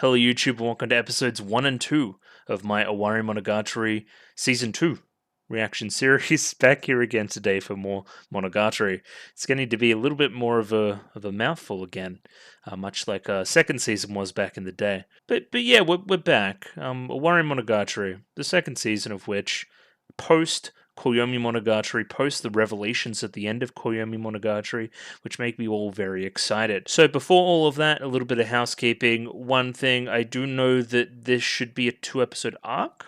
Hello YouTube and welcome to episodes 1 and 2 of my Owarimonogatari Season 2 reaction series. Back here again today for more Monogatari. It's getting to be a little bit more of a mouthful again, much like second season was back in the day. But yeah, we're back. Owarimonogatari, the second season of which, post Owarimonogatari, post the revelations at the end of Owarimonogatari, which make me all very excited. So before all of that, a little bit of housekeeping. One thing, I do know that this should be a 2-episode arc,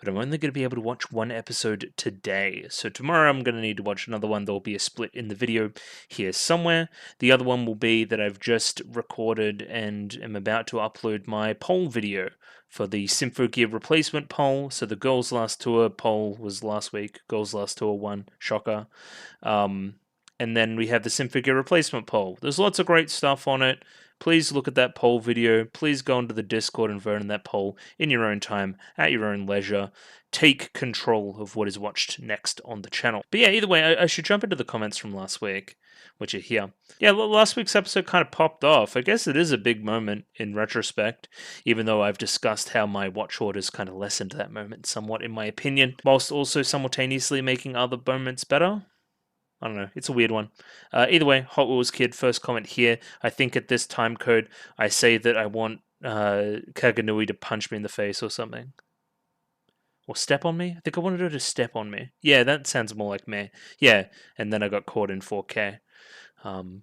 but I'm only going to be able to watch 1 episode today. So tomorrow I'm going to need to watch another one. There'll be a split in the video here somewhere. The other one will be that I've just recorded and am about to upload my poll video for the Symphogear replacement poll. So the Girls Last Tour poll was last week. Girls Last Tour won. Shocker. And then we have the Symphogear replacement poll. There's lots of great stuff on it. Please look at that poll video. Please go onto the Discord and vote in that poll in your own time, at your own leisure. Take control of what is watched next on the channel. But yeah, either way, I should jump into the comments from last week, which are here. Yeah, last week's episode kind of popped off. I guess it is a big moment in retrospect, even though I've discussed how my watch orders kind of lessened that moment somewhat, in my opinion, whilst also simultaneously making other moments better. I don't know. It's a weird one. Either way, Hot Wheels Kid, first comment here. I think at this time code, I say that I want Kaganui to punch me in the face or something. Or step on me? I think I wanted her to step on me. Yeah, that sounds more like me. Yeah, and then I got caught in 4K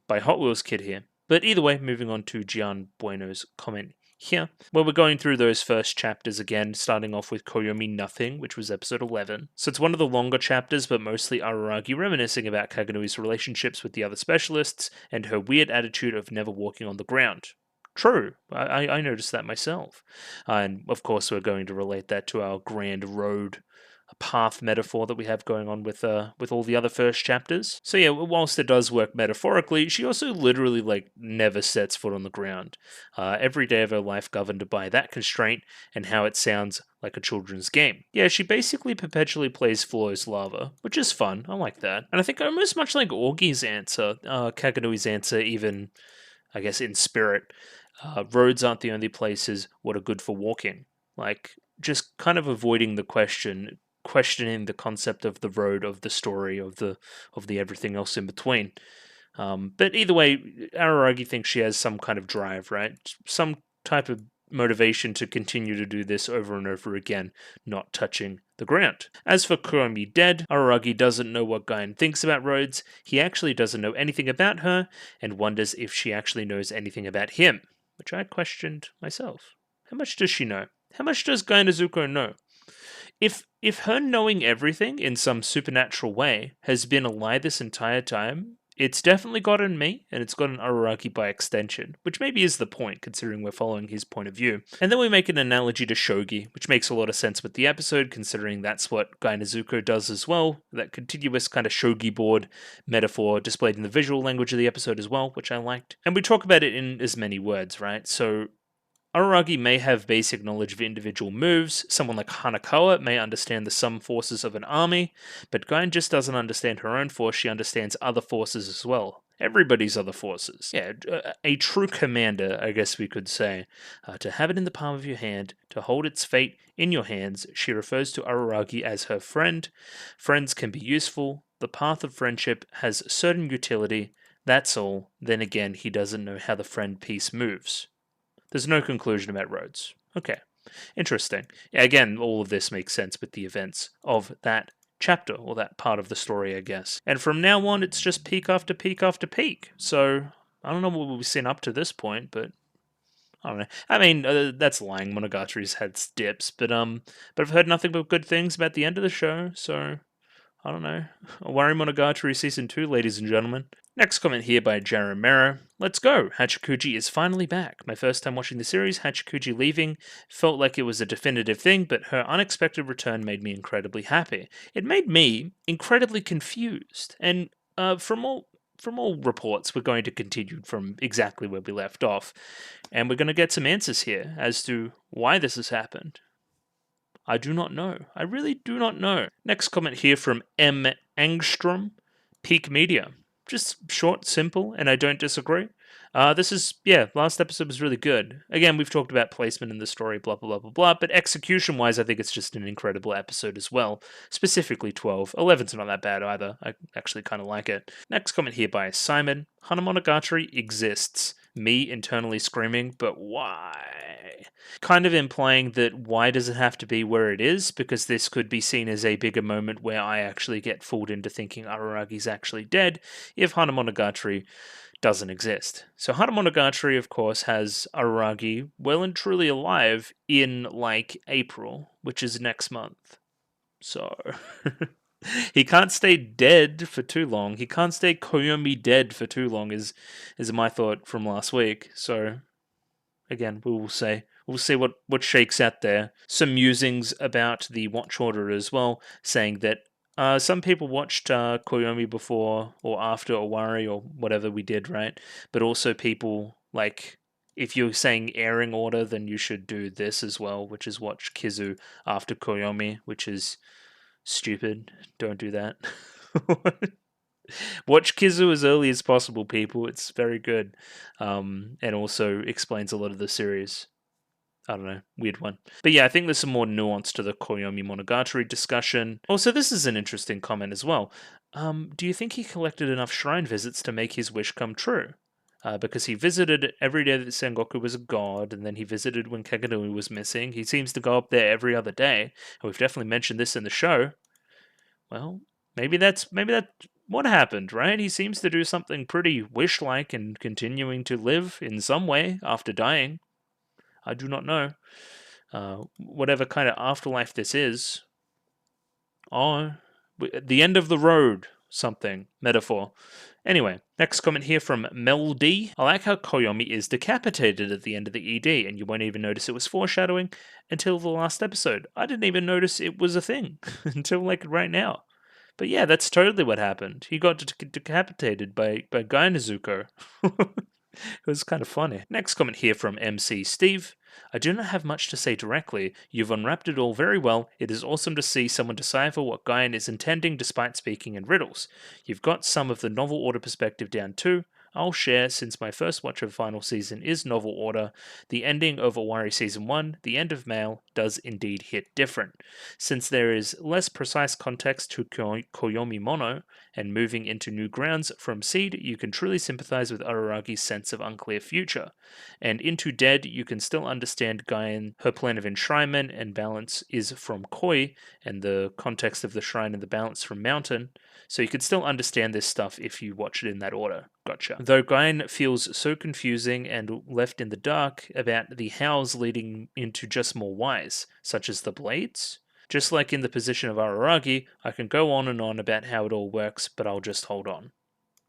by Hot Wheels Kid here. But either way, moving on to Gian Bueno's comment here, where we're going through those first chapters again, starting off with Koyomi Nothing, which was episode 11. So it's one of the longer chapters, but mostly Araragi reminiscing about Kaganui's relationships with the other specialists and her weird attitude of never walking on the ground. True, I noticed that myself. And of course, we're going to relate that to our grand road path metaphor that we have going on with all the other first chapters. So yeah, whilst it does work metaphorically, she also literally never sets foot on the ground. Every day of her life governed by that constraint and how it sounds like a children's game. Yeah, she basically perpetually plays Flo's Lava, which is fun. I like that. And I think almost much like Augi's answer, Kaganui's answer, even, I guess, in spirit, roads aren't the only places what are good for walking. Like, just kind of avoiding the questioning the concept of the road, of the story, of the everything else in between. But either way, Araragi thinks she has some kind of drive, right? Some type of motivation to continue to do this over and over again, not touching the ground. As for Kuromi dead, Araragi doesn't know what Gain thinks about roads. He actually doesn't know anything about her and wonders if she actually knows anything about him, which I questioned myself. How much does she know? How much does Gain Izuku know? If her knowing everything in some supernatural way has been a lie this entire time, it's definitely gotten me, and it's gotten Araragi by extension, which maybe is the point, considering we're following his point of view. And then we make an analogy to shogi, which makes a lot of sense with the episode, considering that's what Gai Nezuko does as well, that continuous kind of shogi board metaphor displayed in the visual language of the episode as well, which I liked. And we talk about it in as many words, right? So Araragi may have basic knowledge of individual moves, someone like Hanakawa may understand the sum forces of an army, but Gain just doesn't understand her own force, she understands other forces as well. Everybody's other forces. Yeah, a true commander, I guess we could say. To have it in the palm of your hand, to hold its fate in your hands, she refers to Araragi as her friend. Friends can be useful, the path of friendship has certain utility, that's all. Then again, he doesn't know how the friend piece moves. There's no conclusion about roads. Okay, interesting. Yeah, again, all of this makes sense with the events of that chapter, or that part of the story, I guess. And from now on, it's just peak after peak after peak. So, I don't know what we've seen up to this point, but I don't know. I mean, that's lying. Monogatari's had dips, but I've heard nothing but good things about the end of the show, so I don't know. Owarimonogatari Season 2, ladies and gentlemen. Next comment here by Jaramero. Let's go! Hachikuji is finally back. My first time watching the series, Hachikuji leaving felt like it was a definitive thing, but her unexpected return made me incredibly happy. It made me incredibly confused. And from all reports, we're going to continue from exactly where we left off. And we're going to get some answers here as to why this has happened. I do not know. I really do not know. Next comment here from M. Angstrom. Peak Media. Just short, simple, and I don't disagree. This is, last episode was really good. Again, we've talked about placement in the story, blah, blah, blah, blah, blah, but execution-wise, I think it's just an incredible episode as well. Specifically 12. 11's not that bad either. I actually kind of like it. Next comment here by Simon. Monogatari exists. Me internally screaming, but why? Kind of implying that why does it have to be where it is? Because this could be seen as a bigger moment where I actually get fooled into thinking Araragi's actually dead if Monogatari doesn't exist. So Monogatari, of course, has Araragi well and truly alive in, like, April, which is next month. So... he can't stay dead for too long. He can't stay Koyomi dead for too long, is my thought from last week. So, again, we will say. We'll see what shakes out there. Some musings about the watch order as well, saying that some people watched Koyomi before or after Owari or whatever we did, right? But also people, like, if you're saying airing order, then you should do this as well, which is watch Kizu after Koyomi, which is stupid. Don't do that. Watch Kizu as early as possible, people. It's very good. And also explains a lot of the series. I don't know, weird one. But yeah, I think there's some more nuance to the Koyomi Monogatari discussion. Also, this is an interesting comment as well. Do you think he collected enough shrine visits to make his wish come true? Because he visited every day that Sengoku was a god, and then he visited when Kaganui was missing. He seems to go up there every other day, and we've definitely mentioned this in the show. Well, maybe that's what happened, right? He seems to do something pretty wish-like and continuing to live in some way after dying. I do not know. Whatever kind of afterlife this is. Oh, the end of the road, something, metaphor. Anyway, next comment here from Mel D. I like how Koyomi is decapitated at the end of the ED, and you won't even notice it was foreshadowing until the last episode. I didn't even notice it was a thing until, like, right now. But yeah, that's totally what happened. He got decapitated by Guy Nezuko. It was kind of funny. Next comment here from MC Steve. I do not have much to say directly. You've unwrapped it all very well. It is awesome to see someone decipher what Guyan is intending despite speaking in riddles. You've got some of the novel order perspective down too. I'll share, since my first watch of final season is novel order, the ending of Owari Season 1, the end of Mail, does indeed hit different. Since there is less precise context to Koyomi Mono, and moving into new grounds from Seed, you can truly sympathize with Araragi's sense of unclear future. And into Dead, you can still understand Guyan, her plan of enshrinement and balance is from Koi, and the context of the shrine and the balance from Mountain. So you can still understand this stuff if you watch it in that order. Gotcha. Though Guyan feels so confusing and left in the dark about the hows leading into just more whys, such as the blades. Just like in the position of Araragi, I can go on and on about how it all works, but I'll just hold on.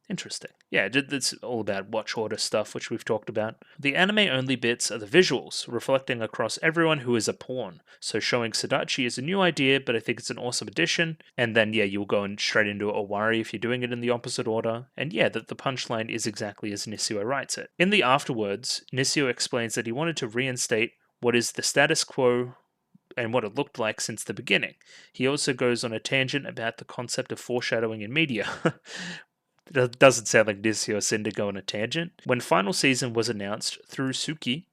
Interesting. Yeah, it's all about watch order stuff, which we've talked about. The anime-only bits are the visuals, reflecting across everyone who is a pawn. So showing Sadachi is a new idea, but I think it's an awesome addition. And then, yeah, you'll go straight into Owari if you're doing it in the opposite order. And yeah, that the punchline is exactly as Nishio writes it. In the afterwards, Nishio explains that he wanted to reinstate what is the status quo and what it looked like since the beginning. He also goes on a tangent about the concept of foreshadowing in media. It doesn't sound like Nishio or Cinder go on a tangent. When final season was announced through Suki,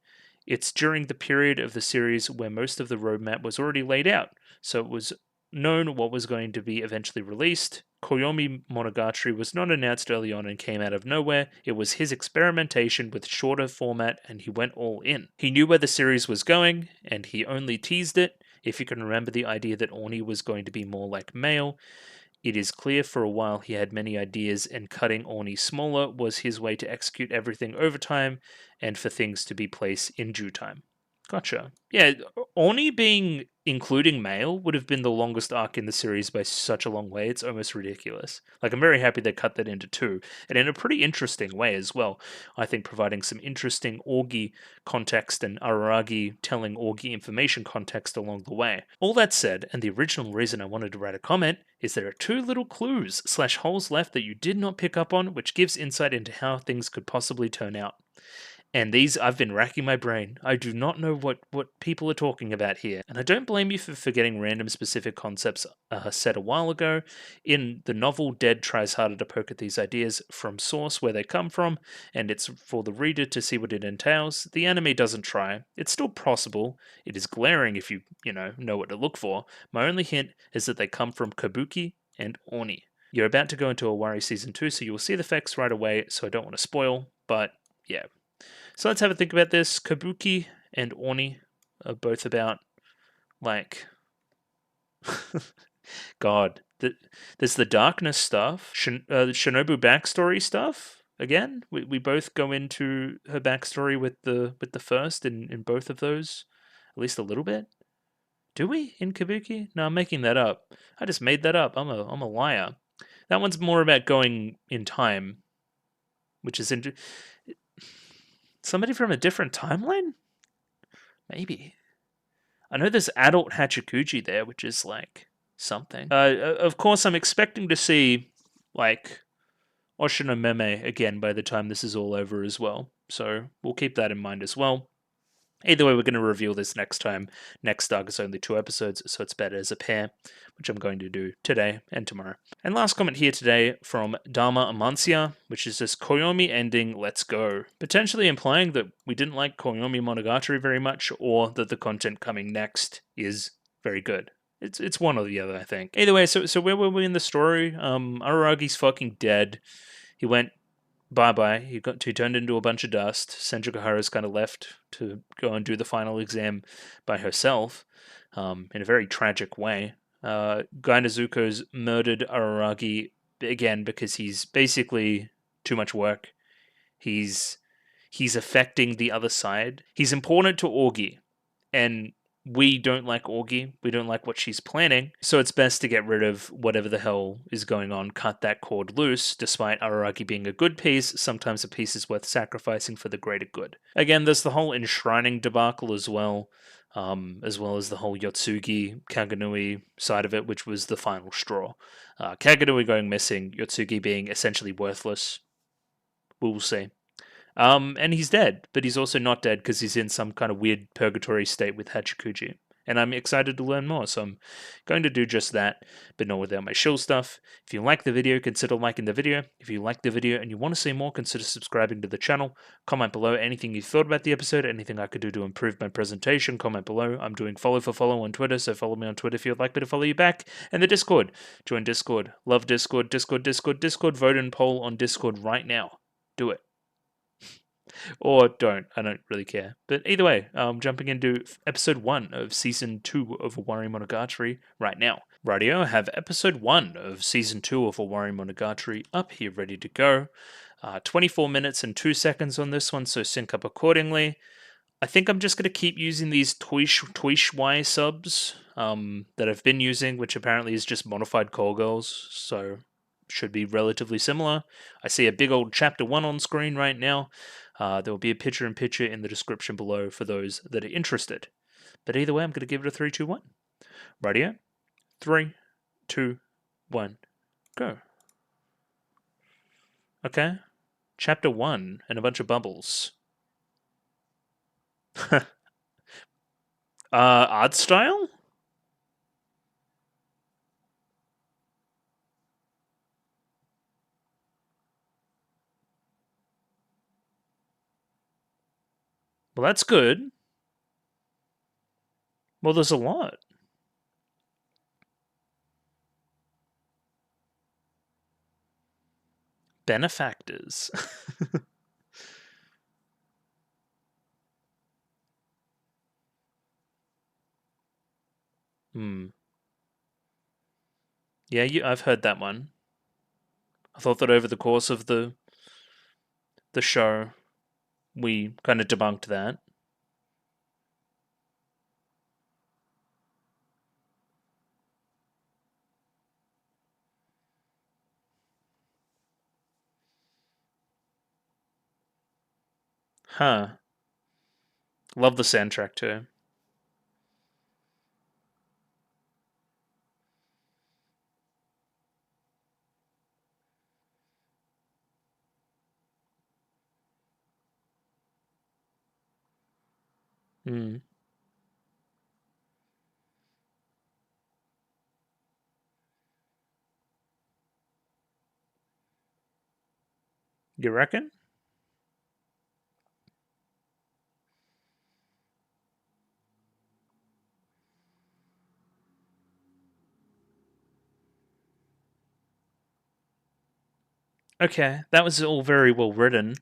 it's during the period of the series where most of the roadmap was already laid out, so it was known what was going to be eventually released. Koyomi Monogatari was not announced early on and came out of nowhere. It was his experimentation with shorter format, and he went all in. He knew where the series was going, and he only teased it. If you can remember the idea that Oni was going to be more like male, it is clear for a while he had many ideas, and cutting Oni smaller was his way to execute everything over time and for things to be placed in due time. Gotcha. Yeah, Oni being including male would have been the longest arc in the series by such a long way. It's almost ridiculous. Like, I'm very happy they cut that into two, and in a pretty interesting way as well. I think providing some interesting Orgi context and Araragi telling Orgi information context along the way. All that said, and the original reason I wanted to write a comment, is there are two little clues / holes left that you did not pick up on, which gives insight into how things could possibly turn out. And these, I've been racking my brain. I do not know what people are talking about here. And I don't blame you for forgetting random specific concepts said a while ago. In the novel, Dead tries harder to poke at these ideas from source where they come from, and it's for the reader to see what it entails. The anime doesn't try. It's still possible. It is glaring if you know what to look for. My only hint is that they come from Kabuki and Oni. You're about to go into Owari Season 2, so you'll see the effects right away, so I don't want to spoil, but yeah. So let's have a think about this. Kabuki and Oni are both about, like, God, there's the darkness stuff, Shinobu backstory stuff. Again, we both go into her backstory with the first in both of those, at least a little bit. Do we in Kabuki? No, I'm making that up. I just made that up. I'm a liar. That one's more about going in time, which is somebody from a different timeline? Maybe. I know there's adult Hachikuji there, which is like something. Of course, I'm expecting to see like Oshino Meme again by the time this is all over as well. So we'll keep that in mind as well. Either way, we're going to reveal this next time. Next arc is only 2 episodes, so it's better as a pair, which I'm going to do today and tomorrow. And last comment here today from Dharma Amancia, which is this Koyomi ending, let's go. Potentially implying that we didn't like Koyomi Monogatari very much, or that the content coming next is very good. It's one or the other, I think. Either way, so where were we in the story? Araragi's fucking dead. He went bye-bye. He turned into a bunch of dust. Senju kind of left to go and do the final exam by herself, in a very tragic way. Guy Nezuko's murdered Araragi again because he's basically too much work. He's affecting the other side. He's important to Orgi, and we don't like Orgi. We don't like what she's planning. So it's best to get rid of whatever the hell is going on, cut that cord loose. Despite Araragi being a good piece, sometimes a piece is worth sacrificing for the greater good. Again, there's the whole enshrining debacle as well as the whole Yotsugi Kaganui side of it, which was the final straw. Kaganui going missing, Yotsugi being essentially worthless. We'll see. And he's dead, but he's also not dead because he's in some kind of weird purgatory state with Hachikuji. And I'm excited to learn more, so I'm going to do just that, but not without my shill stuff. If you like the video, consider liking the video. If you like the video and you want to see more, consider subscribing to the channel. Comment below anything you thought about the episode, anything I could do to improve my presentation. Comment below. I'm doing follow for follow on Twitter, so follow me on Twitter if you'd like me to follow you back. And the Discord. Join Discord. Love Discord. Discord. Vote and poll on Discord right now. Do it. Or don't. I don't really care. But either way, jumping into episode 1 of season 2 of Owarimonogatari right now. Rightio, I have episode 1 of season 2 of Owarimonogatari up here ready to go. 24 minutes and 2 seconds on this one, so sync up accordingly. I think I'm just going to keep using these Toish Y subs that I've been using, which apparently is just modified call girls, so should be relatively similar. I see a big old chapter 1 on screen right now. There will be a picture-in-picture in the description below for those that are interested. But either way, I'm going to give it a 3, 2, 1. Rightio. 3, 2, 1, go. Okay. Chapter 1 and a bunch of bubbles. Art style? Well, that's good. Well, there's a lot. Benefactors. Yeah, I've heard that one. I thought that over the course of the show, we kind of debunked that. Huh. Love the soundtrack too. Hmm. You reckon? Okay, that was all very well written.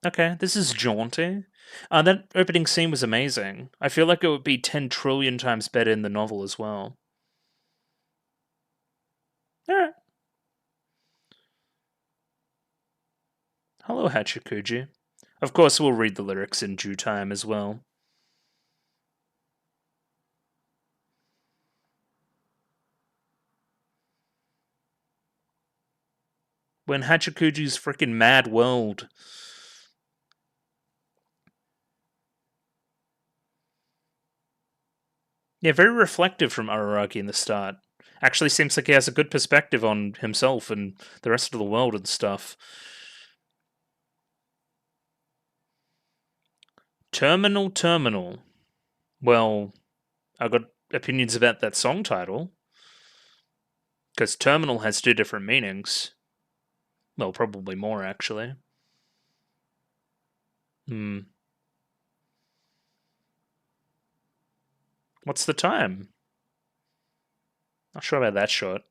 Okay, this is jaunty. That opening scene was amazing. I feel like it would be 10 trillion times better in the novel as well. Alright. Hello, Hachikuji. Of course, we'll read the lyrics in due time as well. When Hachikuji's freaking mad world. Yeah, very reflective from Araragi in the start. Actually seems like he has a good perspective on himself and the rest of the world and stuff. Terminal Terminal. Well, I got opinions about that song title. Because terminal has two different meanings. Well, probably more, actually. Hmm. What's the time? Not sure about that short.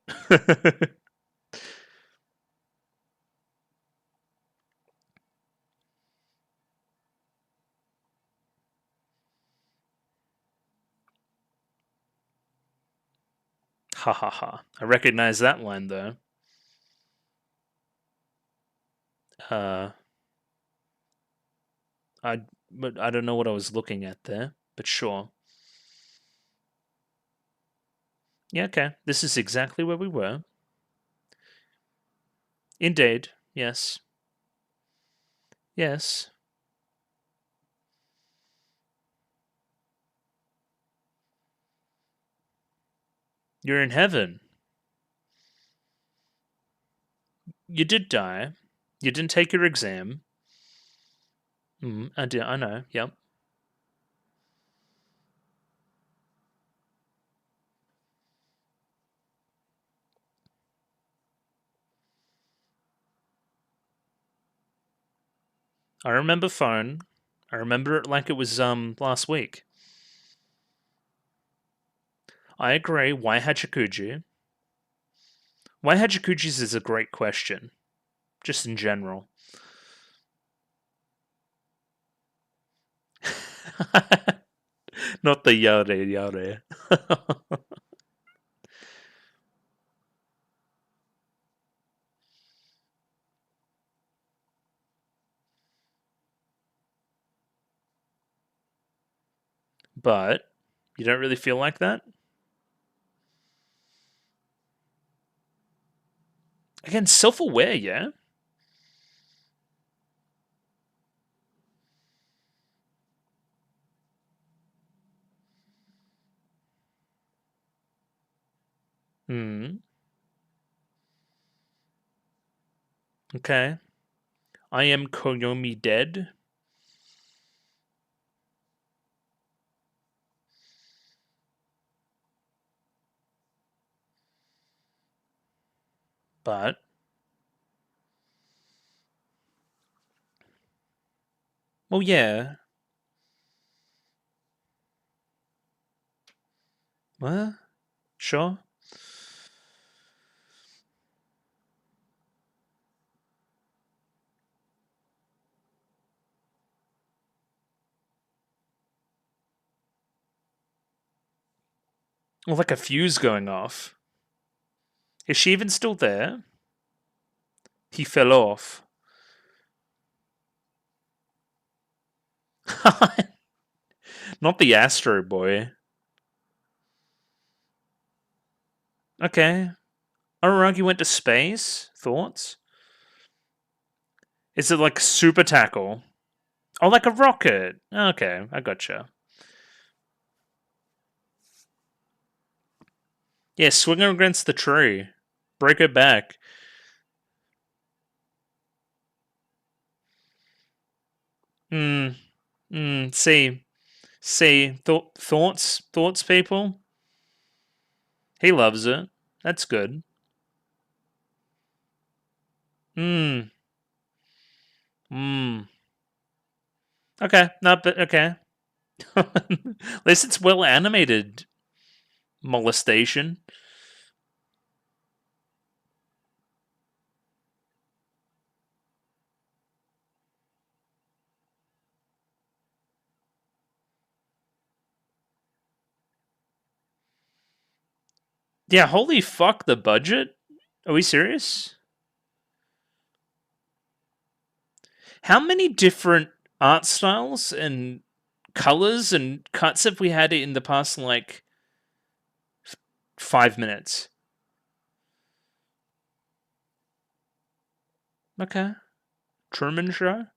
Ha ha ha. I recognize that line, though. Uh, but I don't know what I was looking at there, but sure. Yeah, okay. This is exactly where we were. Indeed. Yes. Yes. You're in heaven. You did die. You didn't take your exam. I did. I know. Yep. I remember phone. I remember it like it was last week. I agree. Why Hachikuji? Why Hachikuji's is a great question, just in general. Not the yare yare. But you don't really feel like that? Again, self aware, yeah? Hmm. Okay. I am Koyomi dead. But. Well, yeah. What? Sure. Well, like a fuse going off. Is she even still there? He fell off. Not the Astro Boy. Okay. Araragi went to space? Thoughts? Is it like super tackle? Oh, like a rocket. Okay, I gotcha. Yeah, swing her against the tree. Break her back. Hmm. Thoughts, people. He loves it. That's good. Hmm. Hmm. Okay. No, but okay. At least it's well animated. Molestation. Yeah. Holy fuck! The budget. Are we serious? How many different art styles and colors and cuts have we had in the past, like, 5 minutes? Okay. Truman Show?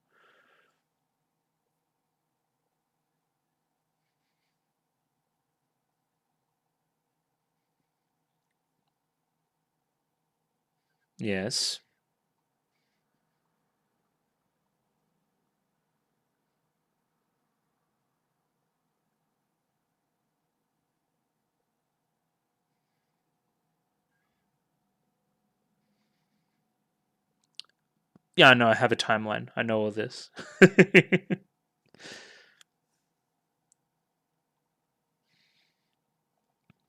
Yes. Yeah, I know. I have a timeline. I know all this.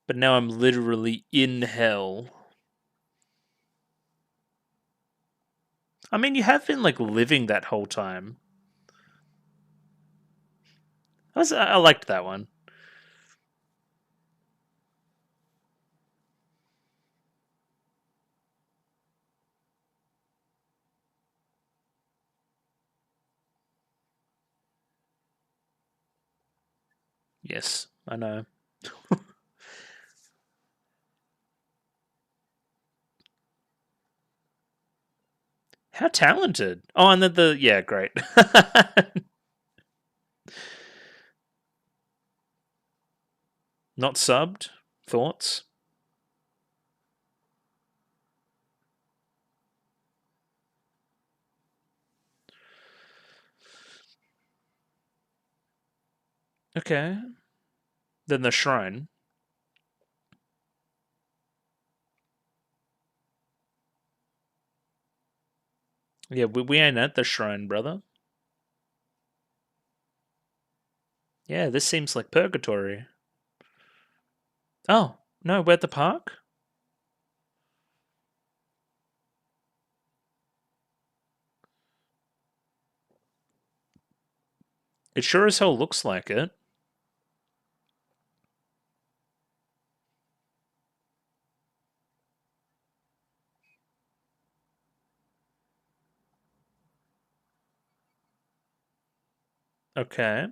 But now I'm literally in hell. I mean, you have been, like, living that whole time. I liked that one. Yes, I know. How talented. Oh, and then yeah, great. Not subbed? Thoughts? Okay. Then the shrine. Yeah, we ain't at the shrine, brother. Yeah, this seems like purgatory. Oh, no, we're at the park? It sure as hell looks like it. Okay.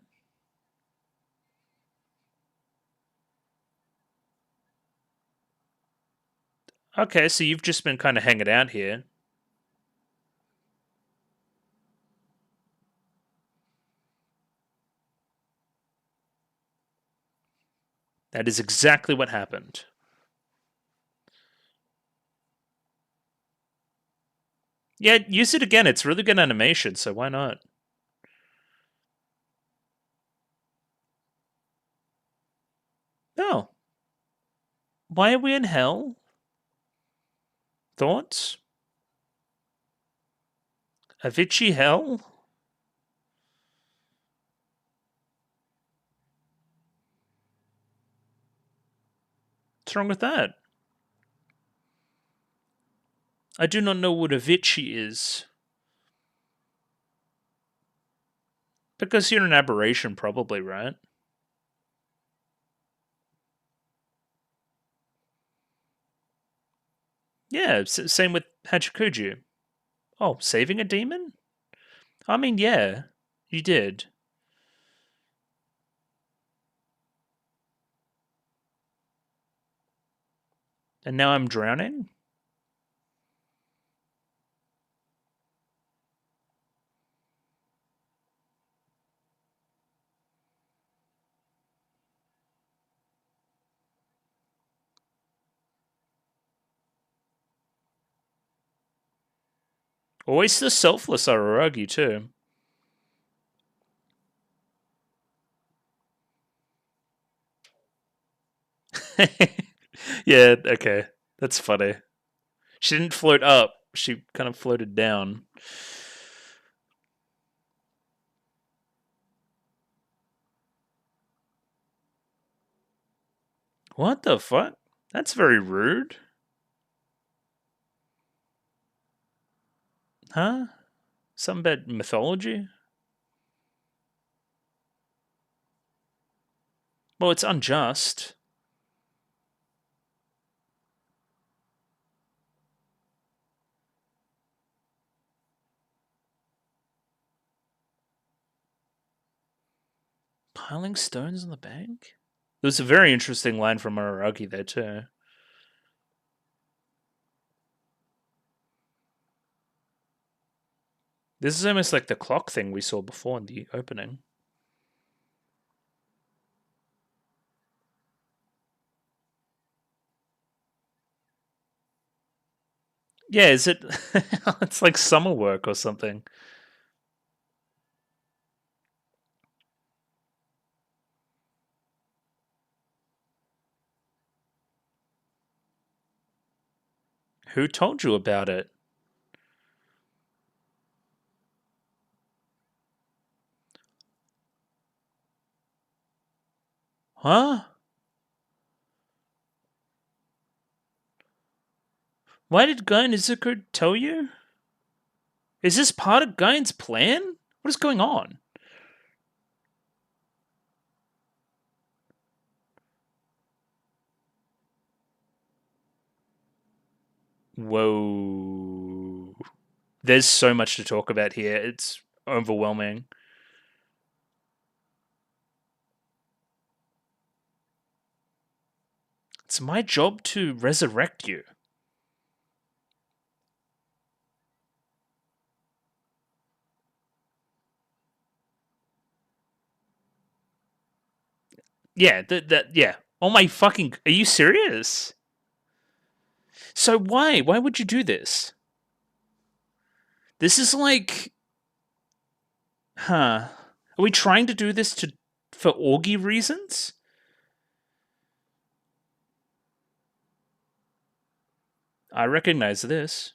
Okay, so you've just been kind of hanging out here. That is exactly what happened. Yeah, use it again. It's really good animation, so why not? Oh, why are we in hell? Thoughts? Avicii hell? What's wrong with that? I do not know what Avicii is. Because you're an aberration, probably, right? Yeah, same with Hachikuju. Oh, saving a demon? I mean, yeah, you did. And now I'm drowning? Always the selfless Araragi, too. Yeah, okay. That's funny. She didn't float up, she kind of floated down. What the fuck? That's very rude. Huh? Something about mythology? Well, it's unjust. Piling stones on the bank? There's a very interesting line from Araragi there, too. This is almost like the clock thing we saw before in the opening. Yeah, is it? It's like summer work or something. Who told you about it? Huh? Why did Guy Izuku tell you? Is this part of Gai's plan? What is going on? Whoa. There's so much to talk about here. It's overwhelming. It's my job to resurrect you. Yeah, yeah. Oh my fucking, are you serious? So why? Why would you do this? This is like, huh? Are we trying to do this to for orgy reasons? I recognize this.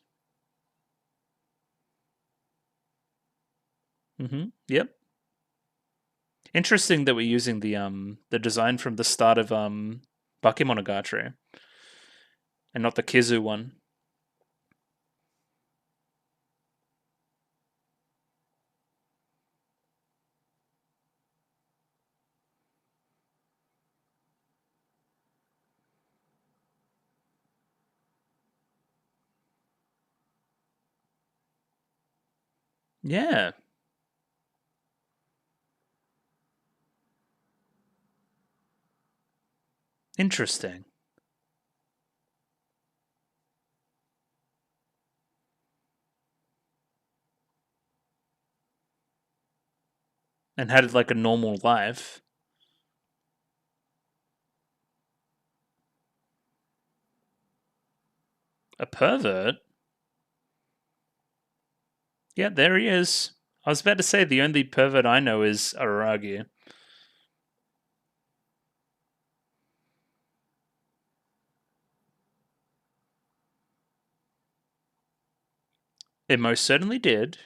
Yep. Interesting that we're using the design from the start of Bakemonogatari and not the Kizu one. Yeah. Interesting. And had like a normal life. A pervert? Yeah, there he is. I was about to say the only pervert I know is Araragi. It most certainly did.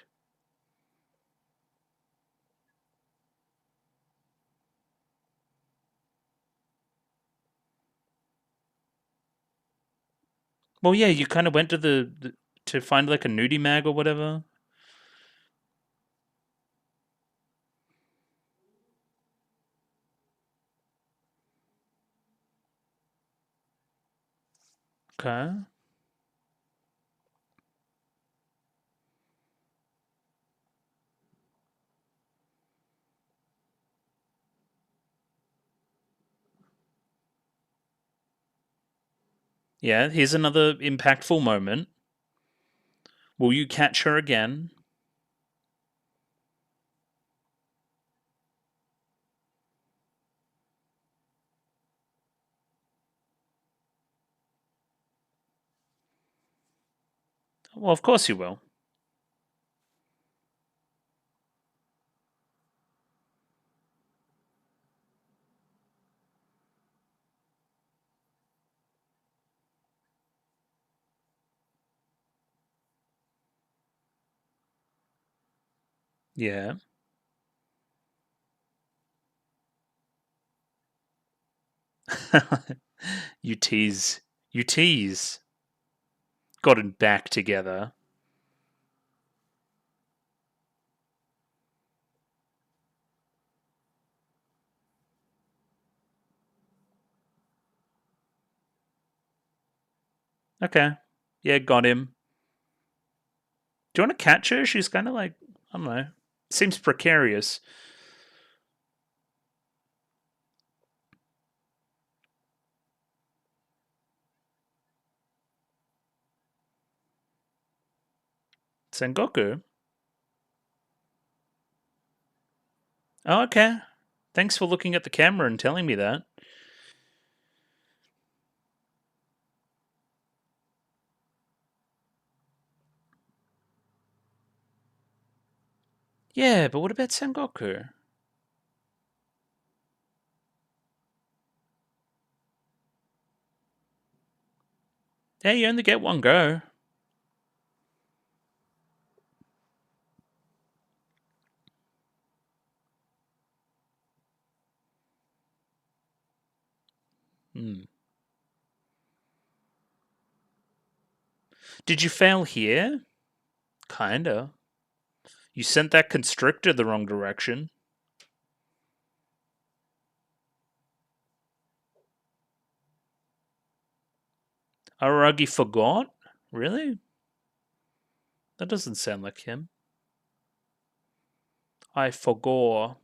Well, yeah, you kind of went to to find like a nudie mag or whatever. Okay. Yeah, here's another impactful moment. Will you catch her again? Well, of course you will. Yeah. You tease. You tease. Gotten back together. Okay. Yeah, got him. Do you want to catch her? She's kind of like, I don't know. Seems precarious. Sengoku. Oh, okay. Thanks for looking at the camera and telling me that. Yeah, but what about Sengoku? Yeah, you only get one go. Hmm. Did you fail here? Kinda. You sent that constrictor the wrong direction. Aragi forgot? Really? That doesn't sound like him. I forgot.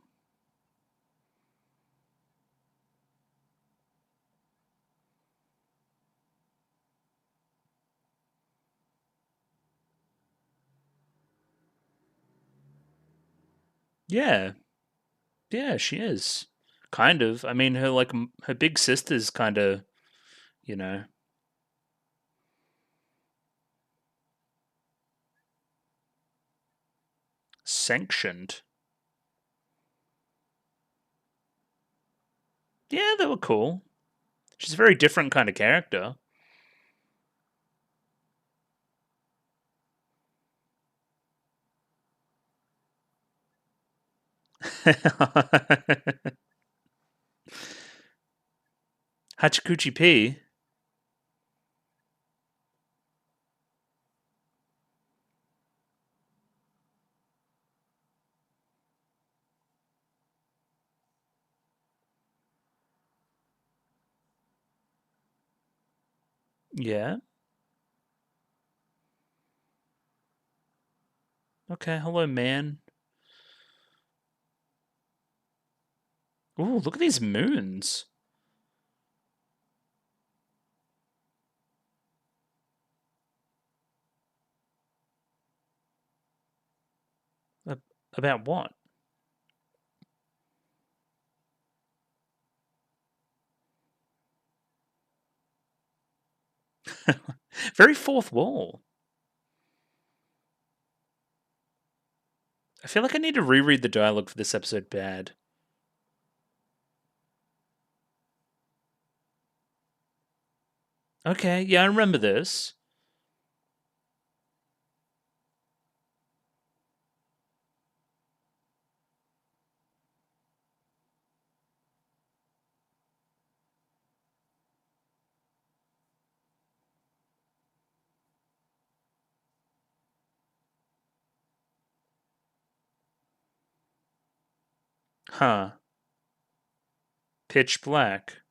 Yeah. Yeah, she is. Kind of. I mean, her her big sister's kind of, you know, sanctioned. Yeah, they were cool. She's a very different kind of character. Hachikuchi P. Yeah. Okay. Hello, man. Ooh, look at these moons. Uh, About what? Very fourth wall. I feel like I need to reread the dialogue for this episode bad. Okay, yeah, I remember this. Huh. Pitch black.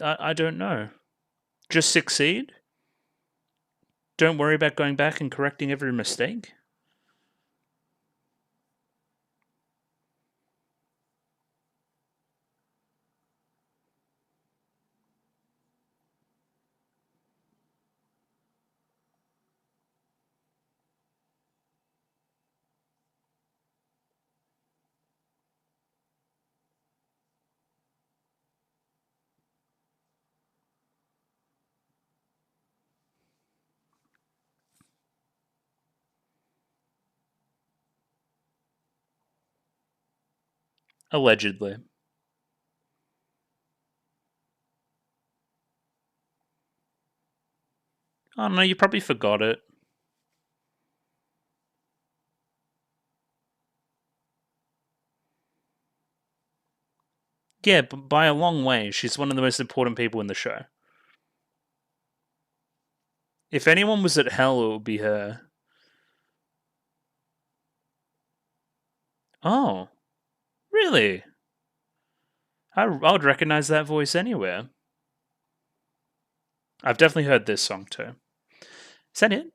I don't know. Just succeed? Don't worry about going back and correcting every mistake? Allegedly. Oh no, you probably forgot it. Yeah, but by a long way, she's one of the most important people in the show. If anyone was at hell, it would be her. Oh, really? I would recognize that voice anywhere. I've definitely heard this song too. Is that it?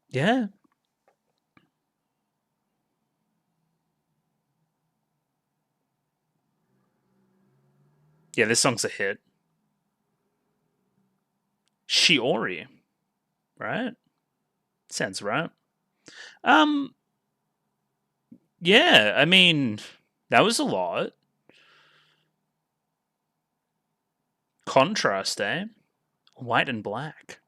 Yeah. Yeah, this song's a hit. Shiori, right? Sounds right. Um, yeah, I mean, that was a lot. Contrast, eh? White and black.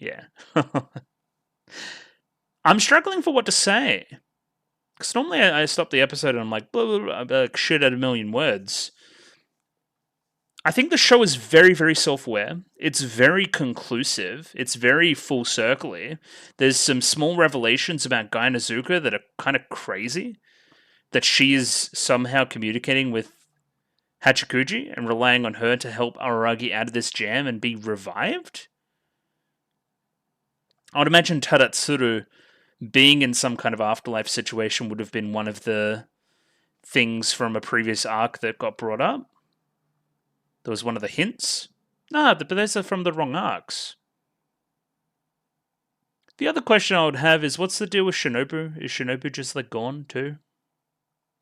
Yeah. I'm struggling for what to say. Because normally I stop the episode and I'm like, blah, blah, blah, like shit at a million words. I think the show is very, very self-aware. It's very conclusive. It's very full circle. There's some small revelations about Gai Nazuka that are kind of crazy. That she is somehow communicating with Hachikuji and relying on her to help Araragi out of this jam and be revived. I would imagine Tadatsuru being in some kind of afterlife situation would have been one of the things from a previous arc that got brought up. That was one of the hints. No, but those are from the wrong arcs. The other question I would have is, what's the deal with Shinobu? Is Shinobu just like gone too?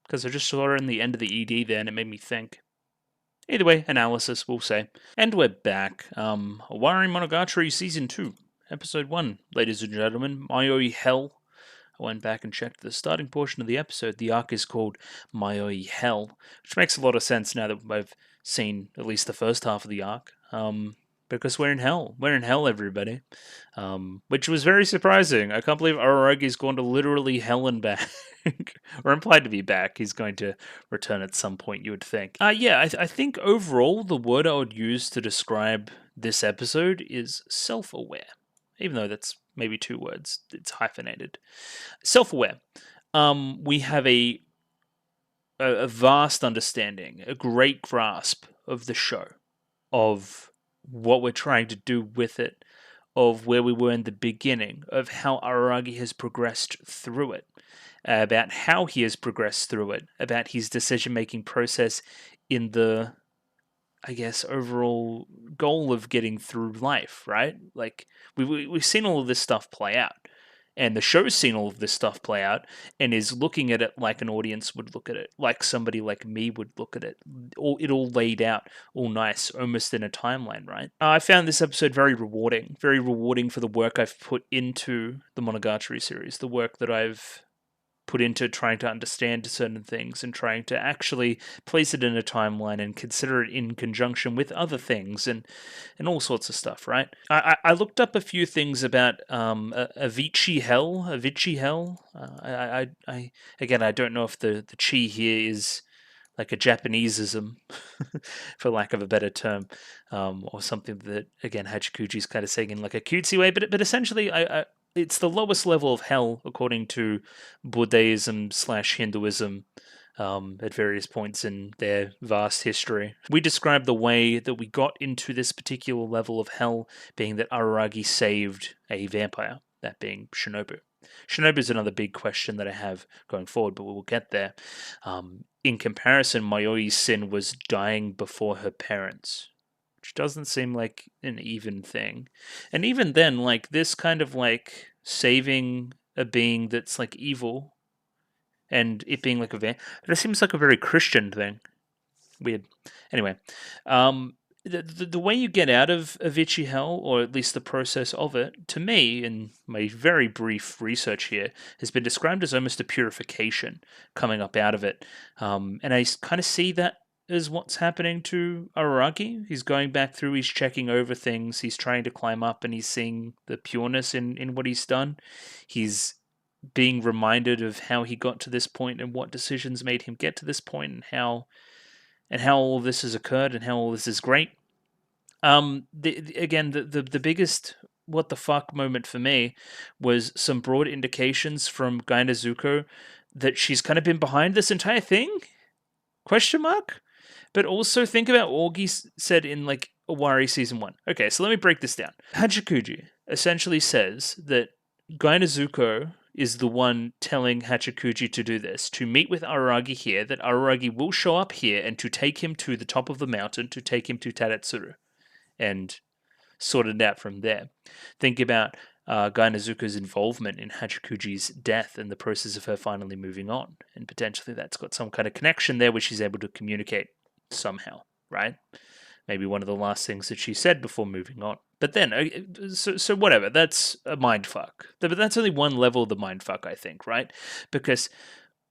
Because I just saw her in the end of the ED there and it made me think. Either way, analysis, we'll say. And we're back. Owarimonogatari Season 2, Episode 1, ladies and gentlemen. Mayoi Hell. I went back and checked the starting portion of the episode. The arc is called Mayoi Hell, which makes a lot of sense now that I've seen at least the first half of the arc. Because we're in hell. We're in hell, everybody. Which was very surprising. I can't believe Araragi's gone to literally hell and back. Or implied to be back. He's going to return at some point, you would think. I think overall, the word I would use to describe this episode is self-aware. Even though that's maybe 2 words. It's hyphenated. Self-aware. We have a vast understanding, a great grasp of the show, of what we're trying to do with it, of where we were in the beginning, of how Araragi has progressed through it, about how he has progressed through it, about his decision-making process in the, I guess, overall goal of getting through life, right? Like, we've seen all of this stuff play out. And the show's seen all of this stuff play out and is looking at it like an audience would look at it, like somebody like me would look at it. It all laid out, all nice, almost in a timeline, right? I found this episode very rewarding for the work I've put into the Monogatari series, the work that I've put into trying to understand certain things and trying to actually place it in a timeline and consider it in conjunction with other things and all sorts of stuff, right? I looked up a few things about Avicii Hell. I again, I don't know if the chi here is like a Japaneseism, for lack of a better term, or something that, again, Hachikuji's kind of saying in like a cutesy way, but essentially, it's the lowest level of hell according to Buddhism / Hinduism at various points in their vast history. We describe the way that we got into this particular level of hell being that Araragi saved a vampire, that being Shinobu. Shinobu is another big question that I have going forward, but we will get there. In comparison, Mayoi's sin was dying before her parents, which doesn't seem like an even thing. And even then, like, this kind of like saving a being that's like evil and it being like a that seems like a very Christian thing. Weird. Anyway, the way you get out of Avicii Hell, or at least the process of it, to me, in my very brief research here, has been described as almost a purification coming up out of it. And I kind of see that is what's happening to Araragi. He's going back through, he's checking over things, he's trying to climb up, and he's seeing the pureness in what he's done. He's being reminded of how he got to this point and what decisions made him get to this point, and how all of this has occurred and how all this is great. The biggest what the fuck moment for me was some broad indications from Gai Nezuko that she's kind of been behind this entire thing? Question mark? But also think about Augie said in like Owari season 1. Okay, so let me break this down. Hachikuji essentially says that Gai Nezuko is the one telling Hachikuji to do this, to meet with Araragi here, that Araragi will show up here, and to take him to the top of the mountain, to take him to Tadatsuru, and sort it out from there. Think about Gai Nezuko's involvement in Hachikuji's death and the process of her finally moving on, and potentially that's got some kind of connection there which she's able to communicate somehow, right? Maybe one of the last things that she said before moving on. But then, so whatever, that's a mindfuck. But that's only one level of the mindfuck, I think, right? Because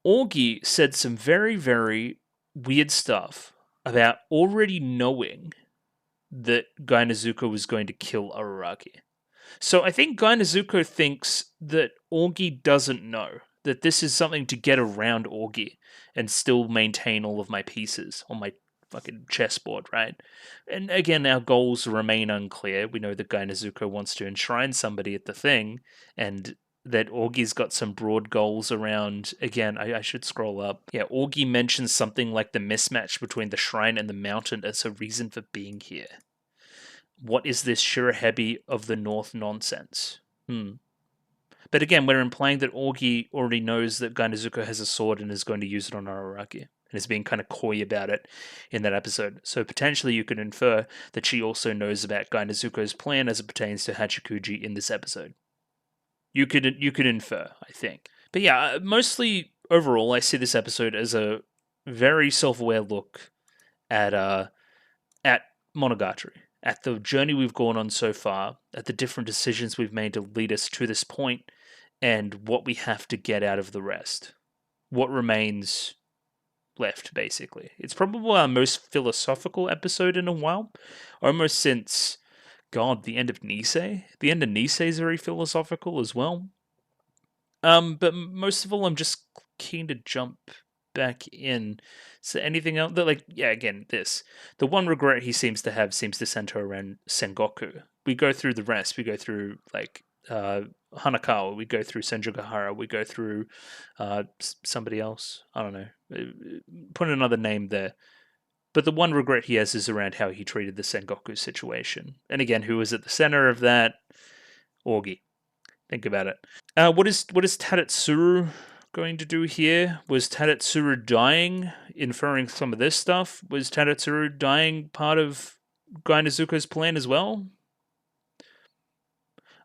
Augie said some very, very weird stuff about already knowing that Gai Nezuko was going to kill Araragi. So I think Gai Nezuko thinks that Augie doesn't know, that this is something to get around Augie and still maintain all of my pieces on my fucking chessboard, right? And again, our goals remain unclear. We know that Gai Nezuko wants to enshrine somebody at the thing, and that Augie's got some broad goals around. Again, I should scroll up. Yeah, Augie mentions something like the mismatch between the shrine and the mountain as a reason for being here. What is this Shirahebi of the North nonsense? But again, we're implying that Augie already knows that Gai Nezuko has a sword and is going to use it on Araragi, and is being kind of coy about it in that episode. So potentially you could infer that she also knows about Gai Nezuko's plan as it pertains to Hachikuji in this episode. You could infer, I think. But yeah, mostly overall, I see this episode as a very self-aware look at Monogatari, at the journey we've gone on so far, at the different decisions we've made to lead us to this point, and what we have to get out of the rest. What remains left, basically. It's probably our most philosophical episode in a while, almost since, God, the end of Nisei. The end of Nisei is very philosophical as well. But most of all, I'm just keen to jump back in. So anything else? Again, this. The one regret he seems to have seems to center around Sengoku. We go through the rest. We go through, Hanakawa. We go through Senjugahara. We go through somebody else. I don't know. Put another name there. But the one regret he has is around how he treated the Sengoku situation. And again, who was at the center of that? Augie. Think about it. What is Tadatsuru going to do here? Was Tadatsuru dying, inferring some of this stuff? Was Tadatsuru dying part of Gai Nezuko's plan as well?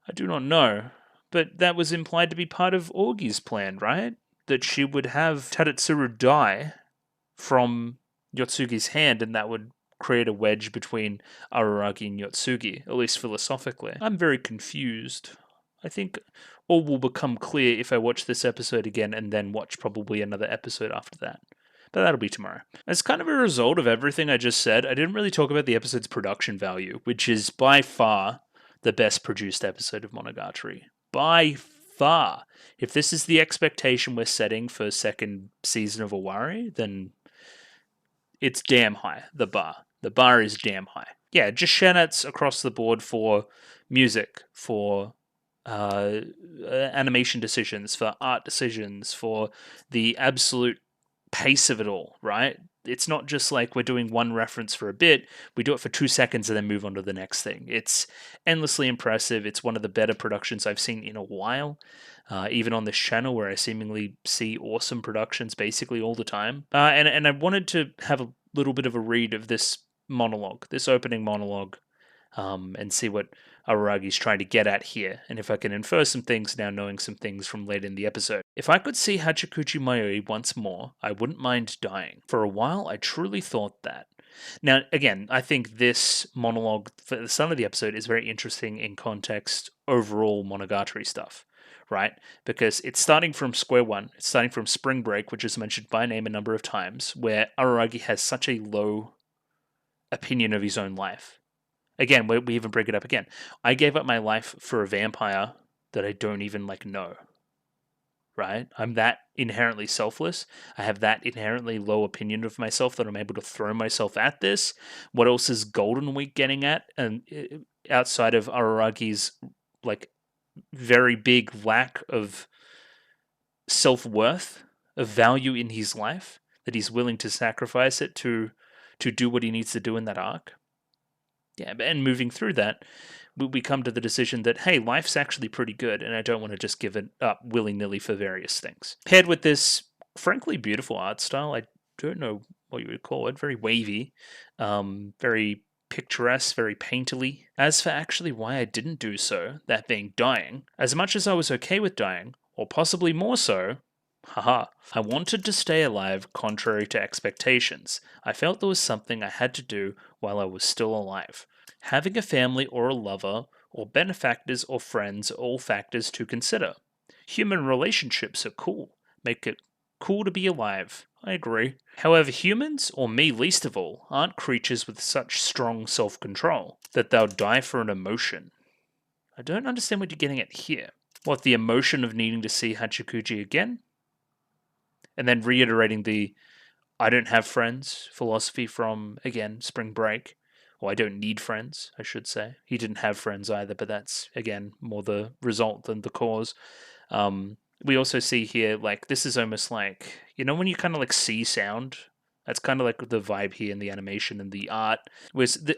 I do not know. But that was implied to be part of Augie's plan, right? That she would have Tadatsuru die from Yotsugi's hand, and that would create a wedge between Araragi and Yotsugi, at least philosophically. I'm very confused. I think all will become clear if I watch this episode again and then watch probably another episode after that. But that'll be tomorrow. As kind of a result of everything I just said, I didn't really talk about the episode's production value, which is by far the best produced episode of Monogatari. By far. If this is the expectation we're setting for second season of Owari, then it's damn high, the bar. The bar is damn high. Yeah, just shoutouts across the board for music, for animation decisions, for art decisions, for the absolute pace of it all, right? It's not just like we're doing one reference for a bit, we do it for 2 seconds and then move on to the next thing. It's endlessly impressive. It's one of the better productions I've seen in a while, even on this channel where I seemingly see awesome productions basically all the time. And I wanted to have a little bit of a read of this monologue, this opening monologue, and see what Araragi's trying to get at here, and if I can infer some things now knowing some things from late in the episode. If I could see Hachikuji Mayuri once more, I wouldn't mind dying. For a while, I truly thought that. Now, again, I think this monologue for the start of the episode is very interesting in context overall Monogatari stuff, right? Because it's starting from square one. It's starting from Spring Break, which is mentioned by name a number of times, where Araragi has such a low opinion of his own life. Again, we even bring it up again. I gave up my life for a vampire that I don't even know, right? I'm that inherently selfless. I have that inherently low opinion of myself that I'm able to throw myself at this. What else is Golden Week getting at? And outside of Araragi's very big lack of self-worth, of value in his life, that he's willing to sacrifice it to do what he needs to do in that arc. Yeah, and moving through that, we come to the decision that, hey, life's actually pretty good, and I don't want to just give it up willy-nilly for various things. Paired with this, frankly, beautiful art style, I don't know what you would call it, very wavy, very picturesque, very painterly. As for actually why I didn't do so, that being dying, as much as I was okay with dying, or possibly more so, haha, I wanted to stay alive contrary to expectations. I felt there was something I had to do while I was still alive. Having a family or a lover, or benefactors or friends are all factors to consider. Human relationships are cool, make it cool to be alive. I agree. However, humans, or me least of all, aren't creatures with such strong self-control that they'll die for an emotion. I don't understand what you're getting at here. What, the emotion of needing to see Hachikuji again? And then reiterating the I don't have friends philosophy from, again, Spring Break. Or I don't need friends, I should say. He didn't have friends either, but that's, again, more the result than the cause. We also see here, this is almost like, when you kind of see sound? That's kind of like the vibe here in the animation and the art.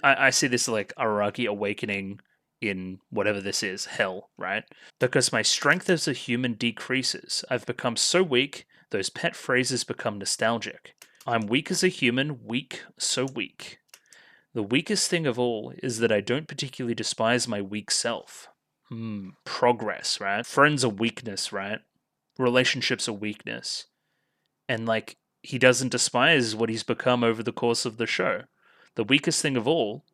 I see this like Araki awakening in whatever this is, hell, right? Because my strength as a human decreases. I've become so weak, those pet phrases become nostalgic. I'm weak as a human, weak, so weak. The weakest thing of all is that I don't particularly despise my weak self. Progress, right? Friends are weakness, right? Relationships are weakness. And he doesn't despise what he's become over the course of the show. The weakest thing of all,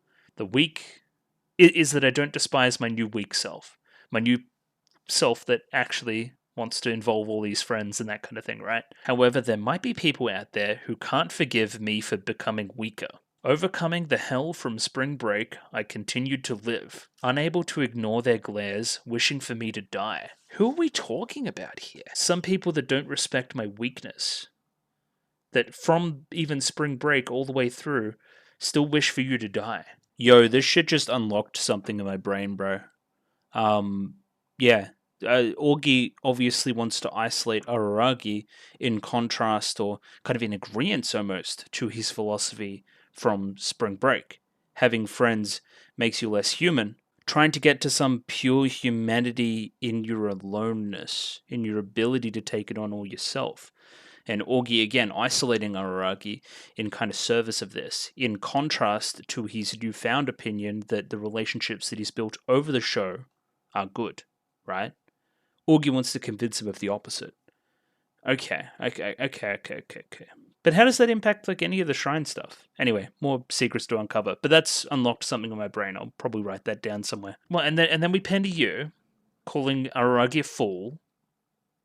is that I don't despise my new weak self. My new self that actually wants to involve all these friends and that kind of thing, right? However, there might be people out there who can't forgive me for becoming weaker. Overcoming the hell from Spring Break, I continued to live, unable to ignore their glares, wishing for me to die. Who are we talking about here? Some people that don't respect my weakness. That from even Spring Break all the way through, still wish for you to die. Yo, this shit just unlocked something in my brain, bro. Yeah. Augie obviously wants to isolate Araragi in contrast or kind of in agreement almost to his philosophy from Spring Break. Having friends makes you less human. Trying to get to some pure humanity in your aloneness, in your ability to take it on all yourself. And Augie, again, isolating Araragi in kind of service of this, in contrast to his newfound opinion that the relationships that he's built over the show are good, right? Augie wants to convince him of the opposite. Okay. But how does that impact any of the shrine stuff? Anyway, more secrets to uncover. But that's unlocked something in my brain. I'll probably write that down somewhere. Well, and then we pan to you, calling Araragi a fool,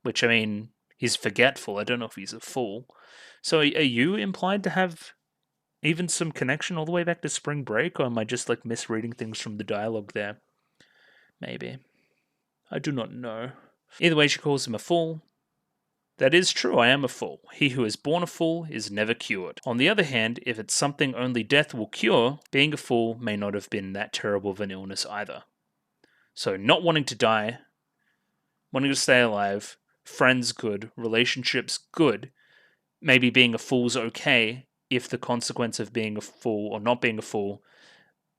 which, I mean, he's forgetful. I don't know if he's a fool. So are you implied to have even some connection all the way back to Spring Break, or am I just misreading things from the dialogue there? Maybe. I do not know. Either way, she calls him a fool. That is true, I am a fool. He who is born a fool is never cured. On the other hand, if it's something only death will cure, being a fool may not have been that terrible of an illness either. So not wanting to die, wanting to stay alive, friends good, relationships good, maybe being a fool's okay if the consequence of being a fool or not being a fool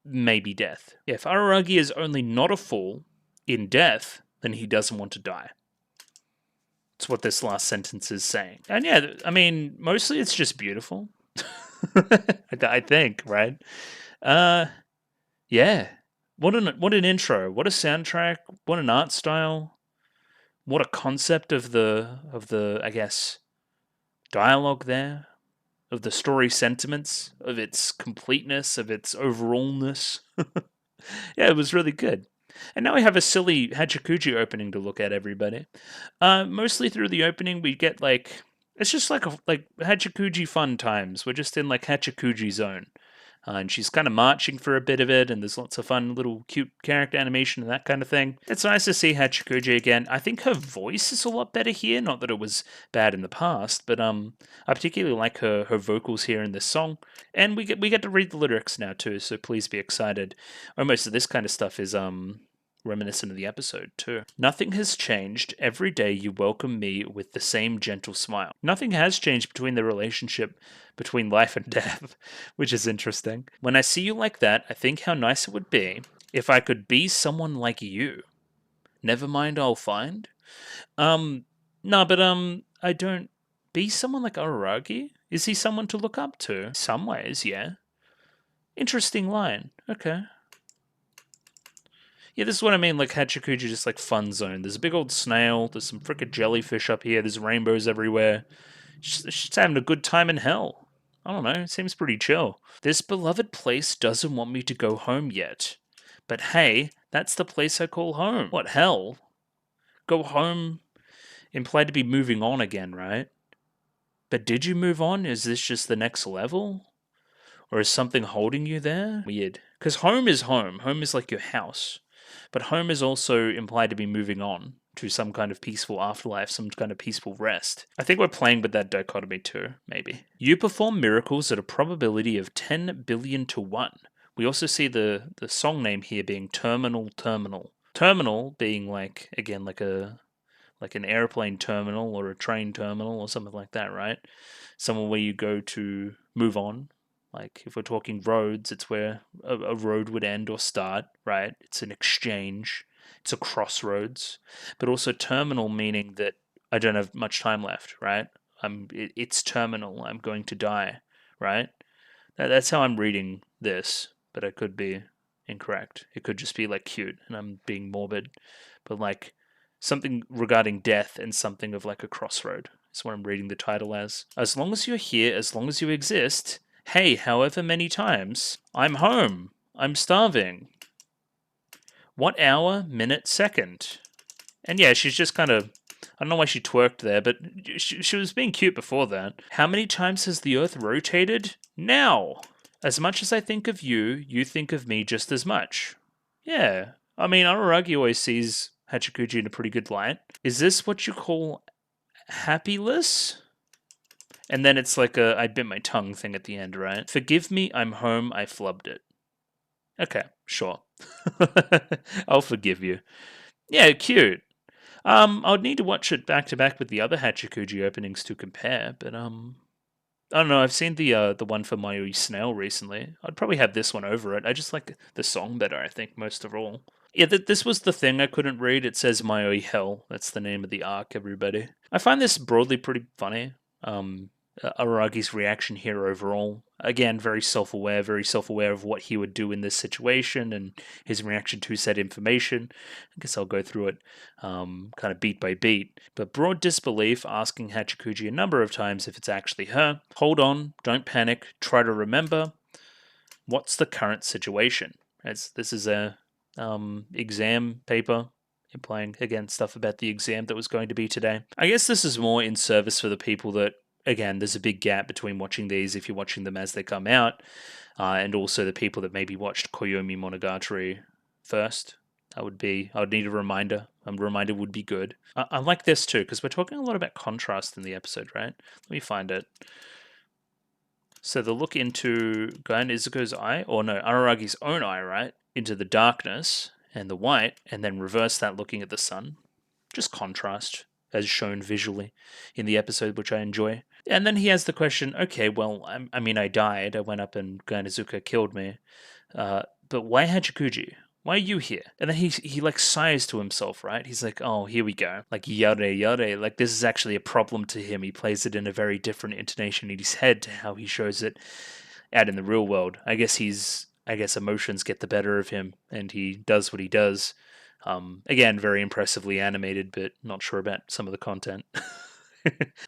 may be death. If Araragi is only not a fool in death, then he doesn't want to die. It's what this last sentence is saying. And yeah, I mean, mostly it's just beautiful. I think, right? Yeah. What an intro. What a soundtrack. What an art style. What a concept of the I guess dialogue there, of the story sentiments, of its completeness, of its overallness. Yeah, it was really good. And now we have a silly Hachikuji opening to look at, everybody. Mostly through the opening, we get like it's just like Hachikuji fun times. We're just in like Hachikuji zone. And she's kind of marching for a bit of it, and there's lots of fun little cute character animation and that kind of thing. It's nice to see Hachikuji again. I think her voice is a lot better here, not that it was bad in the past, but I particularly like her vocals here in this song. And we get to read the lyrics now too, so please be excited. Most of this kind of stuff is reminiscent of the episode too. Nothing has changed. Every day you welcome me with the same gentle smile. Nothing has changed between the relationship between life and death, which is interesting. When I see you like that, I think how nice it would be if I could be someone like you. Never mind, I'll find. No, but I don't be someone like Araragi? Is he someone to look up to? Some ways, yeah. Interesting line. Okay. Yeah, this is what I mean, like Hachikuji, just like fun zone. There's a big old snail, there's some frickin' jellyfish up here, there's rainbows everywhere. She's having a good time in hell. I don't know, it seems pretty chill. This beloved place doesn't want me to go home yet. But hey, that's the place I call home. What, hell? Go home implied to be moving on again, right? But did you move on? Is this just the next level? Or is something holding you there? Weird. Because home is home. Home is like your house. But home is also implied to be moving on to some kind of peaceful afterlife, some kind of peaceful rest. I think we're playing with that dichotomy too, maybe. You perform miracles at a probability of 10 billion to 1. We also see the song name here being Terminal Terminal. Terminal being like, again, like an airplane terminal or a train terminal or something like that, right? Somewhere where you go to move on. Like, if we're talking roads, it's where a road would end or start, right? It's an exchange. It's a crossroads. But also terminal, meaning that I don't have much time left, right? It's terminal. I'm going to die, right? That's how I'm reading this, but I could be incorrect. It could just be, like, cute, and I'm being morbid. But, like, something regarding death and something of, like, a crossroad is what I'm reading the title as. As long as you're here, as long as you exist... Hey, however many times, I'm home. I'm starving. What hour, minute, second? And yeah, she's just kind of... I don't know why she twerked there, but she was being cute before that. How many times has the Earth rotated? Now! As much as I think of you, you think of me just as much. Yeah. I mean, Araragi always sees Hachikuji in a pretty good light. Is this what you call happyless? And then it's like a I bit my tongue thing at the end, right? Forgive me, I'm home, I flubbed it. Okay, sure. I'll forgive you. Yeah, cute. I would need to watch it back to back with the other Hachikuji openings to compare, but I don't know, I've seen the one for Mayoi Snail recently. I'd probably have this one over it. I just like the song better, I think, most of all. Yeah, this was the thing I couldn't read. It says Mayoi Hell. That's the name of the arc, everybody. I find this broadly pretty funny. Aragi's reaction here overall. Again, very self-aware of what he would do in this situation and his reaction to said information. I guess I'll go through it kind of beat by beat. But broad disbelief, asking Hachikuji a number of times if it's actually her. Hold on, don't panic, try to remember. What's the current situation? This is a exam paper implying, again, stuff about the exam that was going to be today. I guess this is more in service for the people that, again, there's a big gap between watching these if you're watching them as they come out, and also the people that maybe watched Owarimonogatari first. I would need a reminder. A reminder would be good. I like this too, because we're talking a lot about contrast in the episode, right? Let me find it. So the look into Gaon Izuku's eye, or no, Araragi's own eye, right? Into the darkness and the white, and then reverse that looking at the sun. Just contrast, as shown visually in the episode, which I enjoy. And then he has the question, okay, well, I mean, I died. I went up and Gaon Izuku killed me. But why Hachikuji? Why are you here? And then he like sighs to himself, right? He's like, oh, here we go. Like, yare, yare. Like, this is actually a problem to him. He plays it in a very different intonation in his head to how he shows it out in the real world. I guess emotions get the better of him, and he does what he does. Again, very impressively animated, but not sure about some of the content.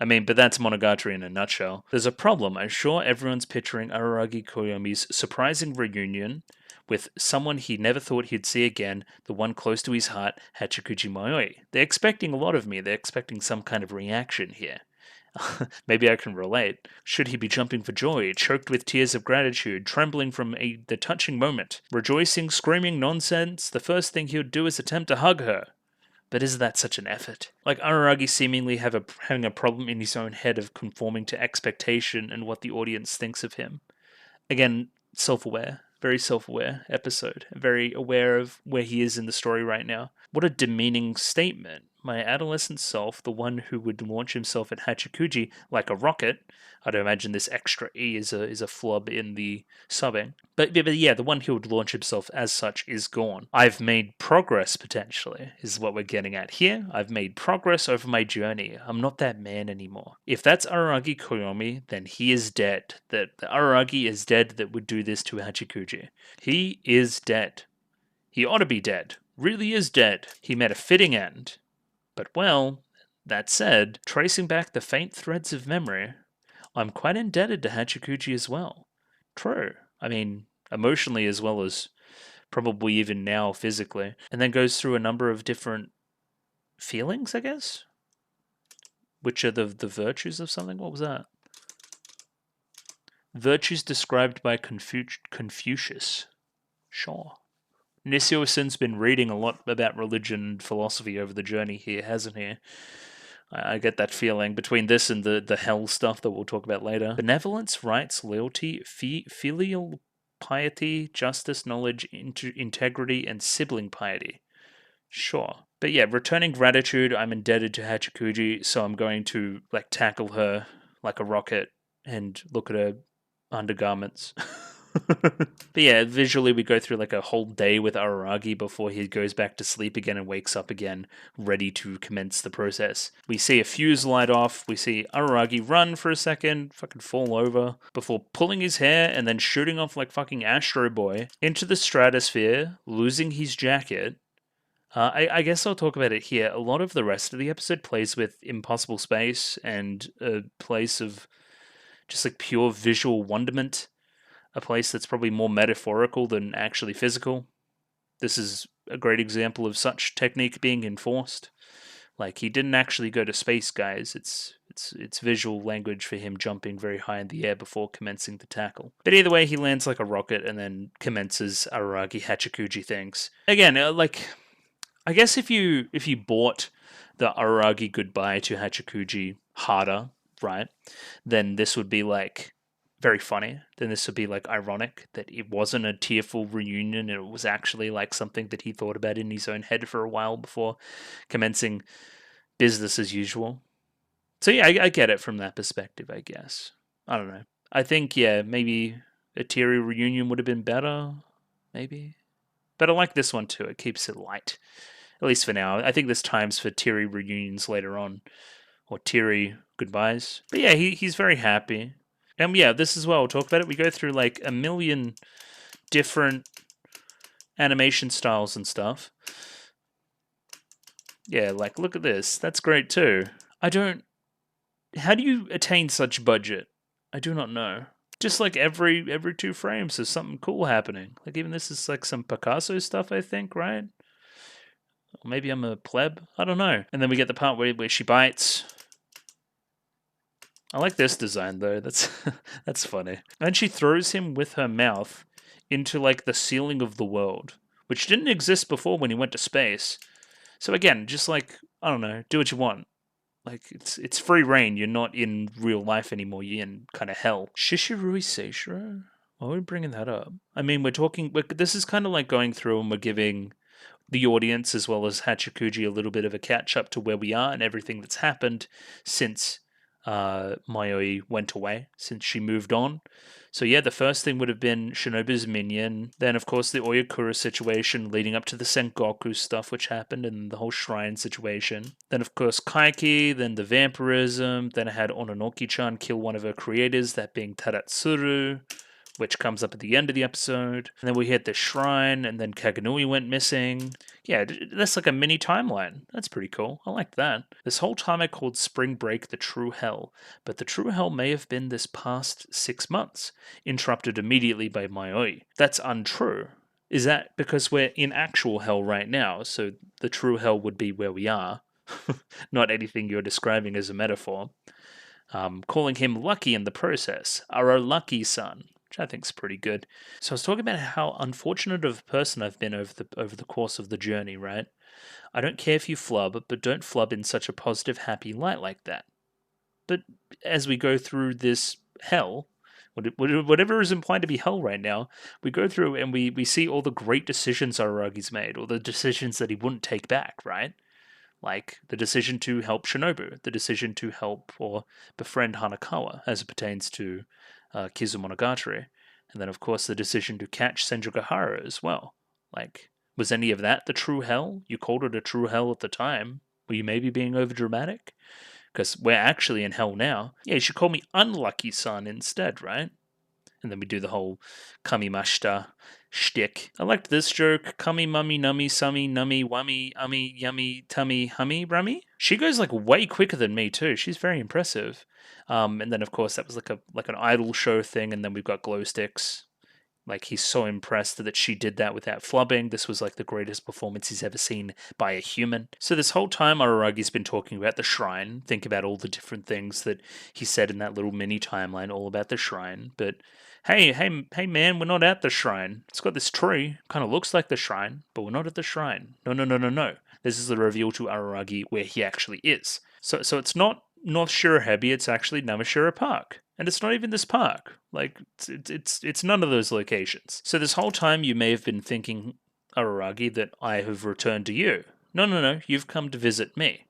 I mean, but that's Monogatari in a nutshell. There's a problem. I'm sure everyone's picturing Araragi Koyomi's surprising reunion with someone he never thought he'd see again, the one close to his heart, Hachikuji Mayoi. They're expecting a lot of me. They're expecting some kind of reaction here. Maybe I can relate. Should he be jumping for joy, choked with tears of gratitude, trembling from the touching moment, rejoicing, screaming nonsense? The first thing he would do is attempt to hug her. But is that such an effort? Like Araragi seemingly having a problem in his own head of conforming to expectation and what the audience thinks of him. Again, self-aware. Very self-aware episode. Very aware of where he is in the story right now. What a demeaning statement. My adolescent self, the one who would launch himself at Hachikuji like a rocket. I'd imagine this extra E is a flub in the subbing. But yeah, the one who would launch himself as such is gone. I've made progress, potentially, is what we're getting at here. I've made progress over my journey. I'm not that man anymore. If that's Araragi Koyomi, then he is dead. That Araragi is dead that would do this to Hachikuji. He is dead. He ought to be dead. Really is dead. He met a fitting end. But well, that said, tracing back the faint threads of memory, I'm quite indebted to Hachikuji as well. True. I mean, emotionally as well as probably even now physically. And then goes through a number of different feelings, I guess? Which are the virtues of something? What was that? Virtues described by Confucius. Sure. Nisio-san's been reading a lot about religion and philosophy over the journey here, hasn't he? I get that feeling between this and the hell stuff that we'll talk about later. Benevolence, rights, loyalty, filial piety, justice, knowledge, integrity, and sibling piety. Sure. But yeah, returning gratitude, I'm indebted to Hachikuji, so I'm going to tackle her like a rocket and look at her undergarments. But yeah, visually we go through a whole day with Araragi before he goes back to sleep again and wakes up again, ready to commence the process. We see a fuse light off, we see Araragi run for a second, fucking fall over, before pulling his hair and then shooting off like fucking Astro Boy into the stratosphere, losing his jacket. I guess I'll talk about it here. A lot of the rest of the episode plays with impossible space and a place of just pure visual wonderment. A place that's probably more metaphorical than actually physical. This is a great example of such technique being enforced. He didn't actually go to space, guys. It's visual language for him jumping very high in the air before commencing the tackle. But either way, he lands like a rocket and then commences Araragi Hachikuji things. Again, I guess if you bought the Araragi goodbye to Hachikuji harder, right, then this would be very funny. Then this would be ironic that it wasn't a tearful reunion and it was actually something that he thought about in his own head for a while before commencing business as usual. So yeah, I get it from that perspective, I guess. I don't know. I think, yeah, maybe a teary reunion would have been better, maybe. But I like this one too. It keeps it light, at least for now. I think there's times for teary reunions later on, or teary goodbyes. But yeah, he's very happy. And yeah, this is what we'll talk about it. We go through a million different animation styles and stuff. Yeah, look at this. That's great too. How do you attain such budget? I do not know. Just every 2 frames there's something cool happening. Even this is some Picasso stuff, I think, right? Or maybe I'm a pleb. I don't know. And then we get the part where she bites. I like this design though. That's funny. And she throws him with her mouth into the ceiling of the world, which didn't exist before when he went to space. So again, just I don't know, do what you want. It's free reign. You're not in real life anymore. You're in kind of hell. Shishirui Seishiro? Why are we bringing that up? I mean, this is kind of going through and we're giving the audience as well as Hachikuji a little bit of a catch up to where we are and everything that's happened since Mayoi went away, since she moved on. So yeah, the first thing would have been Shinobu's minion, then of course the Oyakura situation leading up to the Sengoku stuff which happened, and the whole shrine situation. Then of course Kaiki, then the vampirism, then I had Ononoki-chan kill one of her creators, that being Taratsuru, which comes up at the end of the episode. And then we hit the shrine, and then Kaganui went missing. Yeah, that's like a mini timeline. That's pretty cool. I like that. This whole time I called Spring Break the true hell, but the true hell may have been this past 6 months, interrupted immediately by Mayoi. That's untrue. Is that because we're in actual hell right now, so the true hell would be where we are, not anything you're describing as a metaphor? Calling him lucky in the process, our lucky son, which I think is pretty good. So I was talking about how unfortunate of a person I've been over the course of the journey, right? I don't care if you flub, but don't flub in such a positive, happy light like that. But as we go through this hell, whatever is implied to be hell right now, we go through and we see all the great decisions Araragi's made, or the decisions that he wouldn't take back, right? Like the decision to help Shinobu, the decision to help or befriend Hanakawa as it pertains to Kizumonogatari, and then of course the decision to catch Senjugahara as well. Like, was any of that the true hell? You called it a true hell at the time. Were you maybe being overdramatic? Because we're actually in hell now. Yeah, you should call me unlucky son instead, right? And then we do the whole kamimashita shtick. I liked this joke. Kami, mummy, nummy, summy, nummy, wummy, ummy, yummy, tummy, hummy, rummy. She goes like way quicker than me too. She's very impressive. And then of course that was like an idol show thing. And then we've got glow sticks. Like, he's so impressed that she did that without flubbing. This was like the greatest performance he's ever seen by a human. So this whole time Araragi's been talking about the shrine. Think about all the different things that he said in that little mini timeline all about the shrine. But hey man, we're not at the shrine. It's got this tree. Kind of looks like the shrine, but we're not at the shrine. No. This is the reveal to Araragi where he actually is. So it's not North Shirahebe, it's actually Namashira Park. And it's not even this park. Like, it's none of those locations. So this whole time you may have been thinking, Araragi, that I have returned to you. No, you've come to visit me.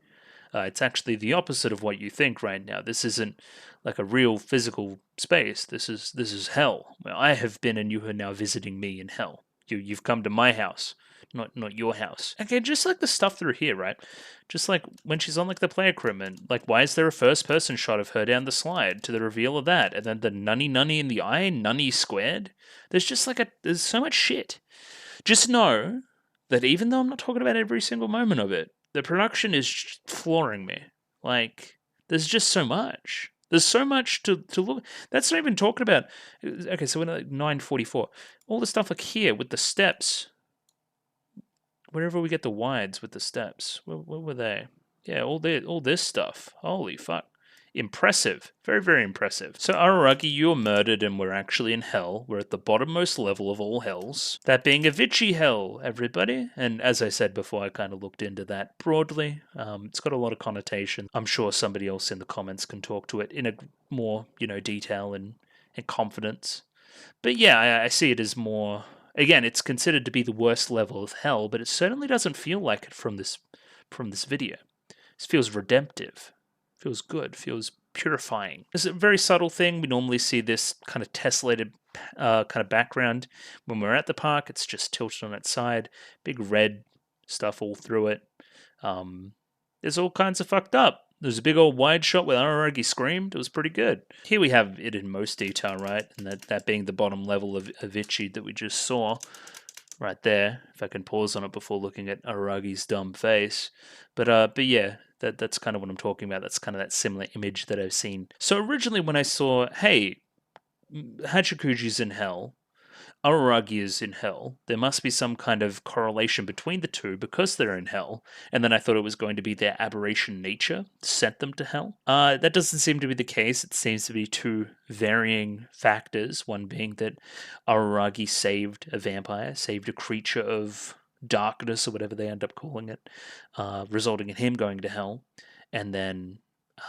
It's actually the opposite of what you think right now. This isn't like a real physical space. This is hell, where I have been and you are now visiting me in hell. You've come to my house. Not your house. Okay, just like the stuff through here, right? Just like when she's on like the play equipment, like why is there a first person shot of her down the slide to the reveal of that, and then the nunny in the eye, nunny squared? There's so much shit. Just know that even though I'm not talking about every single moment of it, the production is flooring me. Like, there's just so much. There's so much to look. That's not even talking about. Okay, so we're at like 9:44. All the stuff like here with the steps. Wherever we get the wides with the steps. Where were they? Yeah, all this stuff. Holy fuck. Impressive. Very, very impressive. So, Araragi, you were murdered and we're actually in hell. We're at the bottommost level of all hells. That being Avicii hell, everybody. And as I said before, I kind of looked into that broadly. It's got a lot of connotation. I'm sure somebody else in the comments can talk to it in a more, detail and confidence. But yeah, I see it as more... Again, it's considered to be the worst level of hell, but it certainly doesn't feel like it from this video. This feels redemptive, feels good, feels purifying. It's a very subtle thing. We normally see this kind of tessellated kind of background when we're at the park. It's just tilted on its side, big red stuff all through it. There's all kinds of fucked up. There's a big old wide shot where Araragi screamed. It was pretty good. Here we have it in most detail, right? And that being the bottom level of Avicii that we just saw right there. If I can pause on it before looking at Araragi's dumb face. But yeah, that's kind of what I'm talking about. That's kind of that similar image that I've seen. So originally when I saw, hey, Hachikuji's in hell, Araragi is in hell, there must be some kind of correlation between the two because they're in hell, and then I thought it was going to be their aberration nature sent them to hell. That doesn't seem to be the case. It seems to be two varying factors, one being that Araragi saved a vampire, saved a creature of darkness, or whatever they end up calling it, resulting in him going to hell, and then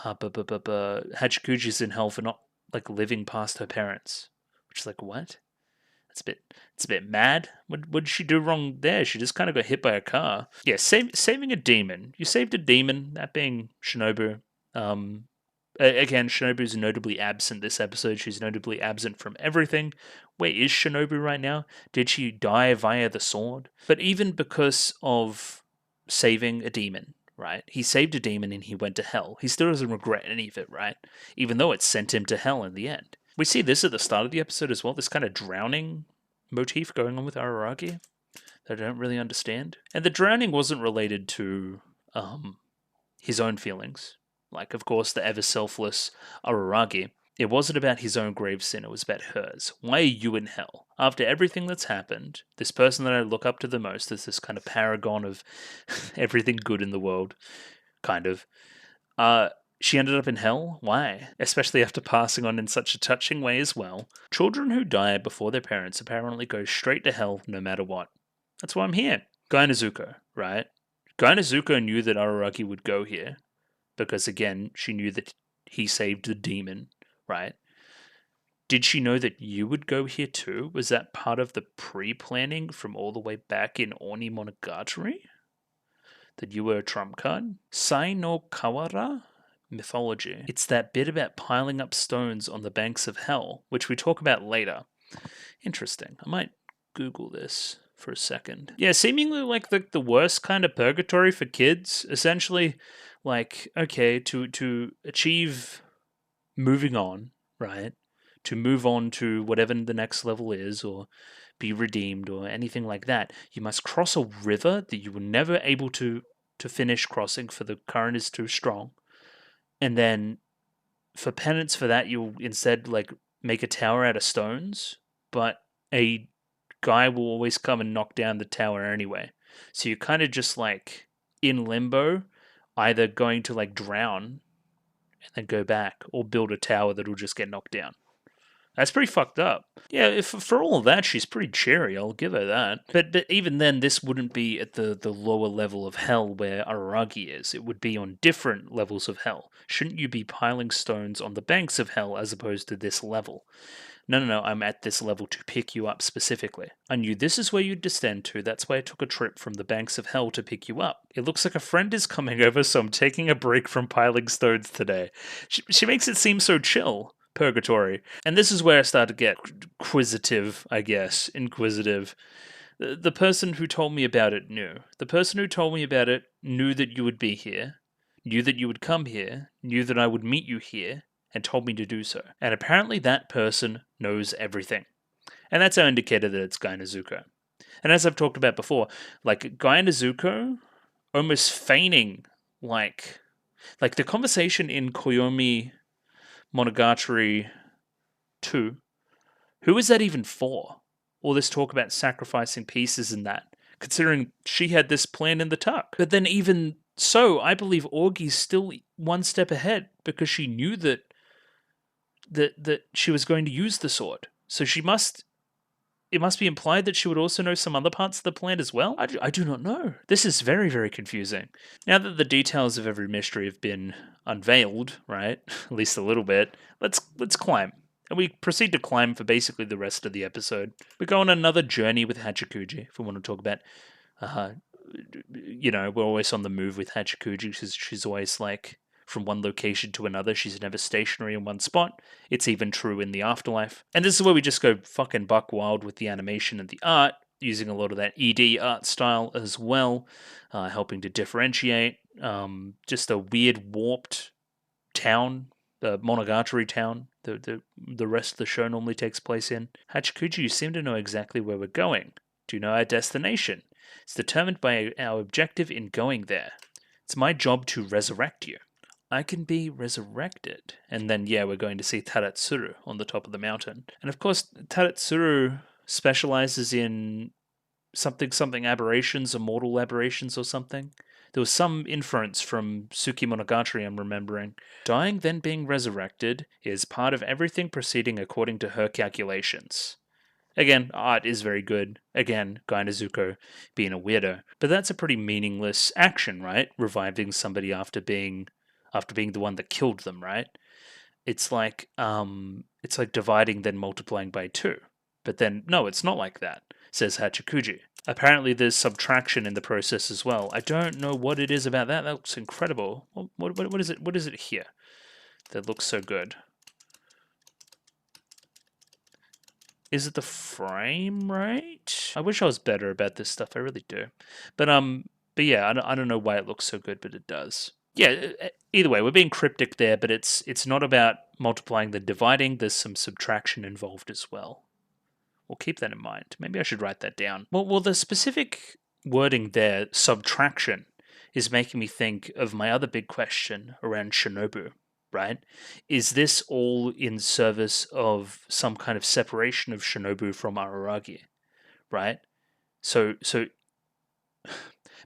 Hachikuji's in hell for not like living past her parents, which is like, what? It's a bit mad. What did she do wrong there? She just kind of got hit by a car. Yeah, saving a demon. You saved a demon, that being Shinobu. Again, Shinobu's notably absent this episode. She's notably absent from everything. Where is Shinobu right now? Did she die via the sword? But even because of saving a demon, right? He saved a demon and he went to hell. He still doesn't regret any of it, right? Even though it sent him to hell in the end. We see this at the start of the episode as well, this kind of drowning motif going on with Araragi that I don't really understand. And the drowning wasn't related to his own feelings. Like, of course, the ever selfless Araragi. It wasn't about his own grave sin, it was about hers. Why are you in hell? After everything that's happened, this person that I look up to the most is this kind of paragon of everything good in the world, kind of. She ended up in hell? Why? Especially after passing on in such a touching way as well. Children who die before their parents apparently go straight to hell no matter what. That's why I'm here. Guy Nezuko, right? Guy Nezuko knew that Araragi would go here, because again, she knew that he saved the demon, right? Did she know that you would go here too? Was that part of the pre-planning from all the way back in Owarimonogatari? That you were a trump card? Sai no Kawara? Mythology. It's that bit about piling up stones on the banks of hell, which we talk about later. Interesting. I might Google this for a second. Yeah, seemingly like the worst kind of purgatory for kids. Essentially, like, okay, to achieve moving on, right? To move on to whatever the next level is, or be redeemed, or anything like that, you must cross a river that you were never able to finish crossing, for the current is too strong. And then for penance for that, you'll instead like make a tower out of stones, but a guy will always come and knock down the tower anyway. So you're kind of just like in limbo, either going to like drown and then go back, or build a tower that'll just get knocked down. That's pretty fucked up. Yeah, if for all of that, she's pretty cheery. I'll give her that. But even then, this wouldn't be at the lower level of hell where Araragi is. It would be on different levels of hell. Shouldn't you be piling stones on the banks of hell as opposed to this level? No, I'm at this level to pick you up specifically. I knew this is where you'd descend to, that's why I took a trip from the banks of hell to pick you up. It looks like a friend is coming over, so I'm taking a break from piling stones today. She makes it seem so chill. Purgatory. And this is where I start to get inquisitive. The person who told me about it knew. The person who told me about it knew that you would be here, knew that you would come here, knew that I would meet you here, and told me to do so. And apparently that person knows everything. And that's our indicator that it's Guy Nezuko. And as I've talked about before, like Guy Nezuko almost feigning like the conversation in Koyomi Monogatari 2. Who is that even for? All this talk about sacrificing pieces and that, considering she had this plan in the tuck. But then even so, I believe Augi's still one step ahead, because she knew that she was going to use the sword. So it must be implied that she would also know some other parts of the plan as well? I do not know. This is very, very confusing. Now that the details of every mystery have been unveiled, right, at least a little bit, let's climb. And we proceed to climb for basically the rest of the episode. We go on another journey with Hachikuji, if we want to talk about, we're always on the move with Hachikuji, because she's always like, from one location to another. She's never stationary in one spot. It's even true in the afterlife. And this is where we just go fucking buck wild with the animation and the art, using a lot of that ED art style as well, helping to differentiate. Just a weird, warped town, the Monogatari town, the rest of the show normally takes place in. Hachikuji, you seem to know exactly where we're going. Do you know our destination? It's determined by our objective in going there. It's my job to resurrect you. I can be resurrected. And then, yeah, we're going to see Taratsuru on the top of the mountain. And of course, Taratsuru specializes in something aberrations, immortal aberrations or something. There was some inference from Tsuki Monogatari, I'm remembering. Dying, then being resurrected, is part of everything proceeding according to her calculations. Again, art is very good. Again, Guy Nezuko being a weirdo. But that's a pretty meaningless action, right? Reviving somebody after being the one that killed them, right? It's like dividing then multiplying by 2. But then no, it's not like that, says Hachikuji. Apparently there's subtraction in the process as well. I don't know what it is about that. That looks incredible. What is it? What is it here that looks so good? Is it the frame rate? I wish I was better about this stuff. I really do. But yeah, I don't know why it looks so good, but it does. yeah, either way, we're being cryptic there, but it's not about multiplying the dividing. There's some subtraction involved as well. We'll keep that in mind. Maybe I should write that down. Well, the specific wording there, subtraction, is making me think of my other big question around Shinobu, right? Is this all in service of some kind of separation of Shinobu from Araragi, right? So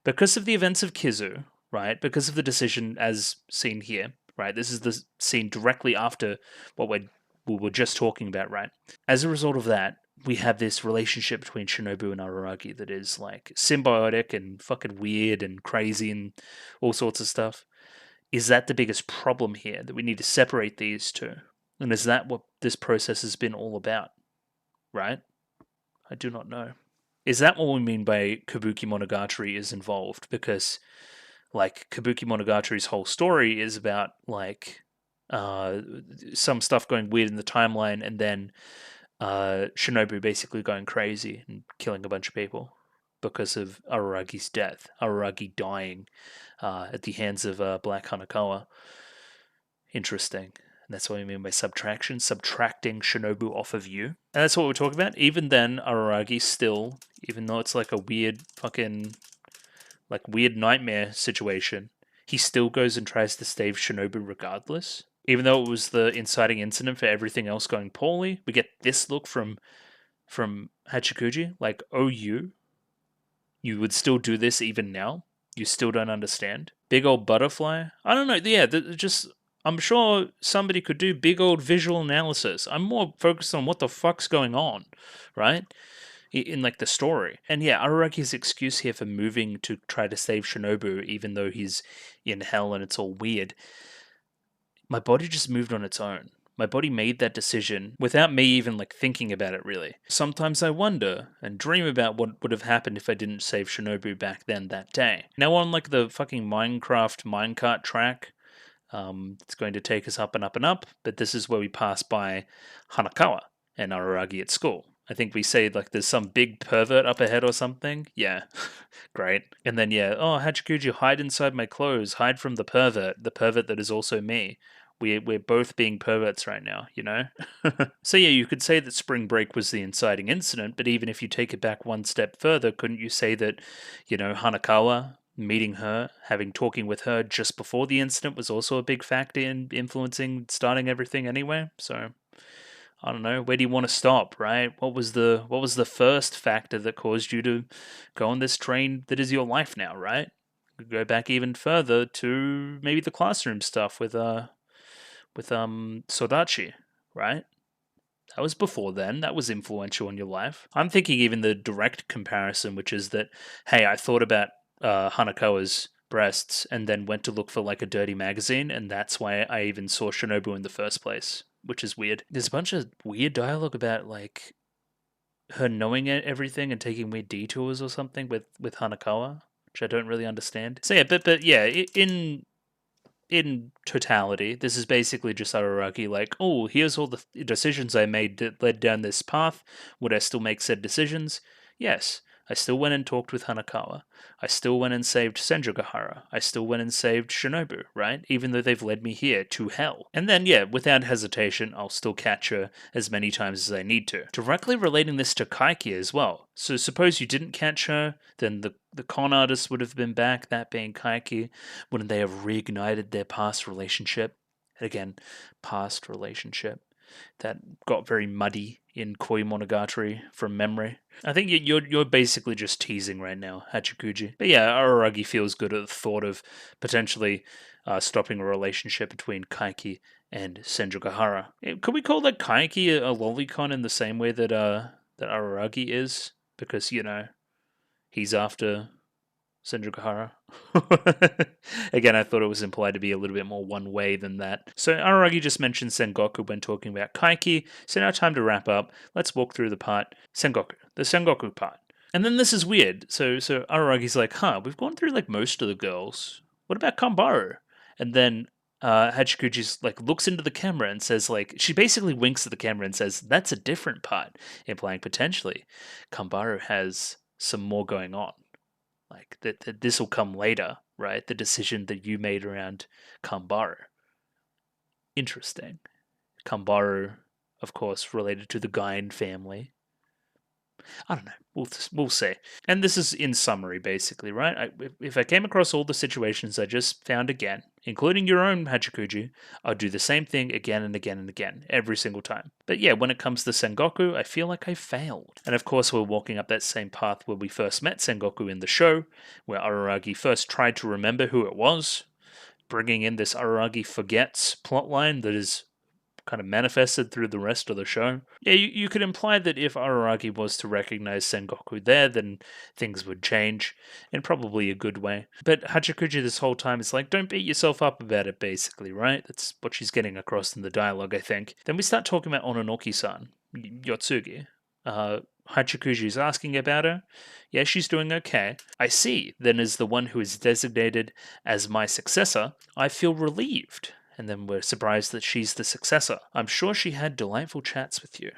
because of the events of Kizu, right? Because of the decision as seen here, right? This is the scene directly after what we were just talking about, right? As a result of that, we have this relationship between Shinobu and Araragi that is like symbiotic and fucking weird and crazy and all sorts of stuff. Is that the biggest problem here, that we need to separate these two? And is that what this process has been all about? Right? I do not know. Is that what we mean by Kabuki Monogatari is involved? Because, like, Kabuki Monogatari's whole story is about, like, some stuff going weird in the timeline and then Shinobu basically going crazy and killing a bunch of people because of Araragi's death. Araragi dying at the hands of Black Hanakawa. Interesting. And that's what we mean by subtraction, subtracting Shinobu off of you. And that's what we're talking about. Even then, Araragi still, even though it's like a weird fucking, like weird nightmare situation, he still goes and tries to save Shinobu regardless. Even though it was the inciting incident for everything else going poorly, we get this look from Hachikuji, like, oh, you would still do this even now? You still don't understand? Big old butterfly? I don't know. Yeah, just I'm sure somebody could do big old visual analysis. I'm more focused on what the fuck's going on, right? In like the story. And yeah, Araragi's excuse here for moving to try to save Shinobu, even though he's in hell and it's all weird. My body just moved on its own. My body made that decision without me even like thinking about it really. Sometimes I wonder and dream about what would have happened if I didn't save Shinobu back then that day. Now on like the fucking Minecraft minecart track, it's going to take us up and up and up, but this is where we pass by Hanakawa and Araragi at school. I think we say like there's some big pervert up ahead or something. Yeah, great. And then yeah, oh Hachikuji, hide inside my clothes, hide from the pervert that is also me. We're both being perverts right now, you know? So yeah, you could say that spring break was the inciting incident, but even if you take it back one step further, couldn't you say that, you know, Hanakawa meeting her, talking with her just before the incident was also a big factor in influencing starting everything anyway? So I don't know, where do you want to stop, right? What was the first factor that caused you to go on this train that is your life now, right? Go back even further to maybe the classroom stuff with Sodachi, right? That was before then. That was influential in your life. I'm thinking even the direct comparison, which is that, hey, I thought about Hanakawa's breasts and then went to look for like a dirty magazine, and that's why I even saw Shinobu in the first place, which is weird. There's a bunch of weird dialogue about like her knowing everything and taking weird detours or something with Hanakawa, which I don't really understand. So yeah, but yeah, in totality, this is basically just Araragi like, oh, here's all the decisions I made that led down this path. Would I still make said decisions? Yes. I still went and talked with Hanakawa. I still went and saved Senjogahara. I still went and saved Shinobu, right? Even though they've led me here to hell. And then, yeah, without hesitation, I'll still catch her as many times as I need to. Directly relating this to Kaiki as well. So suppose you didn't catch her, then the con artist would have been back, that being Kaiki. Wouldn't they have reignited their past relationship? And again, past relationship. That got very muddy in Koi Monogatari from memory. I think you're basically just teasing right now, Hachikuji. But yeah, Araragi feels good at the thought of potentially stopping a relationship between Kaiki and Senjogahara. Could we call that Kaiki a lolicon in the same way that that Araragi is? Because, you know, he's after Senjogahara. Again, I thought it was implied to be a little bit more one way than that. So Araragi just mentioned Sengoku when talking about Kaiki, so now time to wrap up. Let's walk through the part Sengoku, the Sengoku part. And then this is weird. So Araragi's like, huh, we've gone through like most of the girls. What about Kambaru? And then Hachikuji's like looks into the camera and says like, she basically winks at the camera and says, that's a different part, implying potentially Kambaru has some more going on. Like that this will come later, right? The decision that you made around Kambaru. Interesting. Kambaru, of course, related to the Gain family. I don't know. We'll see. And this is in summary, basically, right? If I came across all the situations I just found again, including your own Hachikuji, I'll do the same thing again and again and again, every single time. But yeah, when it comes to Sengoku, I feel like I failed. And of course, we're walking up that same path where we first met Sengoku in the show, where Araragi first tried to remember who it was, bringing in this Araragi forgets plotline that is kind of manifested through the rest of the show. Yeah, you could imply that if Araragi was to recognize Sengoku there, then things would change in probably a good way. But Hachikuji this whole time is like, don't beat yourself up about it, basically, right? That's what she's getting across in the dialogue, I think. Then we start talking about Ononoki-san, Yotsugi. Hachikuji's asking about her. Yeah, she's doing okay. I see. Then as the one who is designated as my successor, I feel relieved. And then we're surprised that she's the successor. I'm sure she had delightful chats with you.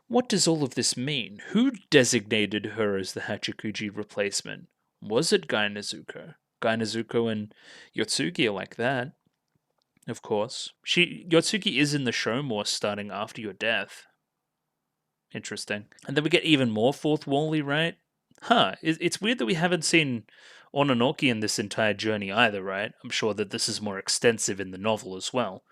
What does all of this mean? Who designated her as the Hachikuji replacement? Was it Gainazuko? Gainazuko and Yotsugi are like that. Of course. Yotsugi is in the show more starting after your death. Interesting. And then we get even more fourth wall-y, right? It's weird that we haven't seen Ononoki in this entire journey either, right? I'm sure that this is more extensive in the novel as well.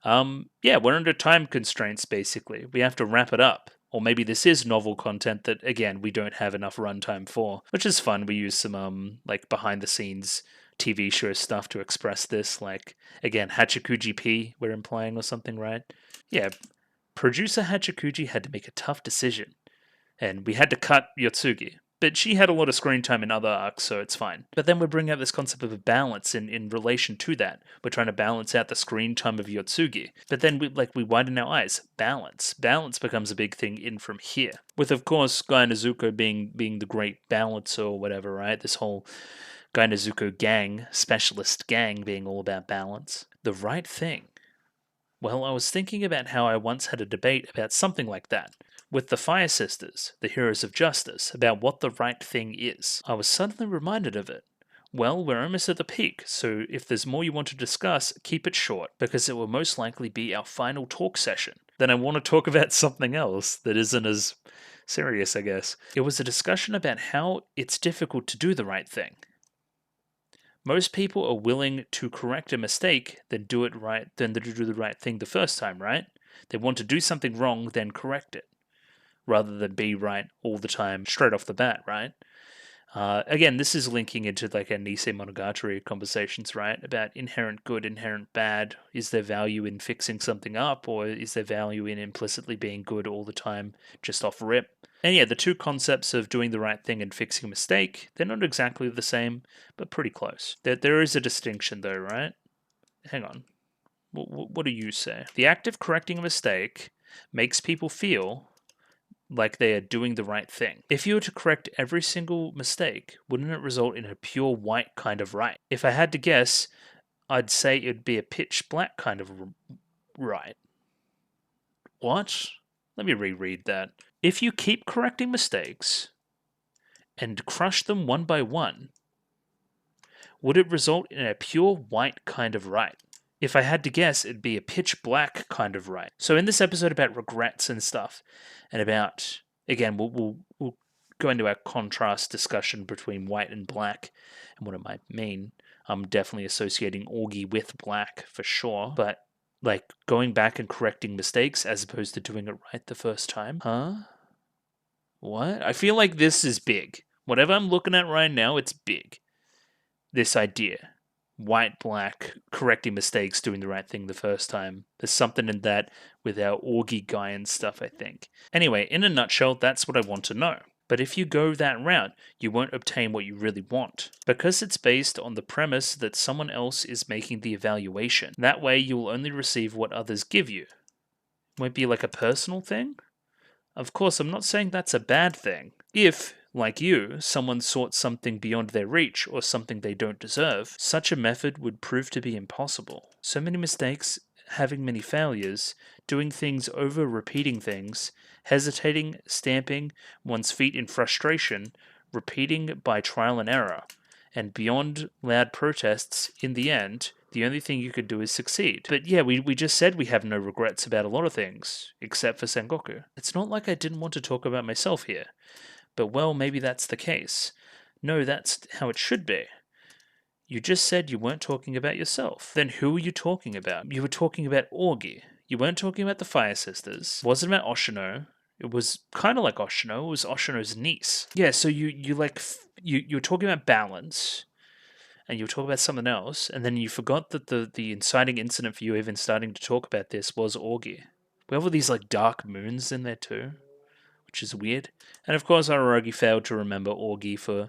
Yeah, we're under time constraints, basically. We have to wrap it up. Or maybe this is novel content that, again, we don't have enough runtime for, which is fun. We use some, like, behind-the-scenes TV show stuff to express this, like, again, Hachikuji P we're implying or something, right? Yeah, producer Hachikuji had to make a tough decision, and we had to cut Yotsugi. But she had a lot of screen time in other arcs, so it's fine. But then we bring out this concept of a balance in relation to that. We're trying to balance out the screen time of Yotsugi. But then we widen our eyes. Balance. Balance becomes a big thing in from here. With, of course, Gainazuko being the great balancer or whatever, right? This whole Gainazuko gang, specialist gang, being all about balance. The right thing. Well, I was thinking about how I once had a debate about something like that with the Fire Sisters, the heroes of justice, about what the right thing is. I was suddenly reminded of it. Well, we're almost at the peak, so if there's more you want to discuss, keep it short, because it will most likely be our final talk session. Then I want to talk about something else that isn't as serious, I guess. It was a discussion about how it's difficult to do the right thing. Most people are willing to correct a mistake than do the right thing the first time, right? They want to do something wrong, then correct it, rather than be right all the time straight off the bat, right? Again, this is linking into like our Nisei Monogatari conversations, right? About inherent good, inherent bad. Is there value in fixing something up, or is there value in implicitly being good all the time, just off rip? And yeah, the two concepts of doing the right thing and fixing a mistake, they're not exactly the same, but pretty close. There is a distinction though, right? Hang on. What do you say? The act of correcting a mistake makes people feel like they are doing the right thing. If you were to correct every single mistake, wouldn't it result in a pure white kind of right? If I had to guess, I'd say it'd be a pitch black kind of right. What? Let me reread that. If you keep correcting mistakes and crush them one by one, would it result in a pure white kind of right? If I had to guess, it'd be a pitch black kind of right. So in this episode about regrets and stuff, and about, again, we'll go into our contrast discussion between white and black and what it might mean. I'm definitely associating Augie with black for sure, but like going back and correcting mistakes as opposed to doing it right the first time. Huh? What? I feel like this is big. Whatever I'm looking at right now, it's big. This idea. White, black, correcting mistakes, doing the right thing the first time. There's something in that with our Augie guy and stuff, I think. Anyway, in a nutshell, that's what I want to know. But if you go that route, you won't obtain what you really want, because it's based on the premise that someone else is making the evaluation. That way, you will only receive what others give you. Won't be like a personal thing? Of course, I'm not saying that's a bad thing. If, like you, someone sought something beyond their reach or something they don't deserve, such a method would prove to be impossible. So many mistakes, having many failures, doing things over repeating things, hesitating, stamping one's feet in frustration, repeating by trial and error. And beyond loud protests, in the end, the only thing you could do is succeed. But yeah, we just said we have no regrets about a lot of things, except for Sengoku. It's not like I didn't want to talk about myself here. But well, maybe that's the case. No, that's how it should be. You just said you weren't talking about yourself. Then who were you talking about? You were talking about Orgi. You weren't talking about the Fire Sisters. It wasn't about Oshino. It was kind of like Oshino. It was Oshino's niece. Yeah, so you were talking about balance, and you were talking about something else, and then you forgot that the inciting incident for you even starting to talk about this was Orgi. We have all these like dark moons in there too, which is weird. And of course, Araragi failed to remember Orgi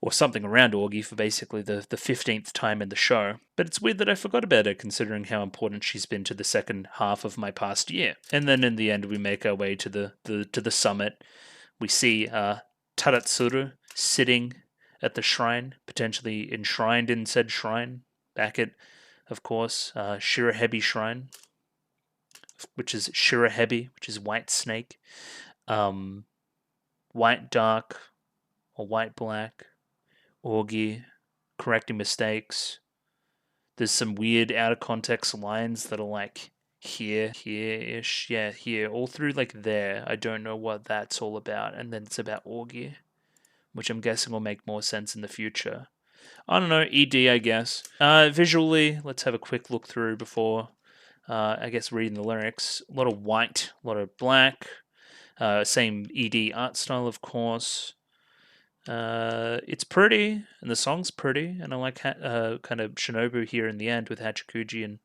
or something around Orgi for basically the 15th time in the show. But it's weird that I forgot about her considering how important she's been to the second half of my past year. And then in the end, we make our way to the summit. We see Taratsuru sitting at the shrine, potentially enshrined in said shrine, back at, of course, Shirahebi Shrine, which is Shirahebi, which is white snake, white dark, or white black, Orgi, correcting mistakes. There's some weird out of context lines that are like here, here-ish, yeah, here, all through like there. I don't know what that's all about. And then it's about Orgi, which I'm guessing will make more sense in the future. I don't know, ED, I guess. Visually, let's have a quick look through before, I guess, reading the lyrics. A lot of white, a lot of black. Same ED art style, of course. It's pretty, and the song's pretty, and I like kind of Shinobu here in the end with Hachikuji and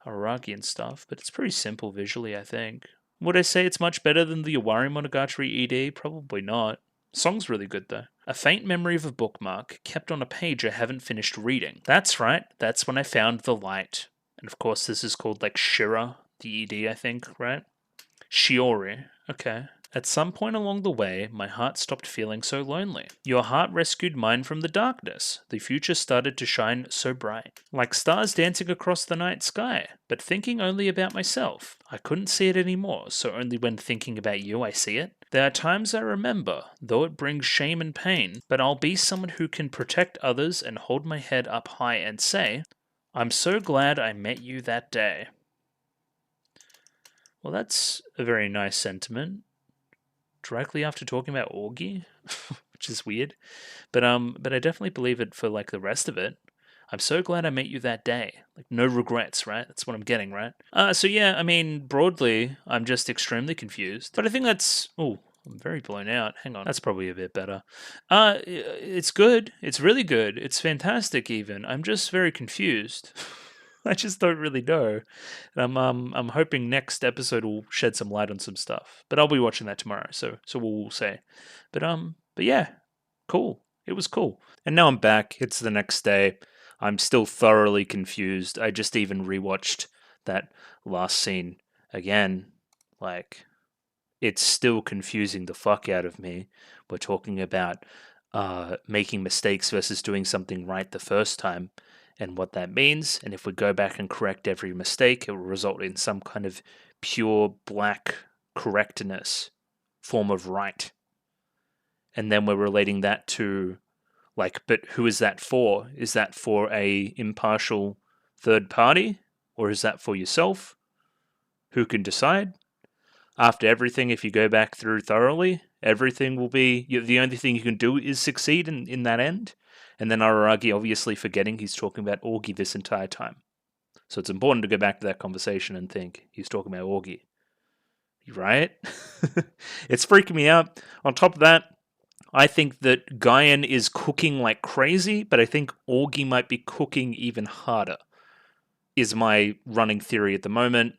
Araragi and stuff, but it's pretty simple visually, I think. Would I say it's much better than the Owarimonogatari ED? Probably not. Song's really good though. A faint memory of a bookmark kept on a page I haven't finished reading. That's right, that's when I found the light. And of course this is called like Shira, the ED, I think, right? Shiori. Okay. At some point along the way, my heart stopped feeling so lonely. Your heart rescued mine from the darkness. The future started to shine so bright, like stars dancing across the night sky, but thinking only about myself. I couldn't see it anymore, so only when thinking about you I see it. There are times I remember, though it brings shame and pain, but I'll be someone who can protect others and hold my head up high and say, I'm so glad I met you that day. Well, that's a very nice sentiment. Directly after talking about Orgi, which is weird, but I definitely believe it for like the rest of it. I'm so glad I met you that day. Like no regrets, right? That's what I'm getting, right? So yeah, I mean, broadly, I'm just extremely confused. But I think that's I'm very blown out. Hang on, that's probably a bit better. It's good. It's really good. It's fantastic. Even I'm just very confused. I just don't really know. And I'm hoping next episode will shed some light on some stuff. But I'll be watching that tomorrow, so we'll say. But yeah, cool. It was cool. And now I'm back. It's the next day. I'm still thoroughly confused. I just even rewatched that last scene again. Like, it's still confusing the fuck out of me. We're talking about making mistakes versus doing something right the first time, and what that means. And if we go back and correct every mistake, it will result in some kind of pure black correctness form of right. And then we're relating that to, like, but who is that for? Is that for a impartial third party? Or is that for yourself? Who can decide? After everything, if you go back through thoroughly, everything will be, the only thing you can do is succeed in that end. And then Araragi obviously forgetting he's talking about Orgi this entire time. So it's important to go back to that conversation and think he's talking about Orgi. Right? It's freaking me out. On top of that, I think that Guyan is cooking like crazy, but I think Orgi might be cooking even harder, is my running theory at the moment.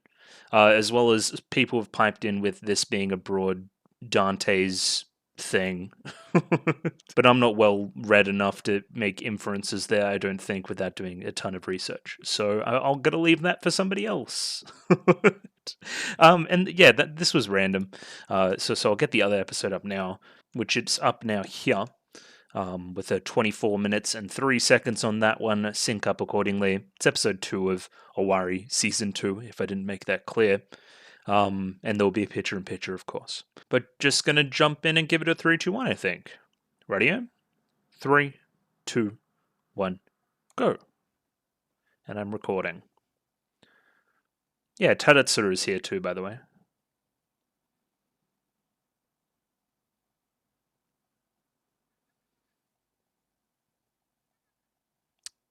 As well as people have piped in with this being a broad Dante's thing. But I'm not well read enough to make inferences there, I don't think, without doing a ton of research. So I'll gotta leave that for somebody else. And yeah, this was random. So I'll get the other episode up now, which it's up now here. With a 24 minutes and 3 seconds on that one, sync up accordingly. It's episode 2 of Owari Season 2, if I didn't make that clear. And there'll be a picture-in-picture, of course. But just gonna jump in and give it a 3, 2, 1, I think. Radio? 3, 2, 1, go. And I'm recording. Yeah, Tadatsuru is here too, by the way.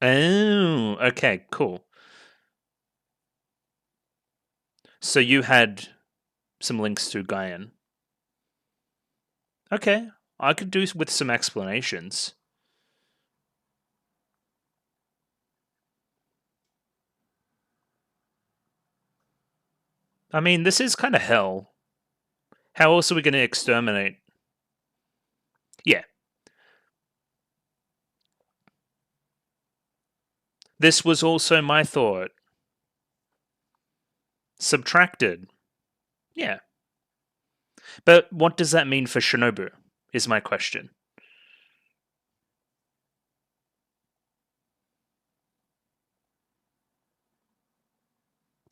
Oh, okay, cool. So you had some links to Gaian. Okay, I could do with some explanations. I mean, this is kind of hell. How else are we going to exterminate? Yeah. This was also my thought. Subtracted. Yeah. But what does that mean for Shinobu, is my question.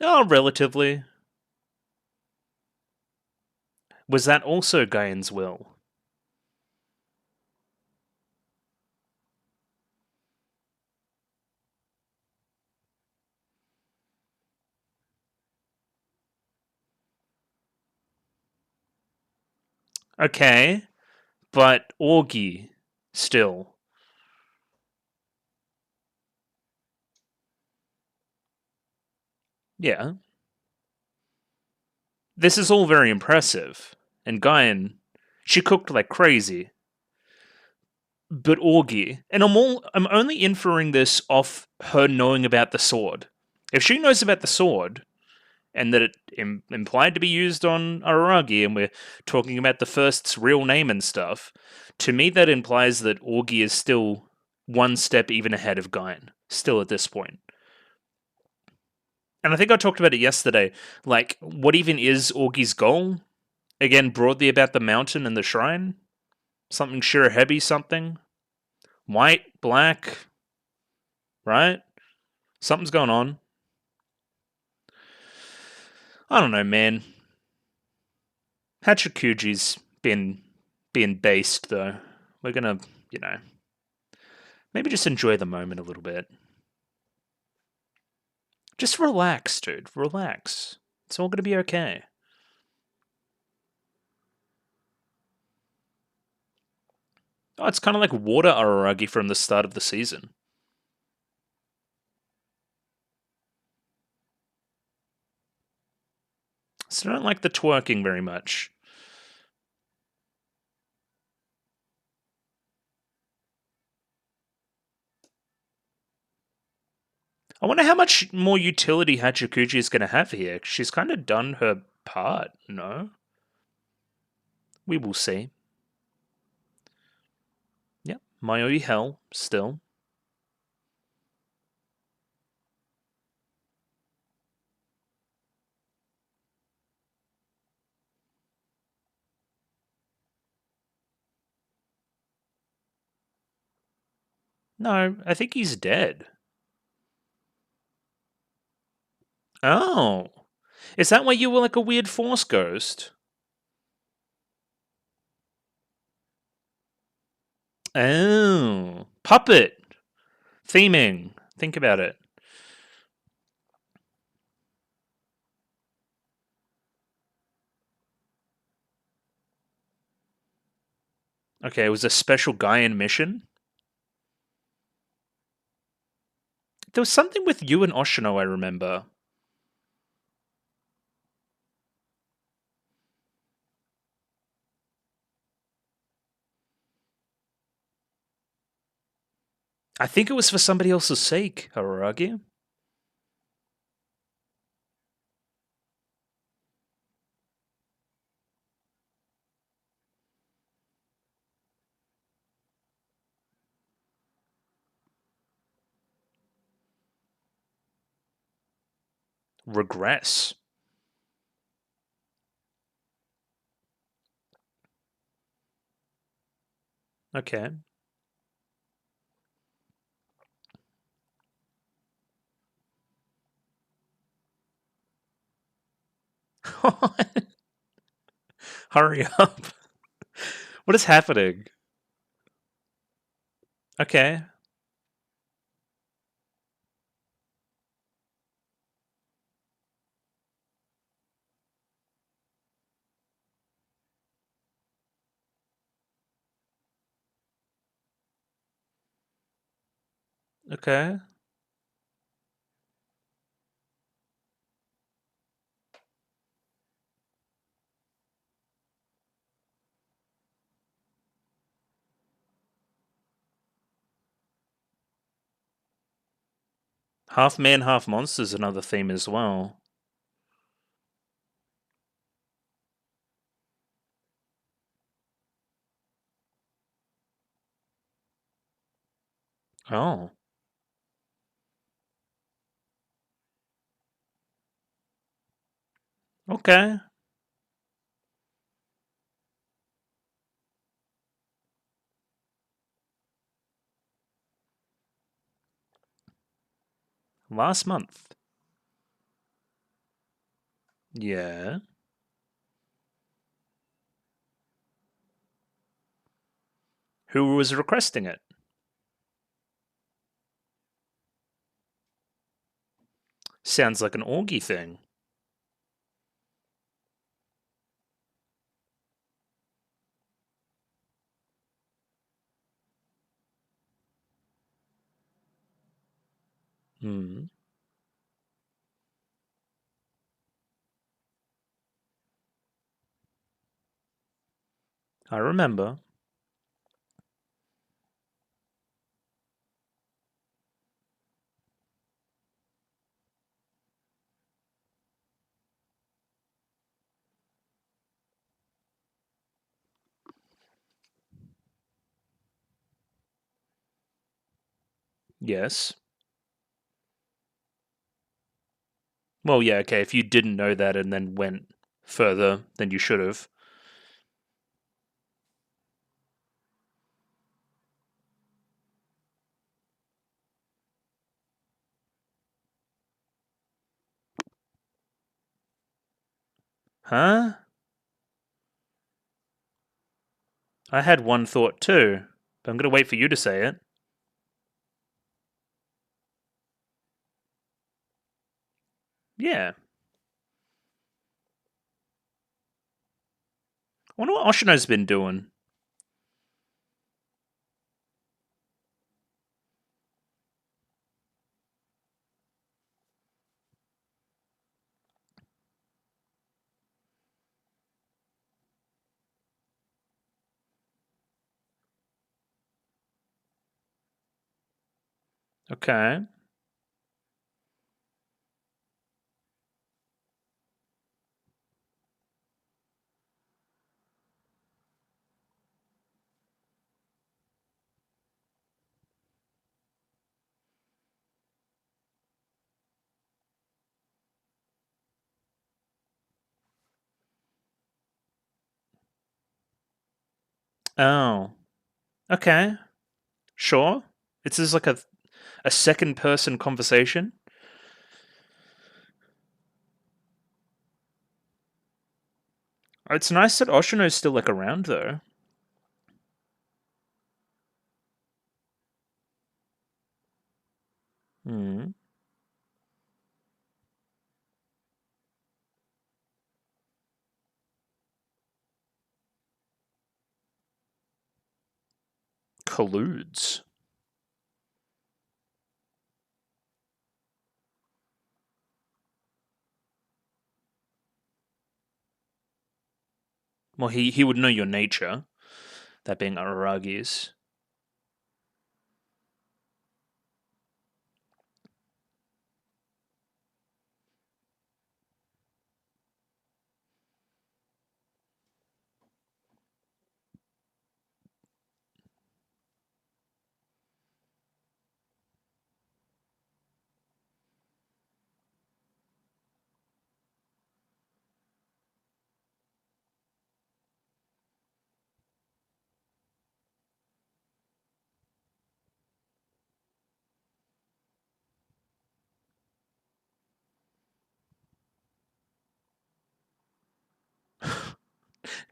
Oh, relatively. Was that also Gaian's will? Okay, but Augie, still. Yeah. This is all very impressive. And Gaian, she cooked like crazy. But Augie, and I'm only inferring this off her knowing about the sword. If she knows about the sword, and that it implied to be used on Araragi, and we're talking about the first's real name and stuff, to me that implies that Augie is still one step even ahead of Gaian, still at this point. And I think I talked about it yesterday, like, what even is Augie's goal? Again, broadly about the mountain and the shrine? Something Shirahebi something? White, black, right? Something's going on. I don't know, man. Hachikyuji's been based, though. We're gonna, maybe just enjoy the moment a little bit. Just relax, dude. Relax. It's all gonna be okay. Oh, it's kind of like water Araragi from the start of the season. So I don't like the twerking very much. I wonder how much more utility Hachikuji is going to have here. She's kind of done her part, no? We will see. Yep, Mayoi Hell, still. No, I think he's dead. Oh. Is that why you were like a weird force ghost? Oh. Puppet. Theming. Think about it. Okay, it was a special Gaian mission. There was something with you and Oshino, I remember. I think it was for somebody else's sake, Hararagi. Regress. Okay. Hurry up. What is happening? Okay. Okay. Half man, half monster is another theme as well. Oh. Okay. Last month. Yeah. Who was requesting it? Sounds like an orgy thing. Hmm. I remember. Yes. Well, yeah, okay, if you didn't know that and then went further than you should have. Huh? I had one thought too, but I'm going to wait for you to say it. Yeah. I wonder what Oshino's been doing. Okay. Oh. Okay. Sure. It's just like a second person conversation. It's nice that Oshino's still like around though. Hmm. Colludes. Well, he would know your nature, that being Aragi's.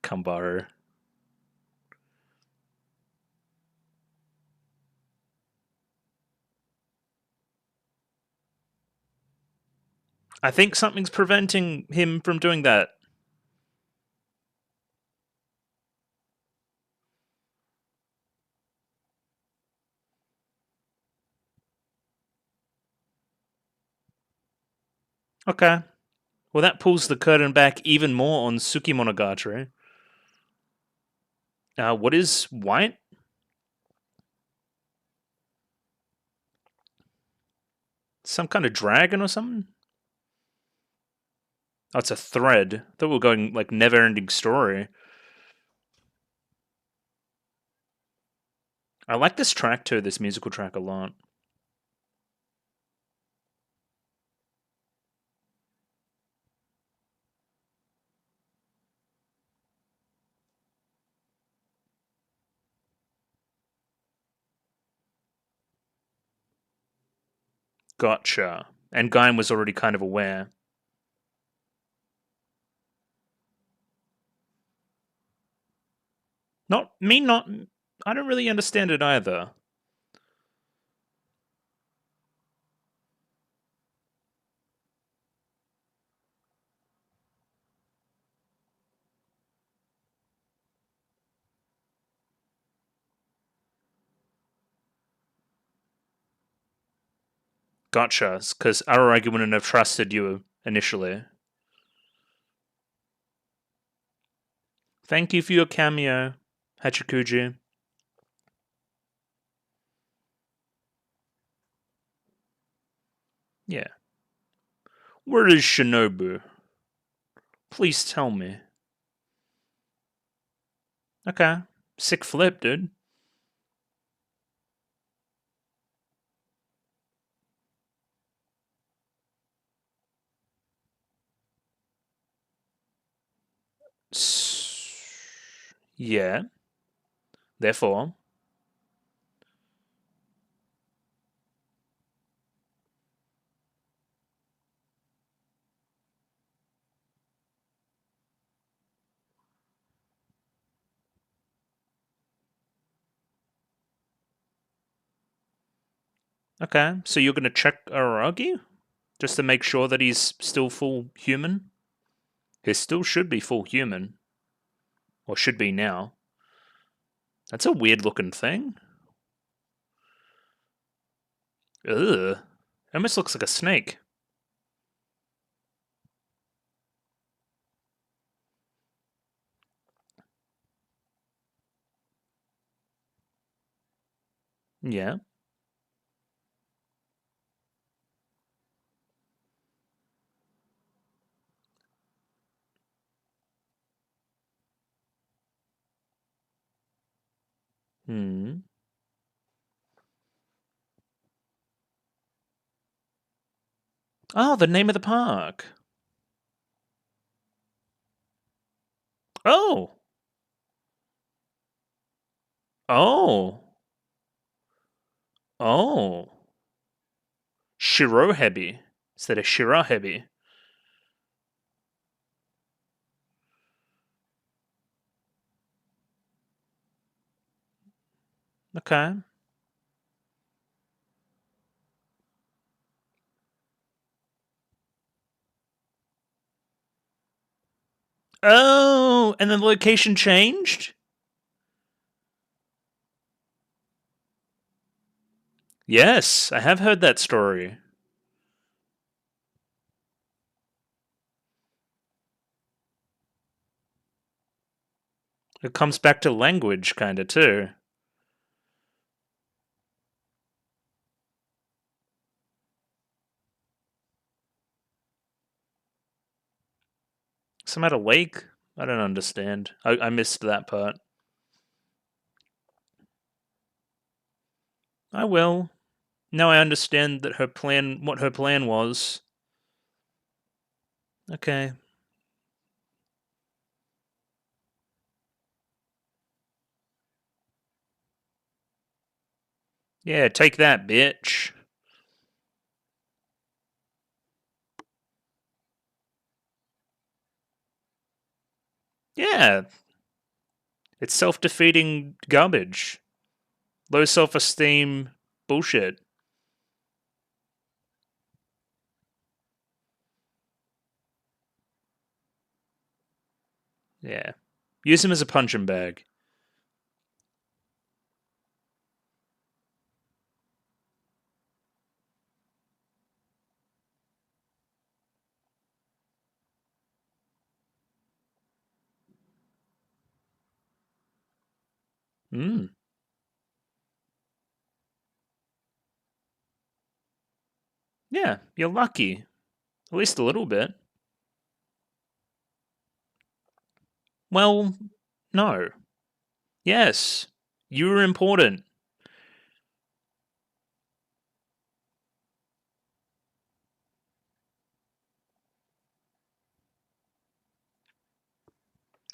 Kambaru. I think something's preventing him from doing that. Okay. Well, that pulls the curtain back even more on Monogatari. What is white? Some kind of dragon or something? Oh, it's a thread. I thought we were going like never-ending story. I like this track too, this musical track a lot. Gotcha. And Guyan was already kind of aware. Not. I don't really understand it either. Gotcha. Because Araragi wouldn't have trusted you initially. Thank you for your cameo, Hachikuji. Yeah. Where is Shinobu? Please tell me. Okay. Sick flip, dude. Yeah. Therefore. Okay. So you're going to check Araragi? Just to make sure that he's still full human? He still should be full human. Or should be now. That's a weird looking thing. Ugh. It almost looks like a snake. Yeah. Hmm. Oh, the name of the park. Oh. Oh. Oh. Shirohebi instead of Shirahebi. Okay. Oh, and then the location changed? Yes, I have heard that story. It comes back to language, kind of, too. Some at a lake? I don't understand. I missed that part. I will. Now I understand that what her plan was. Okay. Yeah, take that, bitch. Yeah, it's self-defeating garbage. Low self-esteem bullshit. Yeah. Use him as a punching bag. Mm. Yeah, you're lucky. At least a little bit. Well, no. Yes. You're important.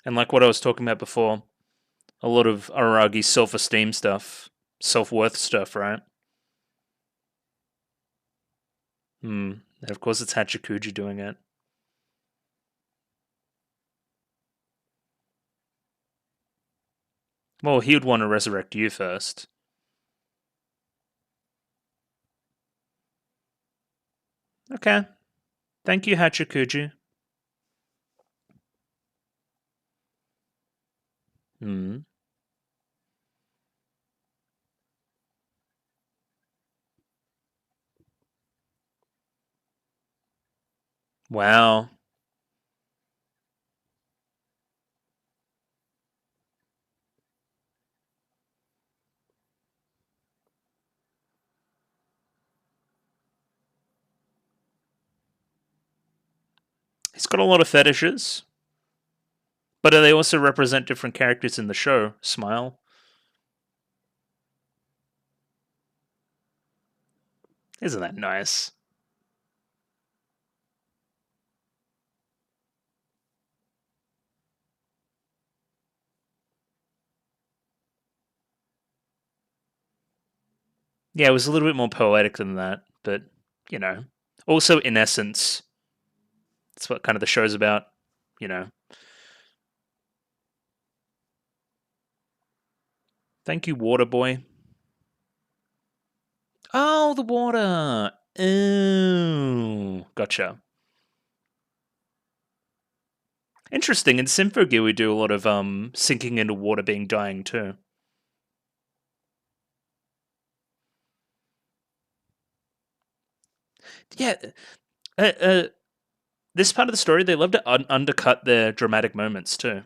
And like what I was talking about before, a lot of Aragi's self-esteem stuff, self-worth stuff, right? Hmm. And of course, it's Hachikuji doing it. Well, he would want to resurrect you first. Okay. Thank you, Hachikuji. Hmm. Wow. He's got a lot of fetishes, but they also represent different characters in the show. Smile. Isn't that nice? Yeah, it was a little bit more poetic than that, but, you know. Also, in essence, that's what kind of the show's about, you know. Thank you, Water Boy. Oh, the water. Oh, gotcha. Interesting. In Symphogear, we do a lot of sinking into water being dying too. Yeah, uh, uh, this part of the story, they love to undercut their dramatic moments too.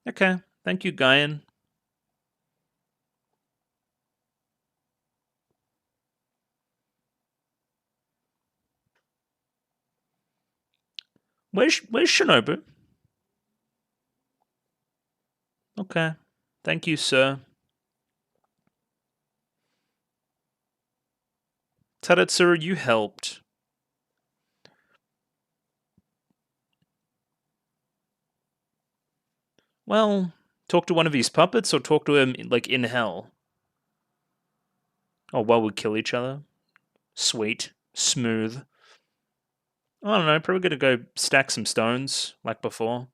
Okay, thank you, Guyan. Where's Shinobu? Okay, thank you, sir. Tadatsuru, you helped. Well, talk to one of his puppets or talk to him like in hell. Oh, while we kill each other. Sweet, smooth. I don't know. Probably gonna go stack some stones like before.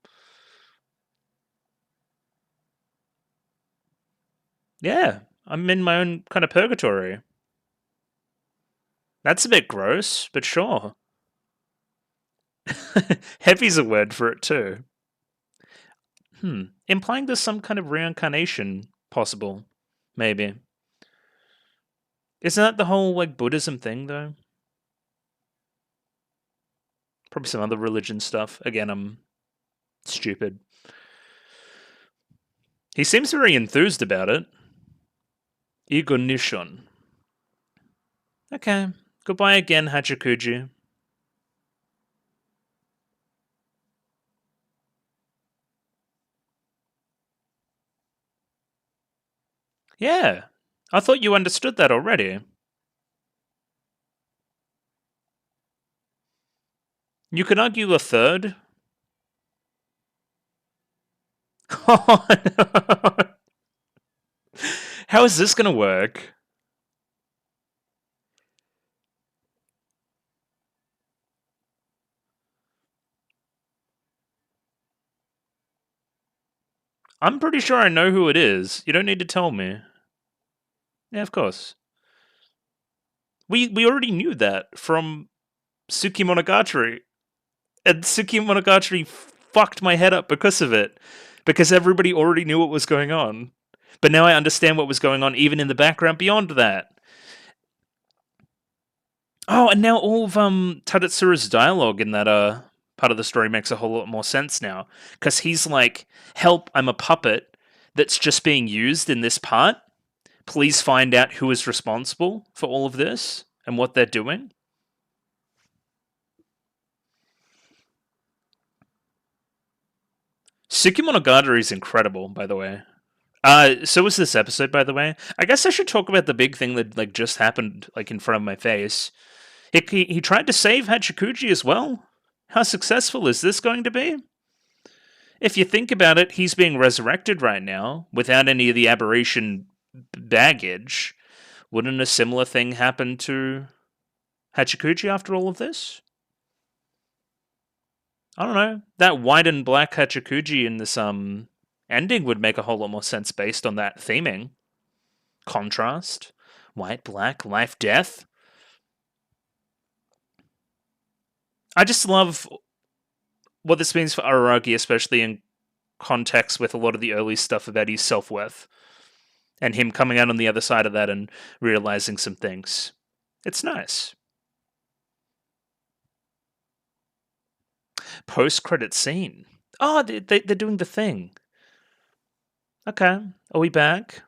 Yeah, I'm in my own kind of purgatory. That's a bit gross, but sure. Heavy's a word for it too. Implying there's some kind of reincarnation possible. Maybe. Isn't that the whole like Buddhism thing though? Probably some other religion stuff. Again, I'm stupid. He seems very enthused about it. Igonition. Okay. Goodbye again, Hachikuji. Yeah. I thought you understood that already. You could argue a third. Oh, no. How is this going to work? I'm pretty sure I know who it is. You don't need to tell me. Yeah, of course. We already knew that from Monogatari. And Monogatari fucked my head up because of it. Because everybody already knew what was going on. But now I understand what was going on even in the background beyond that. Oh, and now all of Tadetsuru's dialogue in that part of the story makes a whole lot more sense now. Because he's like, help, I'm a puppet that's just being used in this part. Please find out who is responsible for all of this and what they're doing. Monogatari is incredible, by the way. So was this episode, by the way. I guess I should talk about the big thing that like just happened like in front of my face. He tried to save Hachikuji as well. How successful is this going to be? If you think about it, he's being resurrected right now without any of the aberration baggage. Wouldn't a similar thing happen to Hachikuji after all of this? I don't know. That white and black Hachikuji in this ending would make a whole lot more sense based on that theming. Contrast. White, black, life, death. I just love what this means for Araragi, especially in context with a lot of the early stuff about his self-worth. And him coming out on the other side of that and realizing some things. It's nice. Post-credit scene. Oh, they're doing the thing. Okay. Are we back?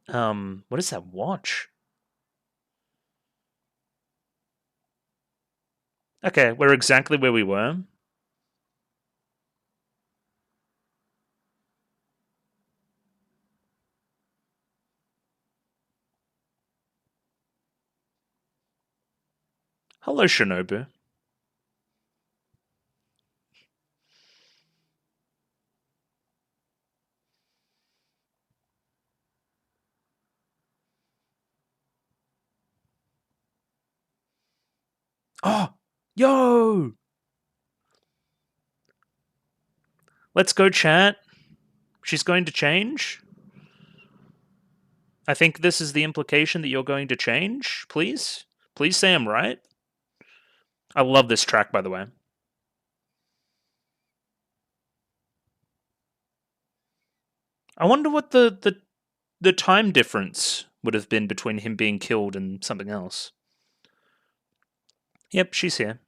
What is that watch? Okay, we're exactly where we were. Hello, Shinobu. Oh, yo! Let's go, chat. She's going to change. I think this is the implication that you're going to change. Please? Please say I'm right. I love this track, by the way. I wonder what the time difference would have been between him being killed and something else. Yep, she's here.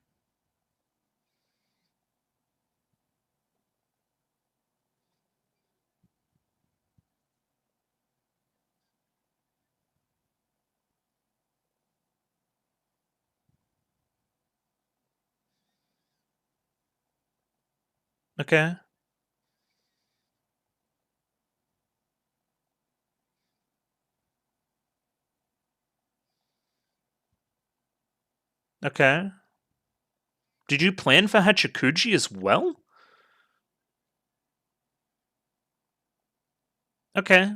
Okay. Okay. Did you plan for Hachikuji as well? Okay.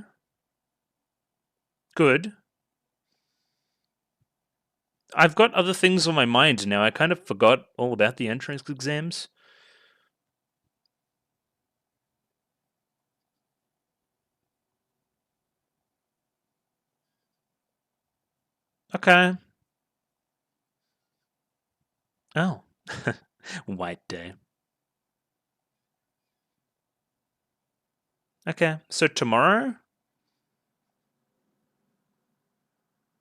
Good. I've got other things on my mind now. I kind of forgot all about the entrance exams. Okay. Oh. White day. Okay. So tomorrow?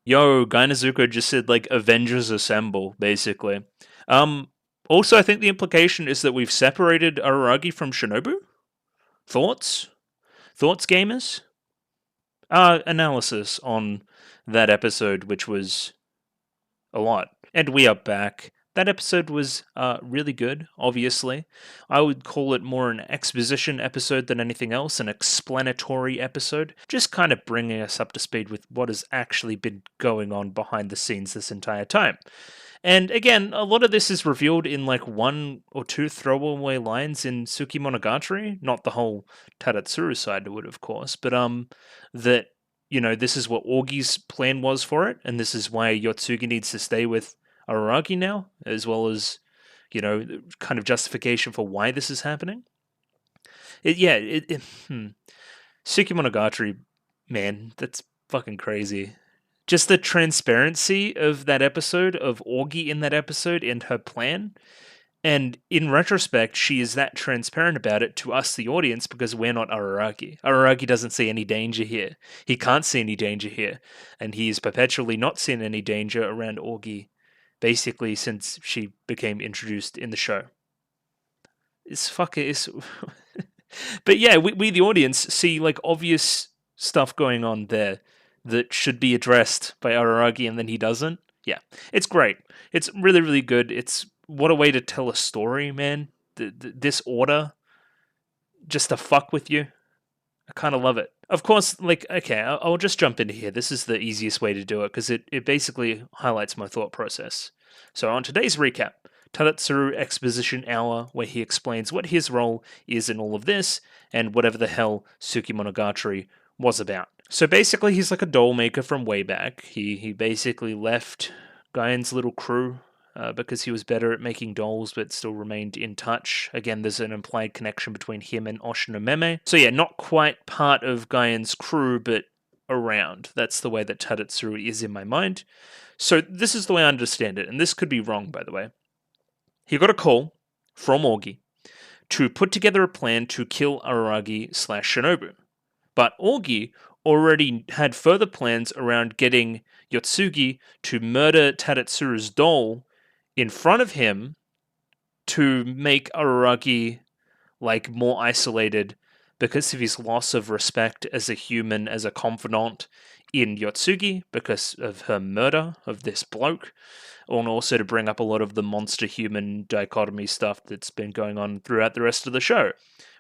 Yo, Gainazuko just said like Avengers Assemble, basically. Also I think the implication is that we've separated Araragi from Shinobu? Thoughts? Thoughts, gamers? Analysis on that episode, which was a lot. And we are back. That episode was really good, obviously. I would call it more an exposition episode than anything else, an explanatory episode, just kind of bringing us up to speed with what has actually been going on behind the scenes this entire time. And again, a lot of this is revealed in like one or two throwaway lines in Monogatari, not the whole Tadatsuru side to it, of course, but that, you know, this is what Augi's plan was for it, and this is why Yotsugi needs to stay with Araragi now, as well as, you know, kind of justification for why this is happening. Monogatari, man, that's fucking crazy. Just the transparency of that episode, of Augie in that episode and her plan. And in retrospect, she is that transparent about it to us, the audience, because we're not Araragi. Araragi doesn't see any danger here. He can't see any danger here. And he is perpetually not seeing any danger around Augie basically since she became introduced in the show. But yeah, we the audience see like obvious stuff going on there that should be addressed by Araragi, and then he doesn't. Yeah, it's great. It's really, really good. It's what a way to tell a story, man. This order, just to fuck with you. I kind of love it. Of course, like, okay, I'll just jump into here. This is the easiest way to do it because it basically highlights my thought process. So, on today's recap, Tadatsuru Exposition Hour, where he explains what his role is in all of this and whatever the hell Monogatari was about. So, basically, he's like a doll maker from way back. He basically left Gaian's little crew because he was better at making dolls but still remained in touch. Again, there's an implied connection between him and Oshinomeme. So yeah, not quite part of Gaian's crew, but around. That's the way that Tadatsuru is in my mind. So this is the way I understand it, and this could be wrong, by the way. He got a call from Orgi to put together a plan to kill Araragi/Shinobu. But Orgi already had further plans around getting Yotsugi to murder Tadatsuru's doll in front of him to make Araragi like more isolated because of his loss of respect as a human, as a confidant in Yotsugi because of her murder of this bloke, and also to bring up a lot of the monster-human dichotomy stuff that's been going on throughout the rest of the show,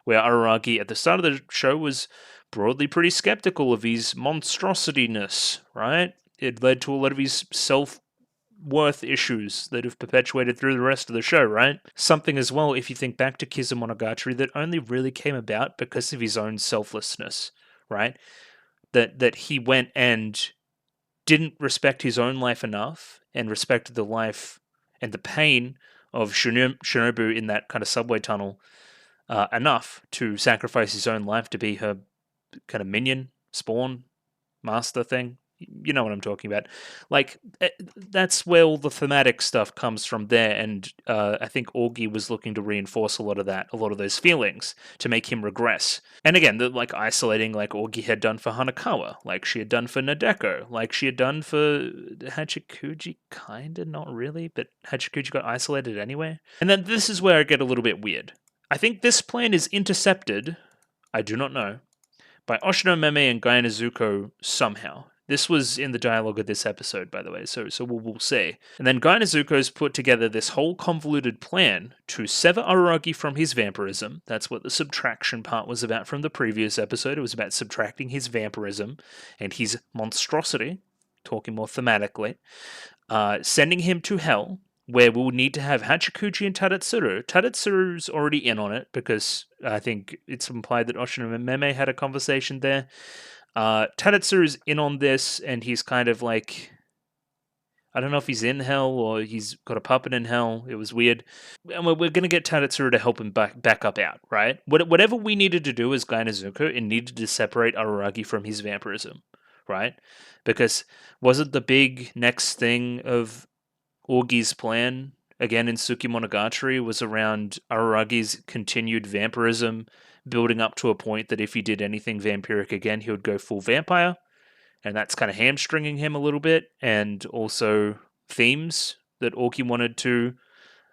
where Araragi at the start of the show was broadly pretty skeptical of his monstrosityness, right? It led to a lot of his self-worth issues that have perpetuated through the rest of the show, right? Something as well, if you think back to Monogatari, that only really came about because of his own selflessness, right? That he went and didn't respect his own life enough and respected the life and the pain of Shinobu in that kind of subway tunnel enough to sacrifice his own life to be her kind of minion, spawn, master thing. You know what I'm talking about. Like, that's where all the thematic stuff comes from there, and I think Orgi was looking to reinforce a lot of that, a lot of those feelings, to make him regress. And again, like isolating, like Orgi had done for Hanakawa, like she had done for Nadeko, like she had done for Hachikuji, kinda, not really, but Hachikuji got isolated anyway. And then this is where I get a little bit weird. I think this plan is intercepted, I do not know, by Oshinomeme and Gaia Nezuko somehow. This was in the dialogue of this episode, by the way, so we'll see. And then Gaia Nezuko's put together this whole convoluted plan to sever Araragi from his vampirism. That's what the subtraction part was about from the previous episode. It was about subtracting his vampirism and his monstrosity, talking more thematically, sending him to hell, where we'll need to have Hachikuji and Tadatsuru. Tadatsuru's already in on it, because I think it's implied that Oshinomeme had a conversation there. Tadatsuru's in on this, and he's kind of like, I don't know if he's in hell or he's got a puppet in hell. It was weird. And we're going to get Tadatsuru to help him back up out, right? Whatever we needed to do as Gaia Nezuko, it needed to separate Araragi from his vampirism, right? Because wasn't the big next thing of Orgi's plan, again in Monogatari, was around Araragi's continued vampirism, building up to a point that if he did anything vampiric again, he would go full vampire, and that's kind of hamstringing him a little bit, and also themes that Orgi wanted to,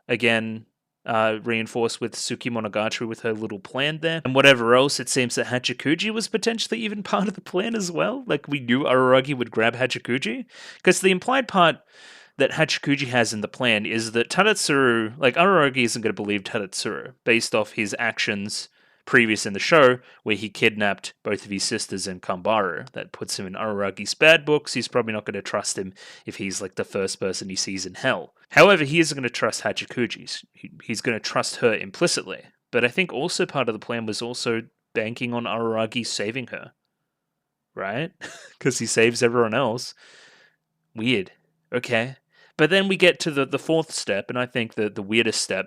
again, reinforce with Monogatari with her little plan there. And whatever else, it seems that Hachikuji was potentially even part of the plan as well. Like, we knew Araragi would grab Hachikuji, because the implied part that Hachikuji has in the plan is that Tadatsuru, like, Araragi isn't going to believe Tadatsuru based off his actions previous in the show, where he kidnapped both of his sisters and Kambaru. That puts him in Araragi's bad books. He's probably not going to trust him if he's like the first person he sees in hell. However, he isn't going to trust Hachikuji. He's going to trust her implicitly. But I think also part of the plan was also banking on Araragi saving her, right? Because he saves everyone else. Weird. Okay. But then we get to the fourth step, and I think the weirdest step.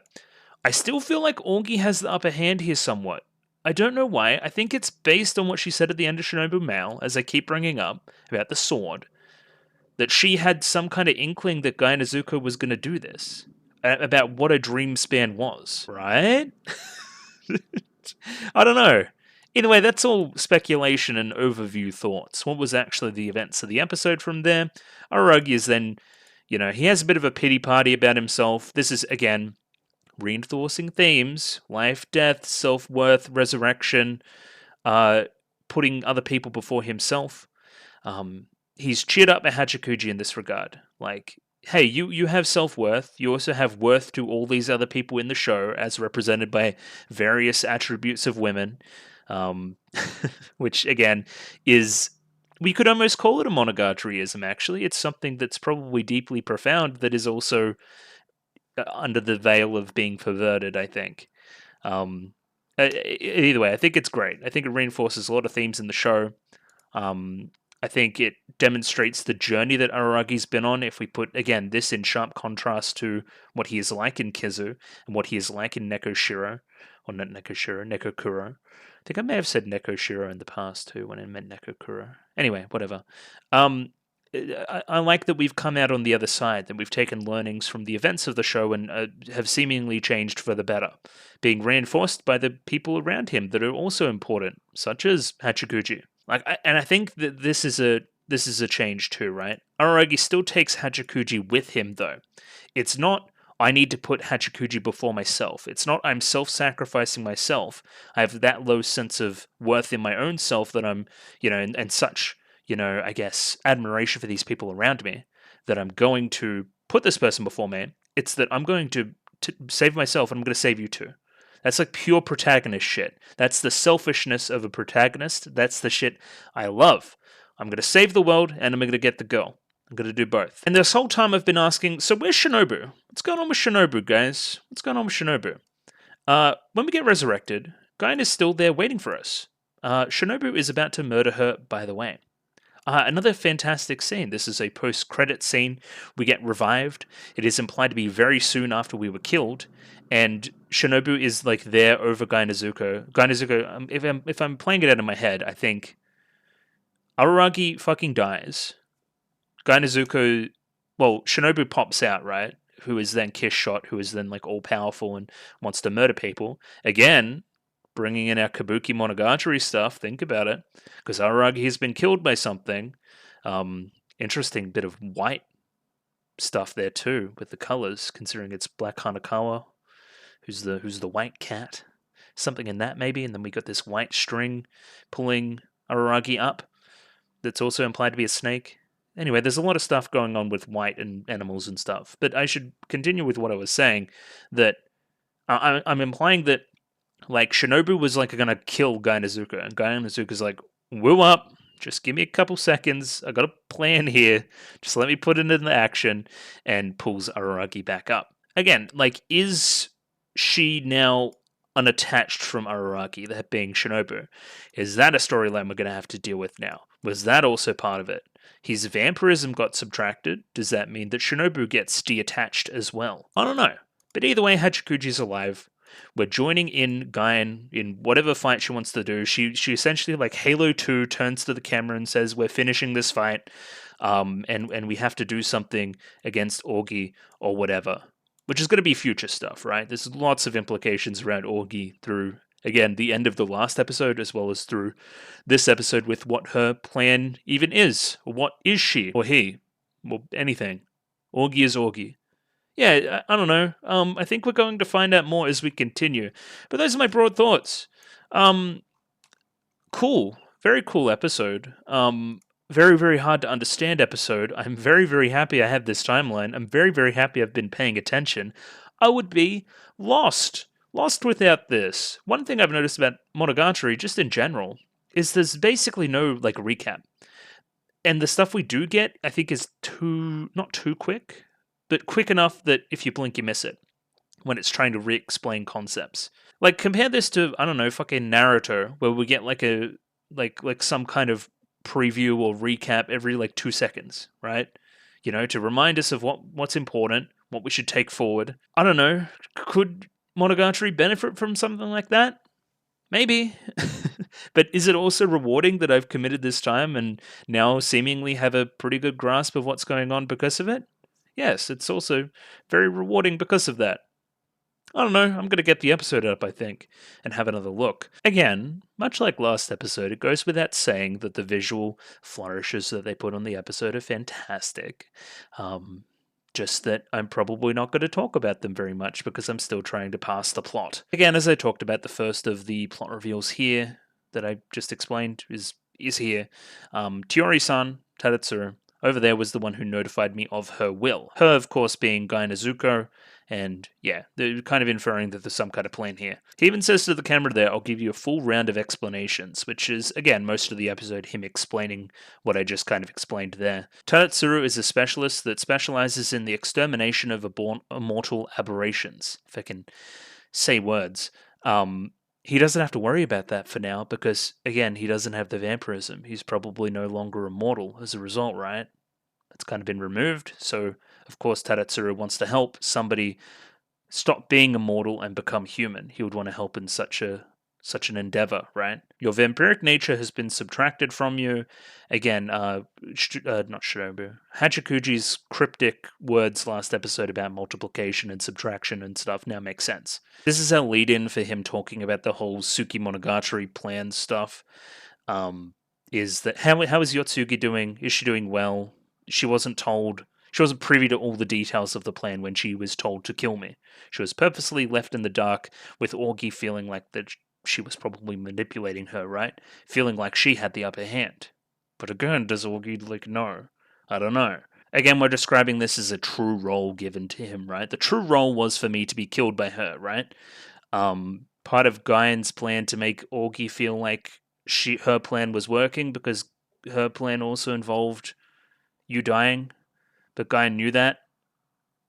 I still feel like Orgi has the upper hand here somewhat. I don't know why. I think it's based on what she said at the end of Shinobu Mao, as I keep bringing up, about the sword, that she had some kind of inkling that Gaia Nezuko was going to do this, about what a dream span was, right? I don't know. Either way, that's all speculation and overview thoughts. What was actually the events of the episode from there? Araragi is then You know, he has a bit of a pity party about himself. This is, again, reinforcing themes: life, death, self-worth, resurrection, uh, putting other people before himself. He's cheered up Hachikuji in this regard. Like, hey, you have self-worth. You also have worth to all these other people in the show, as represented by various attributes of women. Um, which, again, is... We could almost call it a monogatariism, actually. It's something that's probably deeply profound that is also under the veil of being perverted, I think. Either way, I think it's great. I think it reinforces a lot of themes in the show. I think it demonstrates the journey that Araragi's been on. If we put, again, this in sharp contrast to what he is like in Kizu and what he is like in Nekoshiro, or not Nekoshiro, Nekokuro. I think I may have said Nekoshiro in the past too when I meant Nekokuro. Anyway, whatever. I like that we've come out on the other side, that we've taken learnings from the events of the show and have seemingly changed for the better, being reinforced by the people around him that are also important, such as Hachikuji. And I think that this is a change too, right? Araragi still takes Hachikuji with him, though. It's not, I need to put Hachikuji before myself. It's not, I'm self-sacrificing myself. I have that low sense of worth in my own self that I'm, and such, I guess, admiration for these people around me, that I'm going to put this person before me. It's that I'm going to save myself, and I'm going to save you too. That's like pure protagonist shit. That's the selfishness of a protagonist. That's the shit I love. I'm going to save the world, and I'm going to get the girl. I'm going to do both. And this whole time I've been asking, so where's Shinobu? What's going on with Shinobu, guys? What's going on with Shinobu? When we get resurrected, Gain is still there waiting for us. Shinobu is about to murder her, by the way. Another fantastic scene. This is a post-credit scene. We get revived. It is implied to be very soon after we were killed, and Shinobu is like there over Gainazuko. Gainazuko, if I'm playing it out in my head, I think Araragi fucking dies. Gainazuko, well, Shinobu pops out, right? Who is then Kiss Shot, who is then like all powerful and wants to murder people. Again, bringing in our Kabuki Monogatari stuff. Think about it, because Araragi has been killed by something. Interesting bit of white stuff there too with the colors, considering it's Black Hanakawa, who's the white cat. Something in that maybe, and then we got this white string pulling Araragi up. That's also implied to be a snake. Anyway, there's a lot of stuff going on with white and animals and stuff. But I should continue with what I was saying. That I'm implying that, like, Shinobu was like gonna kill Gainazuka, and Gainazuka's like, "Woo up, just give me a couple seconds. I got a plan here. Just let me put it into action," and pulls Araragi back up. Again, like, is she now unattached from Araragi, that being Shinobu? Is that a storyline we're gonna have to deal with now? Was that also part of it? His vampirism got subtracted. Does that mean that Shinobu gets detached as well? I don't know. But either way, Hachikuji's alive. We're joining in Gain in whatever fight she wants to do. She essentially, like Halo 2, turns to the camera and says, "We're finishing this fight, and we have to do something against Orgi or whatever," which is going to be future stuff, right? There's lots of implications around Orgi through, again, the end of the last episode, as well as through this episode with what her plan even is. What is she or he? Well, anything. Orgi is Orgi. Yeah, I don't know. I think we're going to find out more as we continue. But those are my broad thoughts. Cool. Very cool episode. Very, very hard to understand episode. I'm very, very happy I have this timeline. I'm very, very happy I've been paying attention. I would be lost. Lost without this. One thing I've noticed about Monogatari, just in general, is there's basically no, like, recap. And the stuff we do get, I think, is not too quick, but quick enough that if you blink, you miss it when it's trying to re-explain concepts. Like, compare this to, I don't know, fucking Naruto, where we get like a like some kind of preview or recap every like 2 seconds, right? To remind us of what's important, what we should take forward. I don't know. Could Monogatari benefit from something like that? Maybe. But is it also rewarding that I've committed this time and now seemingly have a pretty good grasp of what's going on because of it? Yes, it's also very rewarding because of that. I don't know, I'm going to get the episode up, I think, and have another look. Again, much like last episode, it goes without saying that the visual flourishes that they put on the episode are fantastic. Just that I'm probably not going to talk about them very much because I'm still trying to pass the plot. Again, as I talked about, the first of the plot reveals here that I just explained is here. Tiori-san, Tadatsuru, over there was the one who notified me of her will. Her, of course, being Gai Nezuko, and yeah, they're kind of inferring that there's some kind of plan here. He even says to the camera there, I'll give you a full round of explanations, which is, again, most of the episode him explaining what I just kind of explained there. Tadatsuru is a specialist that specializes in the extermination of immortal aberrations. If I can say words. He doesn't have to worry about that for now because, again, he doesn't have the vampirism. He's probably no longer immortal as a result, right? That's kind of been removed. So, of course, Tadatsuru wants to help somebody stop being immortal and become human. He would want to help in such an endeavor, right? Your vampiric nature has been subtracted from you. Again, not Shinobu. Hachikuji's cryptic words last episode about multiplication and subtraction and stuff now make sense. This is our lead-in for him talking about the whole Monogatari plan stuff. Is that how is Yotsugi doing? Is she doing well? She wasn't privy to all the details of the plan when she was told to kill me. She was purposely left in the dark, with Augie feeling like that she was probably manipulating her, right? Feeling like she had the upper hand. But again, does Augie know? I don't know. Again, we're describing this as a true role given to him, right? The true role was for me to be killed by her, right? Part of Guyan's plan to make Augie feel like her plan was working because her plan also involved you dying, but Guyan knew that,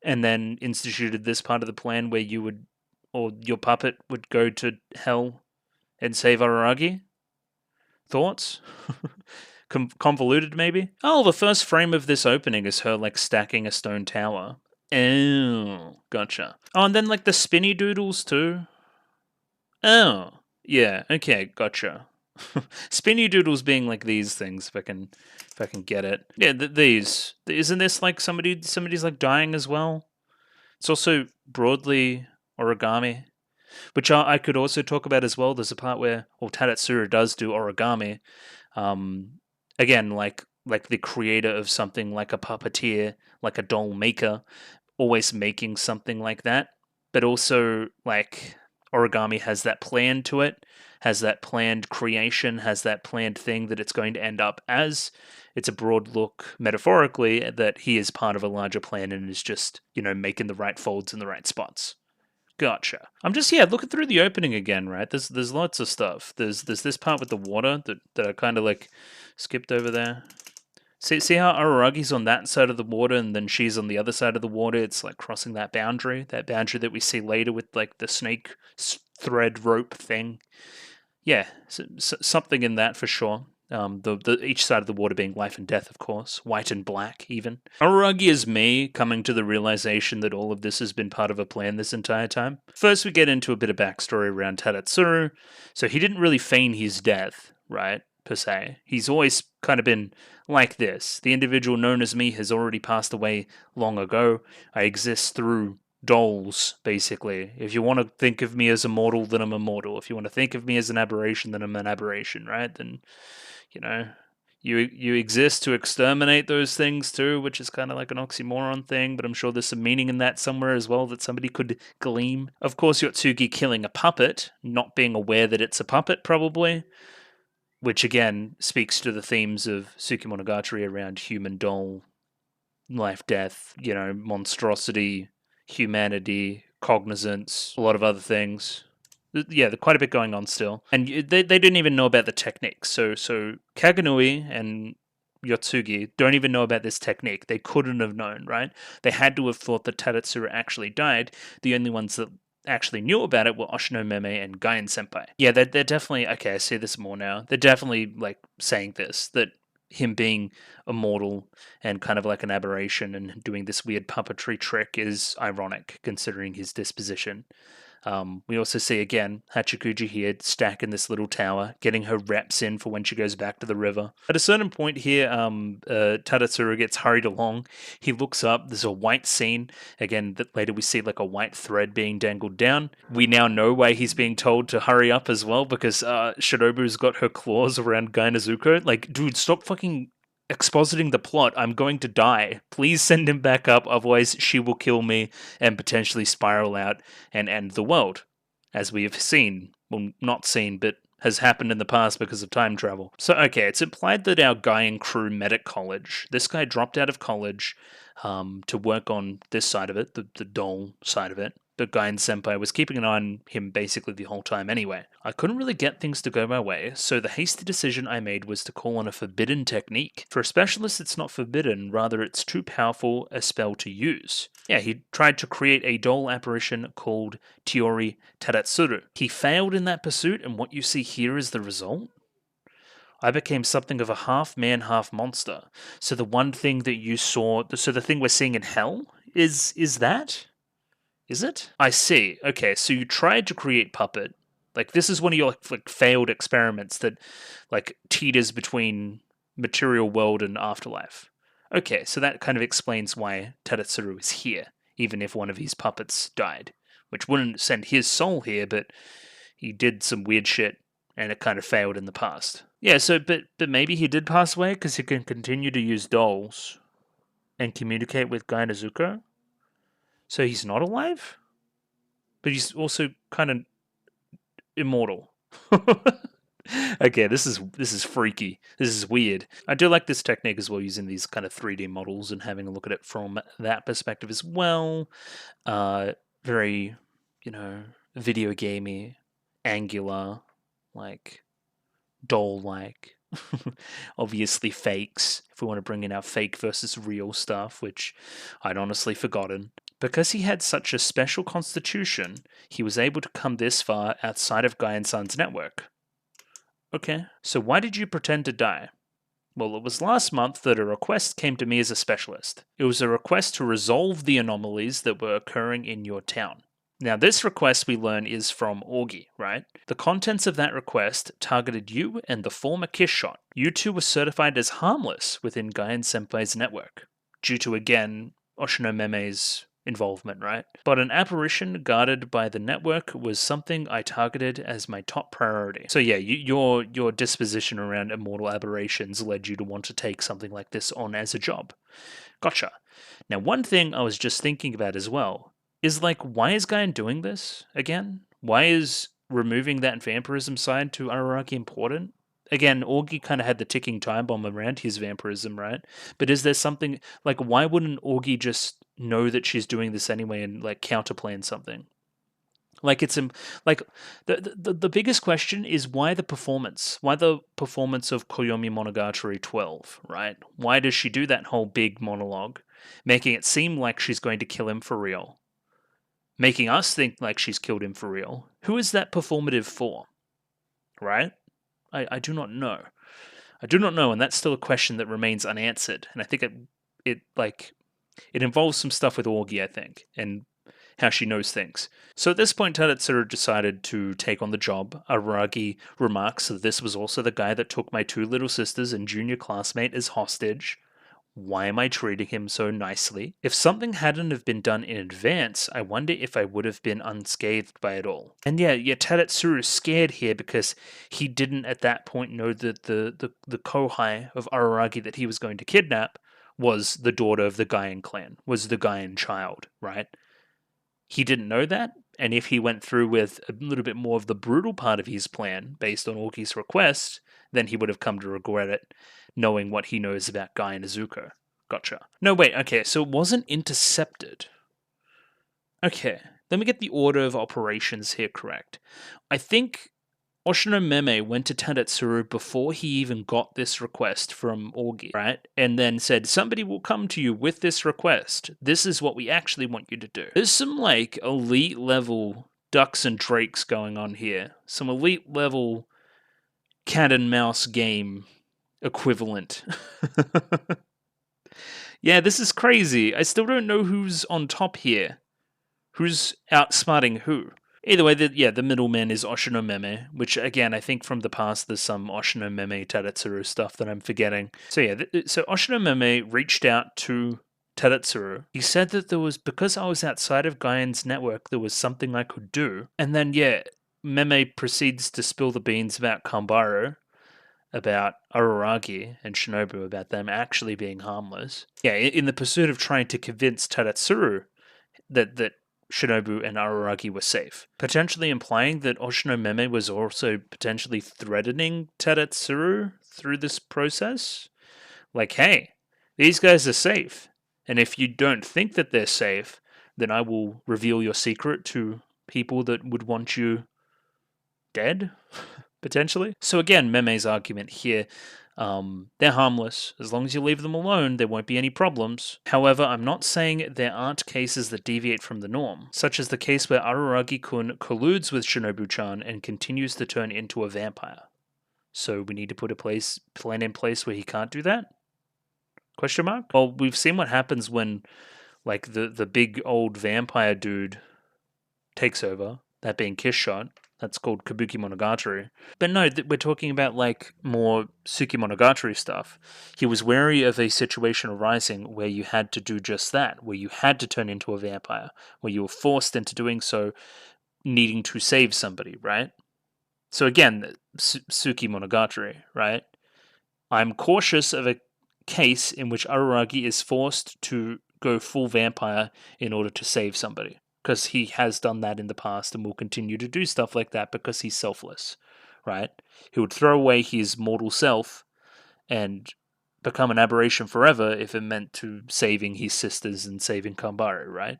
and then instituted this part of the plan where you would, or your puppet would go to hell and save Araragi? Thoughts? Convoluted, maybe? Oh, the first frame of this opening is her, stacking a stone tower. Oh, gotcha. Oh, and then, the spinny doodles, too? Oh, yeah, okay, gotcha. Spinny doodles being these things, if I can get it. Yeah, these. Isn't this somebody's dying as well? It's also broadly origami, which I could also talk about as well. There's a part where Tadatsuru does do origami. Again, like the creator of something, like a puppeteer, like a doll maker, always making something like that. But also, origami has that plan to it, has that planned creation, has that planned thing that it's going to end up as. It's a broad look, metaphorically, that he is part of a larger plan and is just, making the right folds in the right spots. Gotcha. I'm just looking through the opening again, right? There's lots of stuff. There's this part with the water that I kind of skipped over there. See how Araragi's on that side of the water and then she's on the other side of the water? It's crossing that boundary that we see later with the snake thread rope thing. Yeah, something in that for sure. Each side of the water being life and death, of course, white and black even. Araragi is me coming to the realization that all of this has been part of a plan this entire time. First, we get into a bit of backstory around Tadatsuru. So he didn't really feign his death, right? Per se. He's always kind of been like this. The individual known as me has already passed away long ago. I exist through dolls, basically. If you want to think of me as immortal, then I'm immortal. If you want to think of me as an aberration, then I'm an aberration, right? Then, you exist to exterminate those things too, which is kind of like an oxymoron thing, but I'm sure there's some meaning in that somewhere as well that somebody could glean. Of course, Yotsugi killing a puppet, not being aware that it's a puppet, probably. Which again speaks to the themes of Monogatari around human doll, life, death, monstrosity, humanity, cognizance, a lot of other things. Yeah, there's quite a bit going on still. And they didn't even know about the technique. So Kaganui and Yotsugi don't even know about this technique. They couldn't have known, right? They had to have thought that Tadatsuru actually died. The only ones that actually knew about it were Oshino Meme and Guyan Senpai. Yeah, they're definitely, okay, I see this more now. They're definitely saying this, that him being immortal and kind of like an aberration and doing this weird puppetry trick is ironic considering his disposition. We also see again Hachikuji here stacking this little tower, getting her reps in for when she goes back to the river. At a certain point here, Tadatsuru gets hurried along. He looks up. There's a white scene. Again, that later we see a white thread being dangled down. We now know why he's being told to hurry up as well because Shinobu's got her claws around Gai Nezuko. Dude, stop fucking expositing the plot. I'm going to die. Please send him back up, otherwise she will kill me and potentially spiral out and end the world. As we have seen. Well, not seen, but has happened in the past because of time travel. So, okay, it's implied that our guy and crew met at college. This guy dropped out of college to work on this side of it, the doll side of it. But Guy and Senpai was keeping an eye on him basically the whole time anyway. I couldn't really get things to go my way, so the hasty decision I made was to call on a forbidden technique. For a specialist, it's not forbidden, rather it's too powerful a spell to use. Yeah, he tried to create a doll apparition called Tiori Tadatsuru. He failed in that pursuit, and what you see here is the result. I became something of a half man, half monster. So the one thing that you saw, so the thing we're seeing in hell is that? Is it? I see. Okay, so you tried to create Puppet. Like, this is one of your like failed experiments that like teeters between material world and afterlife. Okay, so that kind of explains why Tadatsuru is here, even if one of his puppets died. Which wouldn't send his soul here, but he did some weird shit and it kind of failed in the past. Yeah, so but maybe he did pass away because he can continue to use dolls and communicate with Guy Nezuko. So he's not alive? But he's also kind of immortal. Okay, this is freaky. This is weird. I do like this technique as well, using these kind of 3D models and having a look at it from that perspective as well. Very, video gamey, angular, like doll-like. Obviously fakes, if we want to bring in our fake versus real stuff, which I'd honestly forgotten. Because he had such a special constitution, he was able to come this far outside of Guy and Son's network. Okay, so why did you pretend to die? Well, it was last month that a request came to me as a specialist. It was a request to resolve the anomalies that were occurring in your town. Now, this request we learn is from Augie, right? The contents of that request targeted you and the former Kiss Shot. You two were certified as harmless within Guy and Senpai's network, due to, again, Oshino Meme's involvement, right? But an apparition guarded by the network was something I targeted as my top priority. So yeah, your disposition around immortal aberrations led you to want to take something like this on as a job. Gotcha. Now, one thing I was just thinking about as well is like, why is Guy doing this again? Why is removing that vampirism side to Araragi important? Again, Augie kind of had the ticking time bomb around his vampirism, right? But is there something, like, why wouldn't Augie just know that she's doing this anyway and, like, counterplan something? Like, it's, like, the biggest question is why the performance? Why the performance of Koyomi Monogatari 12, right? Why does she do that whole big monologue, making it seem like she's going to kill him for real? Making us think like she's killed him for real. Who is that performative for? Right? I do not know. I do not know, and that's still a question that remains unanswered. And I think it involves some stuff with Augie, I think, and how she knows things. So at this point, Tadatsuru decided to take on the job. Araragi remarks that this was also the guy that took my two little sisters and junior classmate as hostage. Why am I treating him so nicely? If something hadn't have been done in advance, I wonder if I would have been unscathed by it all. And yeah, Tadatsuru is scared here because he didn't at that point know that the kohai of Araragi that he was going to kidnap was the daughter of the Gaian clan, was the Gaian child, right? He didn't know that, and if he went through with a little bit more of the brutal part of his plan based on Augie's request, then he would have come to regret it, knowing what he knows about Guy and Izuko. Gotcha. No, wait, okay, so it wasn't intercepted. Okay, let me get the order of operations here correct. I think Oshino Meme went to Tadatsuru before he even got this request from Augie, right? And then said, somebody will come to you with this request. This is what we actually want you to do. There's some, like, elite level ducks and drakes going on here. Some elite level cat and mouse game equivalent. Yeah, this is crazy. I still don't know who's on top here. Who's outsmarting who? Either way, the middleman is Oshino Meme, which, again, I think from the past there's some Oshino Meme Tadatsuru stuff that I'm forgetting. So yeah, so Oshino Meme reached out to Tadatsuru. He said that there was, because I was outside of Gaian's network, there was something I could do. And then, yeah, Meme proceeds to spill the beans about Kanbaro. about Araragi and Shinobu, about them actually being harmless. Yeah, in the pursuit of trying to convince Tadatsuru that Shinobu and Araragi were safe, potentially implying that Oshino Meme was also potentially threatening Tadatsuru through this process. Like, hey, these guys are safe, and if you don't think that they're safe, then I will reveal your secret to people that would want you dead, potentially. So again, Meme's argument here, they're harmless. As long as you leave them alone, there won't be any problems. However, I'm not saying there aren't cases that deviate from the norm, such as the case where Araragi-kun colludes with Shinobu-chan and continues to turn into a vampire. So we need to put a plan in place where he can't do that? Question mark? Well, we've seen what happens when, like, the big old vampire dude takes over, that being Kiss Shot. That's called Kabuki Monogatari. But no, we're talking about, like, more Tsuki Monogatari stuff. He was wary of a situation arising where you had to do just that, where you had to turn into a vampire, where you were forced into doing so, needing to save somebody, right? So again, Tsuki Monogatari, right? I'm cautious of a case in which Araragi is forced to go full vampire in order to save somebody, because he has done that in the past and will continue to do stuff like that because he's selfless, right? He would throw away his mortal self and become an aberration forever if it meant to saving his sisters and saving Kambari, right?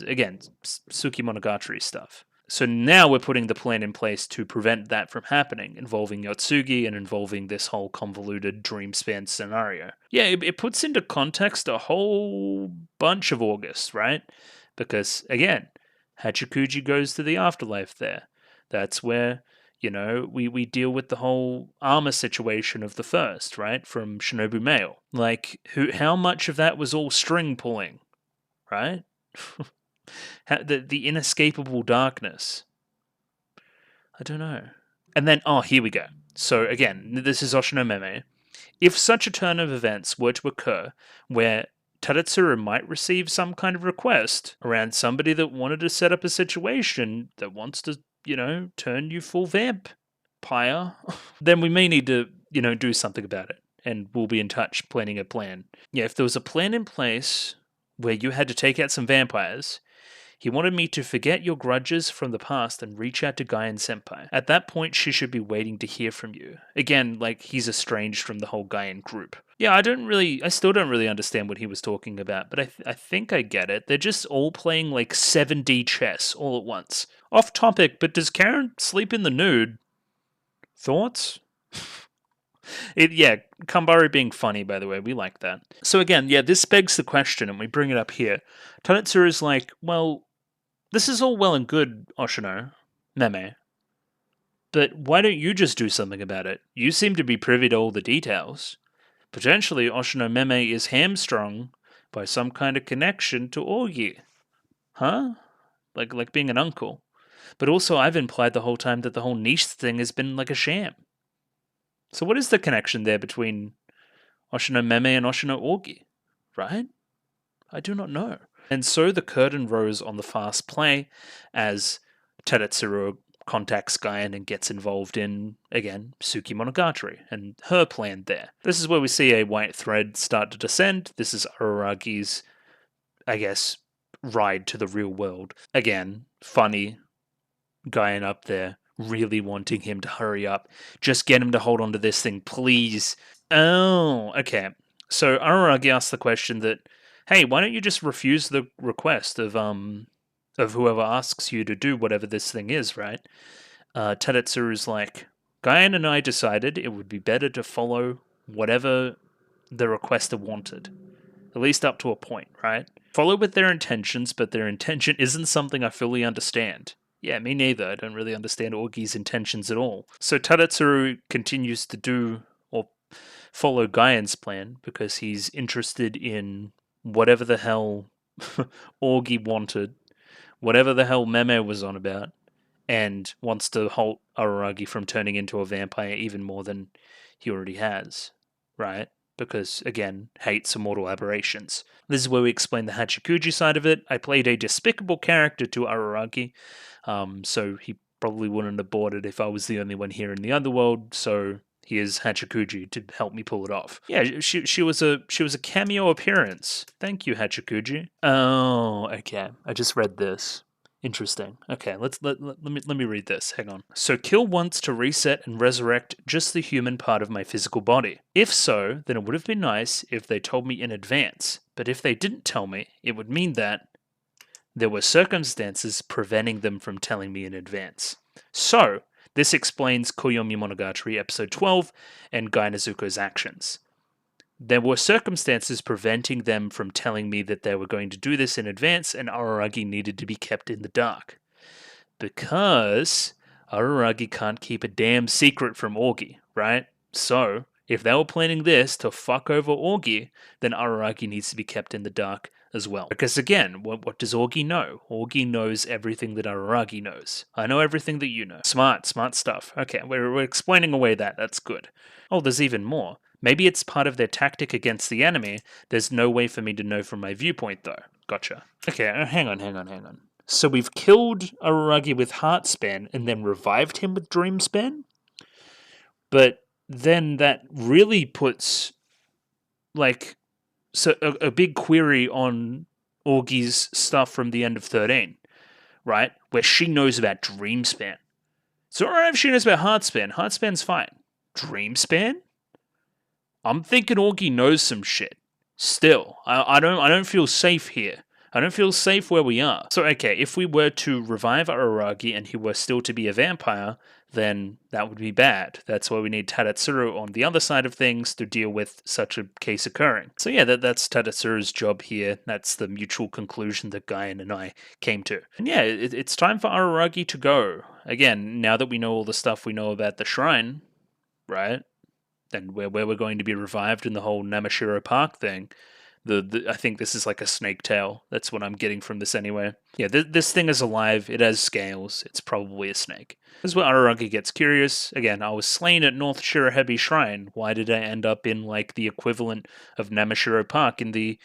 Again, Tsuki Monogatari stuff. So now we're putting the plan in place to prevent that from happening, involving Yotsugi and involving this whole convoluted dream span scenario. Yeah, it puts into context a whole bunch of August, right? Because, again, Hachikuji goes to the afterlife there. That's where, we deal with the whole armor situation of the first, right? From Shinobu Mail. Like, how much of that was all string pulling, right? The inescapable darkness. I don't know. And then, here we go. So again, this is Oshino Meme. If such a turn of events were to occur where Tadatsuru might receive some kind of request around somebody that wanted to set up a situation that wants to, turn you full vampire, then we may need to, do something about it. And we'll be in touch planning a plan. Yeah, if there was a plan in place where you had to take out some vampires, he wanted me to forget your grudges from the past and reach out to Guyan Senpai. At that point, she should be waiting to hear from you. Again, like, he's estranged from the whole Guyan group. Yeah, I still don't really understand what he was talking about, but I think I get it. They're just all playing, like, 7D chess all at once. Off topic, but does Karen sleep in the nude? Thoughts? Kambari being funny, by the way, we like that. So again, this begs the question, and we bring it up here. Tadatsuru is like, well, this is all well and good, Oshino, Meme, but why don't you just do something about it? You seem to be privy to all the details. Potentially, Oshino Meme is hamstrung by some kind of connection to Orgi. Huh? Like being an uncle. But also, I've implied the whole time that the whole niche thing has been like a sham. So what is the connection there between Oshino Meme and Oshino Orgi? Right? I do not know. And so the curtain rose on the fast play as Tadatsuru contacts Guyan and gets involved in, again, Tsuki Monogatari and her plan there. This is where we see a white thread start to descend. This is Araragi's, I guess, ride to the real world. Again, funny, Guyan up there, really wanting him to hurry up. Just get him to hold on to this thing, please. Oh, okay. So Araragi asks the question that, hey, why don't you just refuse the request of whoever asks you to do whatever this thing is, right? Tadetsuru's like, Guyan and I decided it would be better to follow whatever the requester wanted. At least up to a point, right? Follow with their intentions, but their intention isn't something I fully understand. Yeah, me neither. I don't really understand Orgi's intentions at all. So Tadatsuru continues to do or follow Guyan's plan because he's interested in whatever the hell Orgi wanted, whatever the hell Meme was on about, and wants to halt Araragi from turning into a vampire even more than he already has, right? Because, again, hates immortal aberrations. This is where we explain the Hachikuji side of it. I played a despicable character to Araragi, so he probably wouldn't have bought it if I was the only one here in the underworld, so Here's Hachikuji to help me pull it off. Yeah, she was a cameo appearance. Thank you, Hachikuji. Oh, okay. I just read this. Interesting. Okay, let me read this. Hang on. So kill once to reset and resurrect just the human part of my physical body. If so, then it would have been nice if they told me in advance. But if they didn't tell me, it would mean that there were circumstances preventing them from telling me in advance. So, this explains Koyomi episode 12 and Gai Nezuko's actions. There were circumstances preventing them from telling me that they were going to do this in advance, and Araragi needed to be kept in the dark. Because Araragi can't keep a damn secret from Orgi, right? So, if they were planning this to fuck over Orgi, then Araragi needs to be kept in the dark as well. Because again, what does Orgi know? Orgi knows everything that Araragi knows. I know everything that you know. Smart stuff. Okay, we're explaining away that. That's good. Oh, there's even more. Maybe it's part of their tactic against the enemy. There's no way for me to know from my viewpoint, though. Gotcha. Okay, hang on. So we've killed Araragi with Heartspan and then revived him with Dreamspan? But then that really puts, like, so a big query on Orgi's stuff from the end of 13, right? Where she knows about Dreamspan. So alright if she knows about Heartspan. Heartspan's fine. Dreamspan? I'm thinking Orgi knows some shit. Still, I don't feel safe here. I don't feel safe where we are. So okay, if we were to revive Araragi and he were still to be a vampire, then that would be bad. That's why we need Tadatsuru on the other side of things to deal with such a case occurring. So yeah, that's Tadatsuru's job here. That's the mutual conclusion that Guyan and I came to. And yeah, it's time for Araragi to go. Again, now that we know all the stuff we know about the shrine, right? And where we're going to be revived in the whole Namashiro Park thing, I think this is like a snake tail. That's what I'm getting from this anyway. Yeah, this thing is alive. It has scales. It's probably a snake. This is where Araragi gets curious. Again, I was slain at North Shirohebi Shrine. Why did I end up in like the equivalent of Namashiro Park in the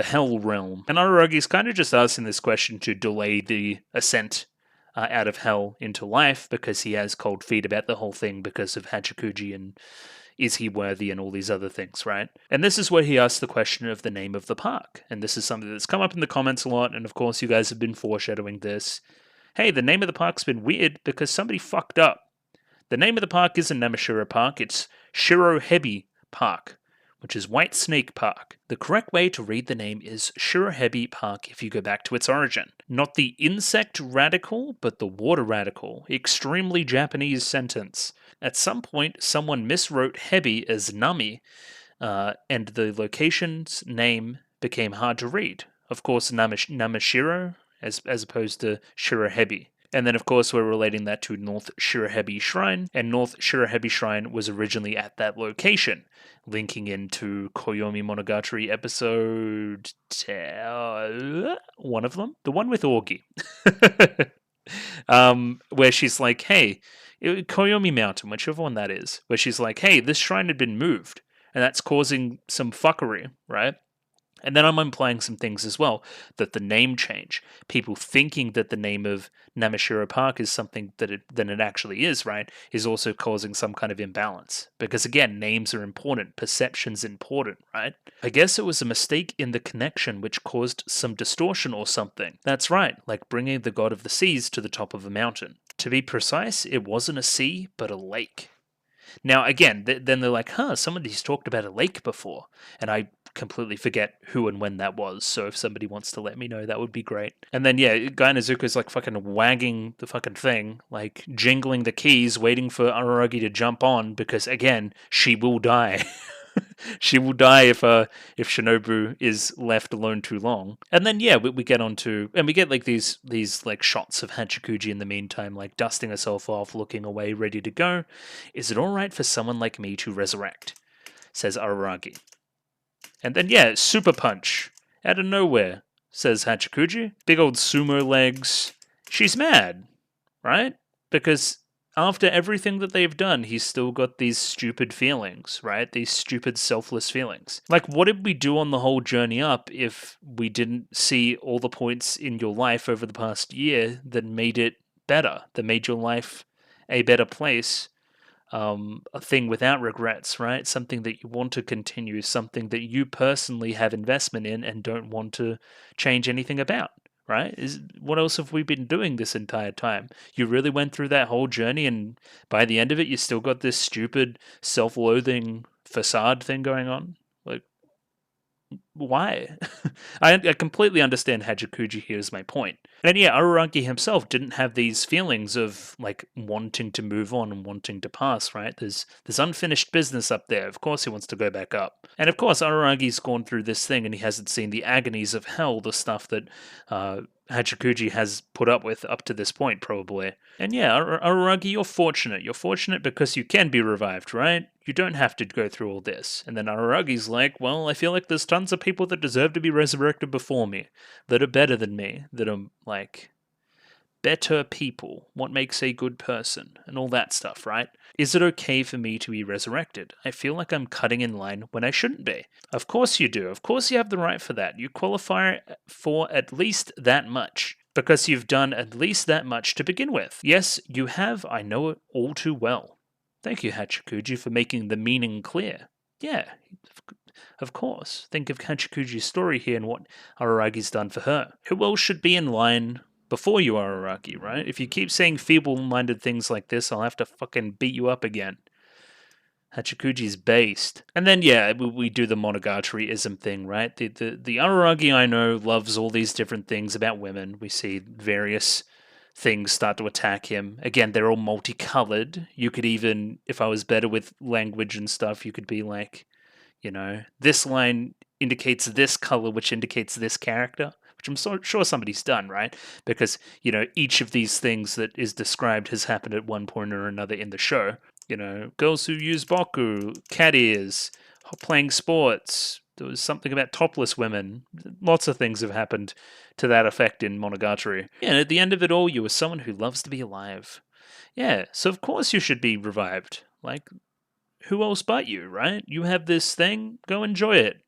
Hell realm? And Araragi's kind of just asking this question to delay the ascent out of hell into life, because he has cold feet about the whole thing because of Hachikuji and is he worthy and all these other things, right? And this is where he asks the question of the name of the park. And this is something that's come up in the comments a lot, and of course you guys have been foreshadowing this. Hey, the name of the park's been weird because somebody fucked up. The name of the park isn't Namashiro Park, it's Shirohebi Park, which is White Snake Park. The correct way to read the name is Shirohebi Park if you go back to its origin. Not the insect radical, but the water radical. Extremely Japanese sentence. At some point, someone miswrote Hebi as Nami, and the location's name became hard to read. Of course, Namashiro, as opposed to Shirohebi. And then, of course, we're relating that to North Shirohebi Shrine, and North Shirohebi Shrine was originally at that location, linking into Koyomi episode 10, one of them, the one with Orgi, where she's like, hey, Koyomi Mountain, whichever one that is, where she's like, hey, this shrine had been moved, and that's causing some fuckery, right? And then I'm implying some things as well, that the name change, people thinking that the name of Namashiro Park is something than it actually is, right, is also causing some kind of imbalance. Because again, names are important, perception's important, right? I guess it was a mistake in the connection which caused some distortion or something. That's right, like bringing the god of the seas to the top of a mountain. To be precise, it wasn't a sea, but a lake. Now, again, then they're like, somebody's talked about a lake before, and I completely forget who and when that was, so if somebody wants to let me know, that would be great. And then, yeah, Gai Nezuko's like fucking wagging the fucking thing, like jingling the keys, waiting for Araragi to jump on, because, again, she will die. She will die if Shinobu is left alone too long. And then yeah, we get onto, and we get like these like shots of Hachikuji in the meantime, like dusting herself off, looking away, ready to go. Is it alright for someone like me to resurrect? Says Araragi. And then yeah, super punch. Out of nowhere, says Hachikuji. Big old sumo legs. She's mad, right? Because after everything that they've done, he's still got these stupid feelings, right? These stupid, selfless feelings. Like, what did we do on the whole journey up if we didn't see all the points in your life over the past year that made it better, that made your life a better place a thing without regrets, right? Something that you want to continue, something that you personally have investment in and don't want to change anything about, right? What else have we been doing this entire time? You really went through that whole journey, and by the end of it, you still got this stupid self-loathing facade thing going on. Like, why? I completely understand Hachikuji here is my point. And yeah, Araragi himself didn't have these feelings of like wanting to move on and wanting to pass, right? There's unfinished business up there. Of course he wants to go back up. And of course Araragi's gone through this thing and he hasn't seen the agonies of hell, the stuff that Hachikuji has put up with up to this point, probably. And yeah, Araragi, you're fortunate. You're fortunate because you can be revived, right? You don't have to go through all this. And then Araragi's like, well, I feel like there's tons of people that deserve to be resurrected before me, that are better than me, that are like better people, what makes a good person, and all that stuff, right? Is it okay for me to be resurrected? I feel like I'm cutting in line when I shouldn't be. Of course you do. Of course you have the right for that. You qualify for at least that much, because you've done at least that much to begin with. Yes, you have. I know it all too well. Thank you, Hachikuji, for making the meaning clear. Yeah, of course. Think of Hachikuji's story here and what Araragi's done for her. Who else should be in line before you, Araragi, right? If you keep saying feeble-minded things like this, I'll have to fucking beat you up again. Hachikuji's based. And then, yeah, we do the Monogatari-ism thing, right? The Araragi I know loves all these different things about women. We see various things start to attack him. Again, they're all multicolored. You could even, if I was better with language and stuff, you could be like, you know, this line indicates this color, which indicates this character, which I'm sure somebody's done, right? Because, you know, each of these things that is described has happened at one point or another in the show. You know, girls who use boku, cat ears, playing sports. There was something about topless women. Lots of things have happened to that effect in Monogatari. Yeah, and at the end of it all, you were someone who loves to be alive. Yeah, so of course you should be revived. Like, who else but you, right? You have this thing, go enjoy it.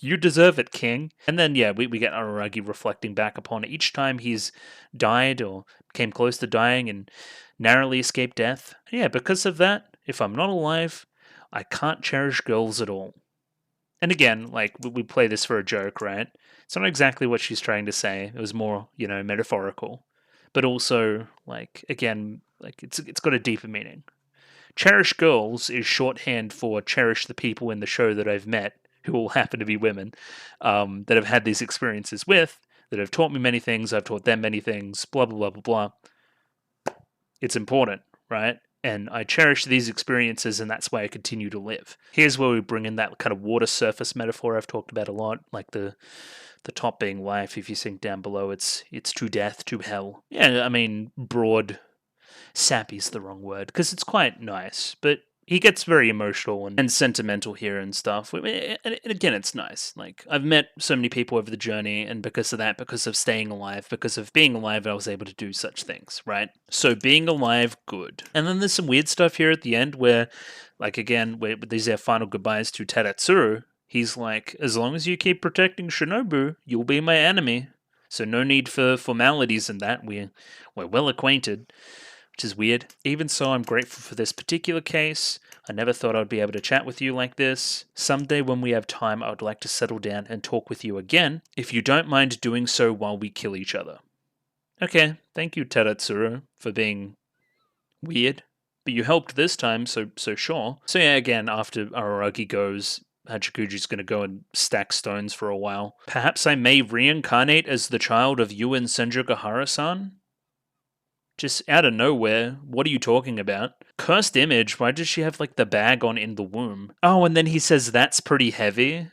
You deserve it, king. And then, yeah, we get Araragi reflecting back upon each time he's died or came close to dying and narrowly escaped death. Yeah, because of that, if I'm not alive, I can't cherish girls at all. And again, like, we play this for a joke, right? It's not exactly what she's trying to say. It was more, you know, metaphorical. But also, like, again, like, it's got a deeper meaning. Cherish girls is shorthand for cherish the people in the show that I've met, who all happen to be women, that I've had these experiences with, that have taught me many things, I've taught them many things, blah, blah, blah, blah, blah. It's important, right? And I cherish these experiences, and that's why I continue to live. Here's where we bring in that kind of water surface metaphor I've talked about a lot, like the top being life. If you sink down below, it's to death, to hell. Yeah, I mean, broad, sappy's the wrong word, because it's quite nice, but he gets very emotional and sentimental here and stuff. And again, it's nice. Like, I've met so many people over the journey, and because of that, because of staying alive, because of being alive, I was able to do such things, right? So being alive, good. And then there's some weird stuff here at the end where, like, again, these are final goodbyes to Tadatsuru. He's like, as long as you keep protecting Shinobu, you'll be my enemy. So no need for formalities in that. We're well acquainted, which is weird. Even so, I'm grateful for this particular case. I never thought I'd be able to chat with you like this. Someday when we have time, I would like to settle down and talk with you again, if you don't mind doing so while we kill each other. Okay, thank you, Tadatsuru, for being weird. But you helped this time, so sure. So yeah, again, after Araragi goes, Hachikuji's going to go and stack stones for a while. Perhaps I may reincarnate as the child of you and Senjugahara-san? Just out of nowhere, what are you talking about? Cursed image, why does she have like the bag on in the womb? Oh, and then he says that's pretty heavy.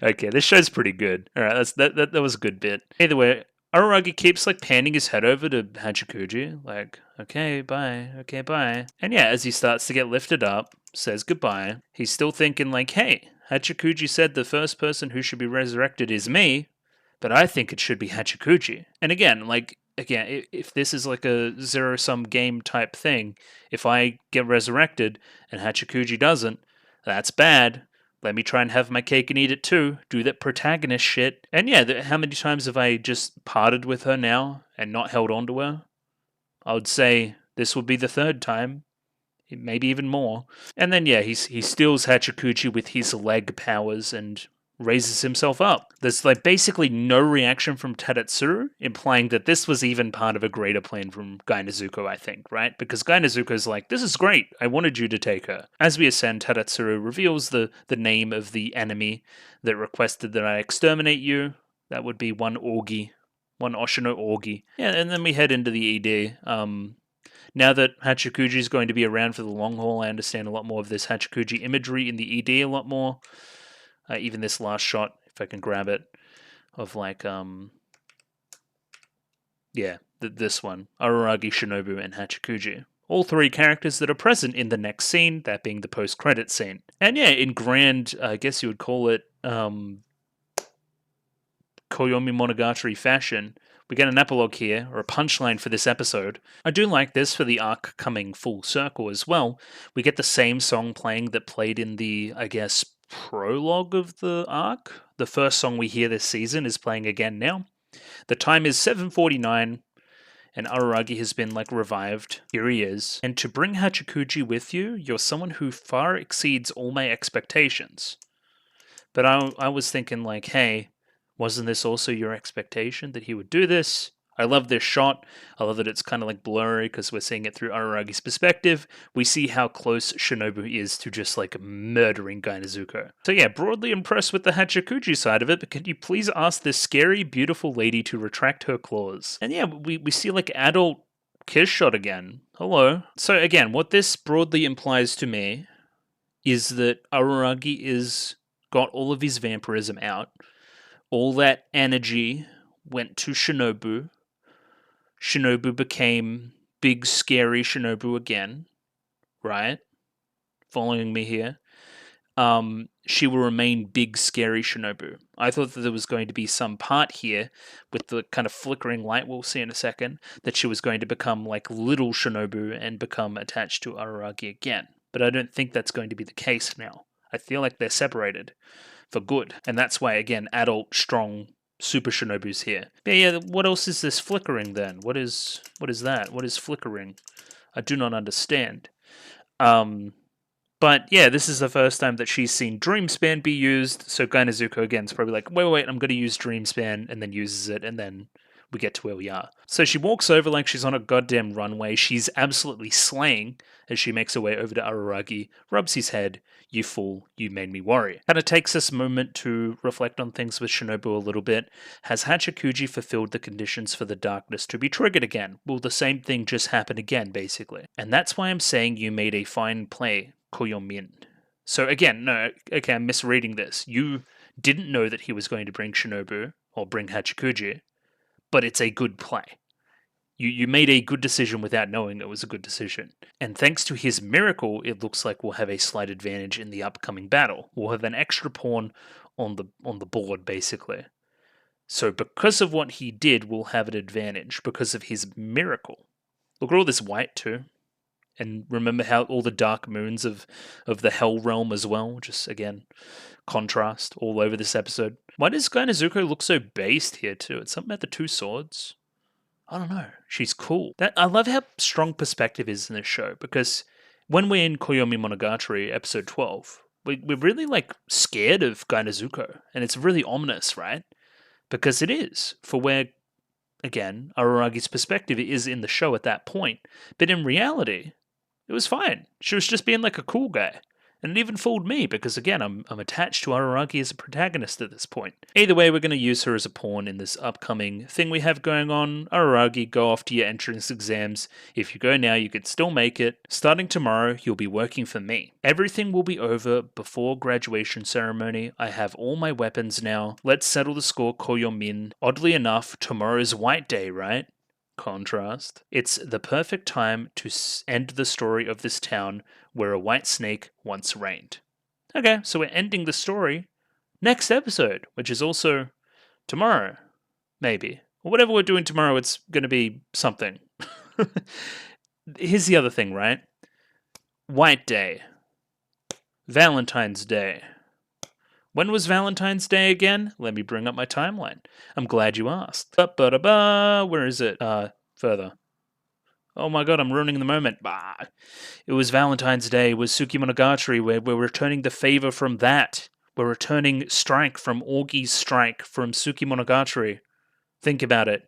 Okay, this show's pretty good. Alright, that was a good bit. Either way, Araragi keeps like panning his head over to Hachikuji, like, okay, bye. And yeah, as he starts to get lifted up, says goodbye, he's still thinking like, hey, Hachikuji said the first person who should be resurrected is me, but I think it should be Hachikuji. And again, if this is like a zero-sum game type thing, if I get resurrected and Hachikuji doesn't, that's bad. Let me try and have my cake and eat it too. Do that protagonist shit. And yeah, how many times have I just parted with her now and not held on to her? I would say this would be the third time. maybe even more. And then, yeah, he steals Hachikuji with his leg powers and raises himself up. There's like basically no reaction from Tadatsuru, implying that this was even part of a greater plan from Gai Nezuko, I think, right? Because Gai Nezuko's like, this is great, I wanted you to take her. As we ascend, Tadatsuru reveals the name of the enemy that requested that I exterminate you. That would be one Orgi, one Oshino Orgi. Yeah, and then we head into the ED. Now that Hachikuji is going to be around for the long haul, I understand a lot more of this Hachikuji imagery in the ED a lot more. Even this last shot, if I can grab it, of like, this one, Araragi, Shinobu, and Hachikuji. All three characters that are present in the next scene, that being the post-credit scene. And yeah, in grand, I guess you would call it, Owarimonogatari fashion, we get an epilogue here, or a punchline for this episode. I do like this for the arc coming full circle as well. We get the same song playing that played in the, I guess, prologue of the arc. The first song we hear this season is playing again now. The time is 7:49, and Araragi has been like revived. Here he is. And to bring Hachikuji with you, you're someone who far exceeds all my expectations. But I was thinking like, hey, wasn't this also your expectation that he would do this? I love this shot. I love that it's kind of like blurry because we're seeing it through Araragi's perspective. We see how close Shinobu is to just like murdering Gai Nezuko. So yeah, broadly impressed with the Hachikuji side of it, but can you please ask this scary, beautiful lady to retract her claws? And yeah, we see like adult kiss shot again. Hello. So again, what this broadly implies to me is that Araragi is got all of his vampirism out. All that energy went to Shinobu. Shinobu became big, scary Shinobu again, right? Following me here. She will remain big, scary Shinobu. I thought that there was going to be some part here with the kind of flickering light we'll see in a second, that she was going to become like little Shinobu and become attached to Araragi again. But I don't think that's going to be the case now. I feel like they're separated for good. And that's why, again, adult, strong, super Shinobu's here. Yeah, what else is this flickering then? What is that? What is flickering? I do not understand. But yeah, this is the first time that she's seen Dreamspan be used, so Gai Nezuko again is probably like, wait, I'm going to use Dreamspan, and then uses it, and then we get to where we are. So she walks over like she's on a goddamn runway. She's absolutely slaying as she makes her way over to Araragi, rubs his head. You fool, you made me worry. Kind of takes this moment to reflect on things with Shinobu a little bit. Has Hachikuji fulfilled the conditions for the darkness to be triggered again? Will the same thing just happen again, basically? And that's why I'm saying you made a fine play, Koyomin. So again, no, okay, I'm misreading this. You didn't know that he was going to bring Shinobu, or bring Hachikuji, but it's a good play. You made a good decision without knowing it was a good decision. And thanks to his miracle, it looks like we'll have a slight advantage in the upcoming battle. We'll have an extra pawn on the board, basically. So because of what he did, we'll have an advantage because of his miracle. Look at all this white too. And remember how all the dark moons of the Hell Realm as well, just again, contrast all over this episode. Why does Gai Nezuko look so based here too? It's something about the two swords. I don't know. She's cool. I love how strong perspective is in this show, because when we're in Owarimonogatari episode 12, we're really like scared of Gai Nezuko, and it's really ominous, right? Because it is, for where, again, Araragi's perspective is in the show at that point. But in reality, it was fine. She was just being like a cool guy. And it even fooled me because, again, I'm attached to Araragi as a protagonist at this point. Either way, we're going to use her as a pawn in this upcoming thing we have going on. Araragi, go off to your entrance exams. If you go now, you could still make it. Starting tomorrow, you'll be working for me. Everything will be over before graduation ceremony. I have all my weapons now. Let's settle the score, Koyomin. Oddly enough, tomorrow's White Day, right? Contrast. It's the perfect time to end the story of this town where a white snake once reigned. Okay, so we're ending the story next episode, which is also tomorrow, maybe. Or whatever we're doing tomorrow, it's going to be something. Here's the other thing, right? White Day. Valentine's Day. When was Valentine's Day again? Let me bring up my timeline. I'm glad you asked. Where is it? Further. Oh my god, I'm ruining the moment. Bah. It was Valentine's Day. It was Monogatari. We're returning the favor from that. We're returning strike from Augi's strike from Monogatari. Think about it.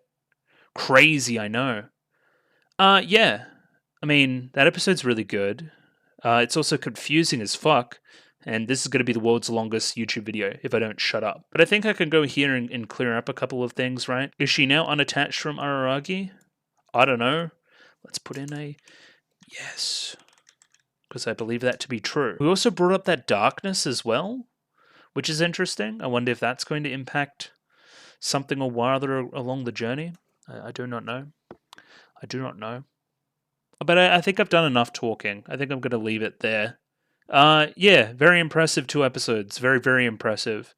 Crazy, I know. Yeah. I mean, that episode's really good. It's also confusing as fuck. And this is going to be the world's longest YouTube video if I don't shut up. But I think I can go here and clear up a couple of things, right? Is she now unattached from Araragi? I don't know. Let's put in a yes, because I believe that to be true. We also brought up that darkness as well, which is interesting. I wonder if that's going to impact something or other along the journey. I do not know. I do not know. But I think I've done enough talking. I think I'm going to leave it there. Yeah, very impressive 2 episodes. Very, very impressive.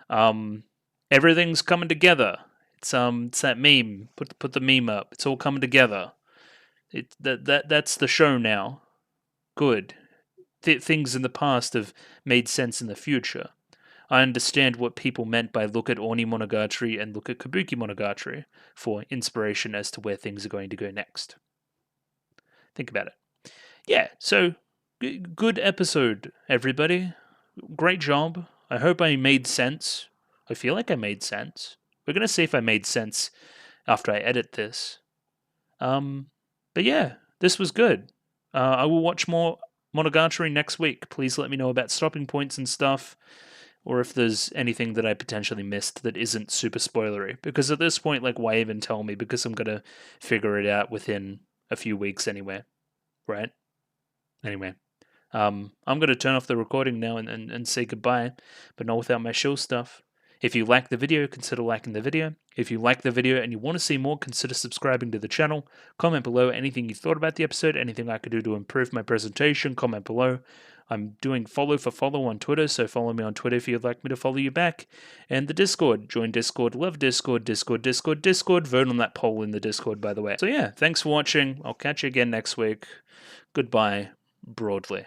Everything's coming together. It's that meme. Put the meme up. It's all coming together. That's the show now. Good. Things in the past have made sense in the future. I understand what people meant by look at Owarimonogatari and look at Kabuki-monogatari for inspiration as to where things are going to go next. Think about it. Yeah, so good episode, everybody. Great job. I hope I made sense. I feel like I made sense. We're going to see if I made sense after I edit this. But yeah, this was good. I will watch more Monogatari next week. Please let me know about stopping points and stuff, or if there's anything that I potentially missed that isn't super spoilery. Because at this point, like, why even tell me? Because I'm going to figure it out within a few weeks anyway. Right? Anyway. I'm going to turn off the recording now and say goodbye, but not without my show stuff. If you like the video, consider liking the video. If you like the video and you want to see more, consider subscribing to the channel. Comment below anything you thought about the episode, anything I could do to improve my presentation. Comment below. I'm doing follow for follow on Twitter, so follow me on Twitter if you'd like me to follow you back. And the Discord. Join Discord, love Discord. Vote on that poll in the Discord, by the way. So yeah, thanks for watching. I'll catch you again next week. Goodbye, broadly.